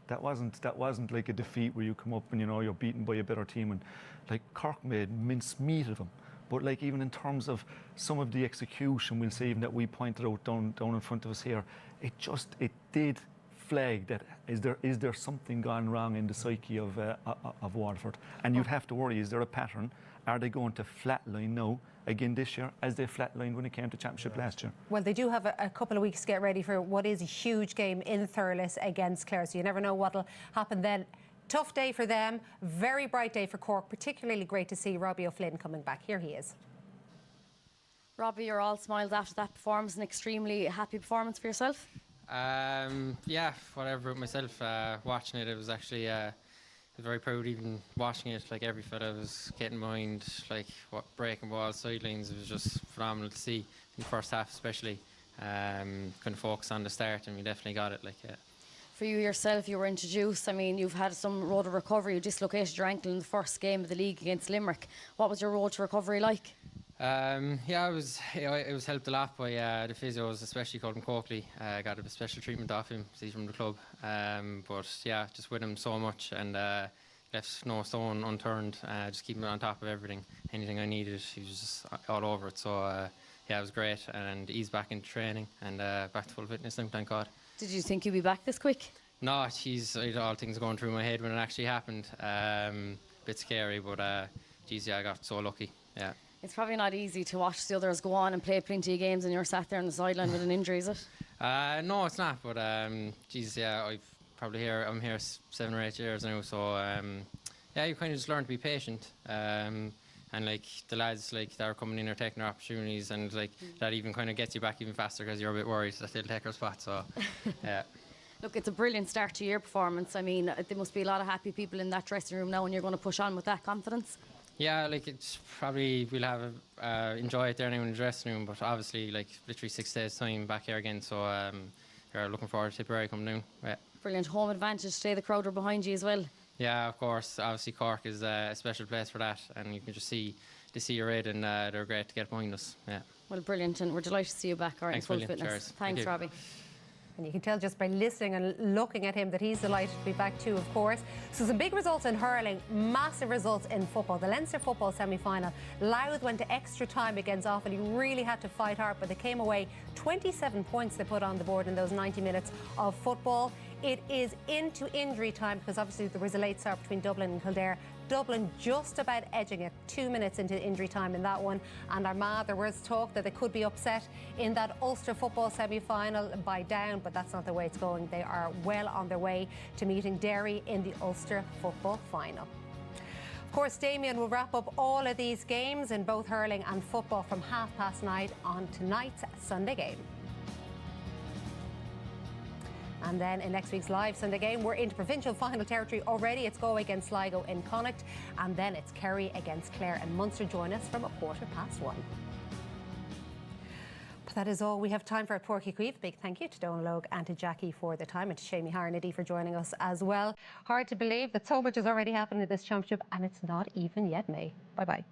That wasn't like a defeat where you come up and you're beaten by a better team, and like Cork made mincemeat of them. But like even in terms of some of the execution, we'll say even that we pointed out down in front of us here, it did flag that is there something gone wrong in the psyche of Waterford, and you'd have to worry: is there a pattern? Are they going to flatline now again this year, as they flatlined when it came to championship last year? Well, they do have a couple of weeks to get ready for what is a huge game in Thurles against Clare, so you never know what'll happen then. Tough day for them, very bright day for Cork. Particularly great to see Robbie O'Flynn coming back. Here he is. Robbie, you're all smiles after that performance, an extremely happy performance for yourself? Yeah, whatever with myself. Watching it, it was actually, I was very proud even watching it. Like every fella was getting behind, like breaking balls, sidelines. It was just phenomenal to see in the first half, especially. Couldn't focus on the start, and we definitely got it. For you yourself, you were introduced. I mean, you've had some road to recovery. You dislocated your ankle in the first game of the league against Limerick. What was your road to recovery like? It was helped a lot by the physios, especially Colin Coakley. Got a special treatment off him, he's from the club. But yeah, just with him so much, and left no stone unturned. Just keeping on top of everything. Anything I needed, he was just all over it. So it was great, and he's back in training and back to full fitness now, thank God. Did you think you'd be back this quick? No, all things going through my head when it actually happened. Bit scary, but I got so lucky. Yeah. It's probably not easy to watch the others go on and play plenty of games and you're sat there on the sideline with an injury, is it? No, it's not. But geez, yeah, I'm here 7 or 8 years now, so yeah, you kind of just learn to be patient. And like the lads like that are coming in are taking their opportunities, and like that even kind of gets you back even faster because you're a bit worried that they'll take their spot. So yeah. Look, it's a brilliant start to your performance. I mean, there must be a lot of happy people in that dressing room now, and you're going to push on with that confidence. Yeah, like it's probably we'll have enjoy it there now in the dressing room, but obviously like literally 6 days time back here again. So we're looking forward to Tipperary coming down. Yeah. Brilliant home advantage today. The crowd are behind you as well. Yeah, of course. Obviously, Cork is a special place for that, and you can just see your red, and they're great to get behind us. Yeah. Well, brilliant, and we're delighted to see you back, in full fitness. Cheers. Thanks, Robbie. And you can tell just by listening and looking at him that he's delighted to be back too, of course. So some big results in hurling, massive results in football. The Leinster football semi-final. Louth went to extra time against Offaly. Really had to fight hard, but they came away 27 points they put on the board in those 90 minutes of football. It is into injury time because obviously there was a late start between Dublin and Kildare. Dublin just about edging it, 2 minutes into injury time in that one. And Armagh, there was talk that they could be upset in that Ulster football semi-final by Down, but that's not the way it's going. They are well on their way to meeting Derry in the Ulster football final. Of course, Damien will wrap up all of these games in both hurling and football from 9:30 on tonight's Sunday game. And then in next week's live Sunday game, we're into provincial final territory already. It's Galway against Sligo in Connacht, and then it's Kerry against Clare and Munster. Join us from 1:15. But that is all we have time for at Páirc Uí Chaoimh. Big thank you to Donal Logue and to Jackie for the time, and to Chaoimh Harnedy for joining us as well. Hard to believe that so much has already happened in this championship, and it's not even yet May. Bye-bye.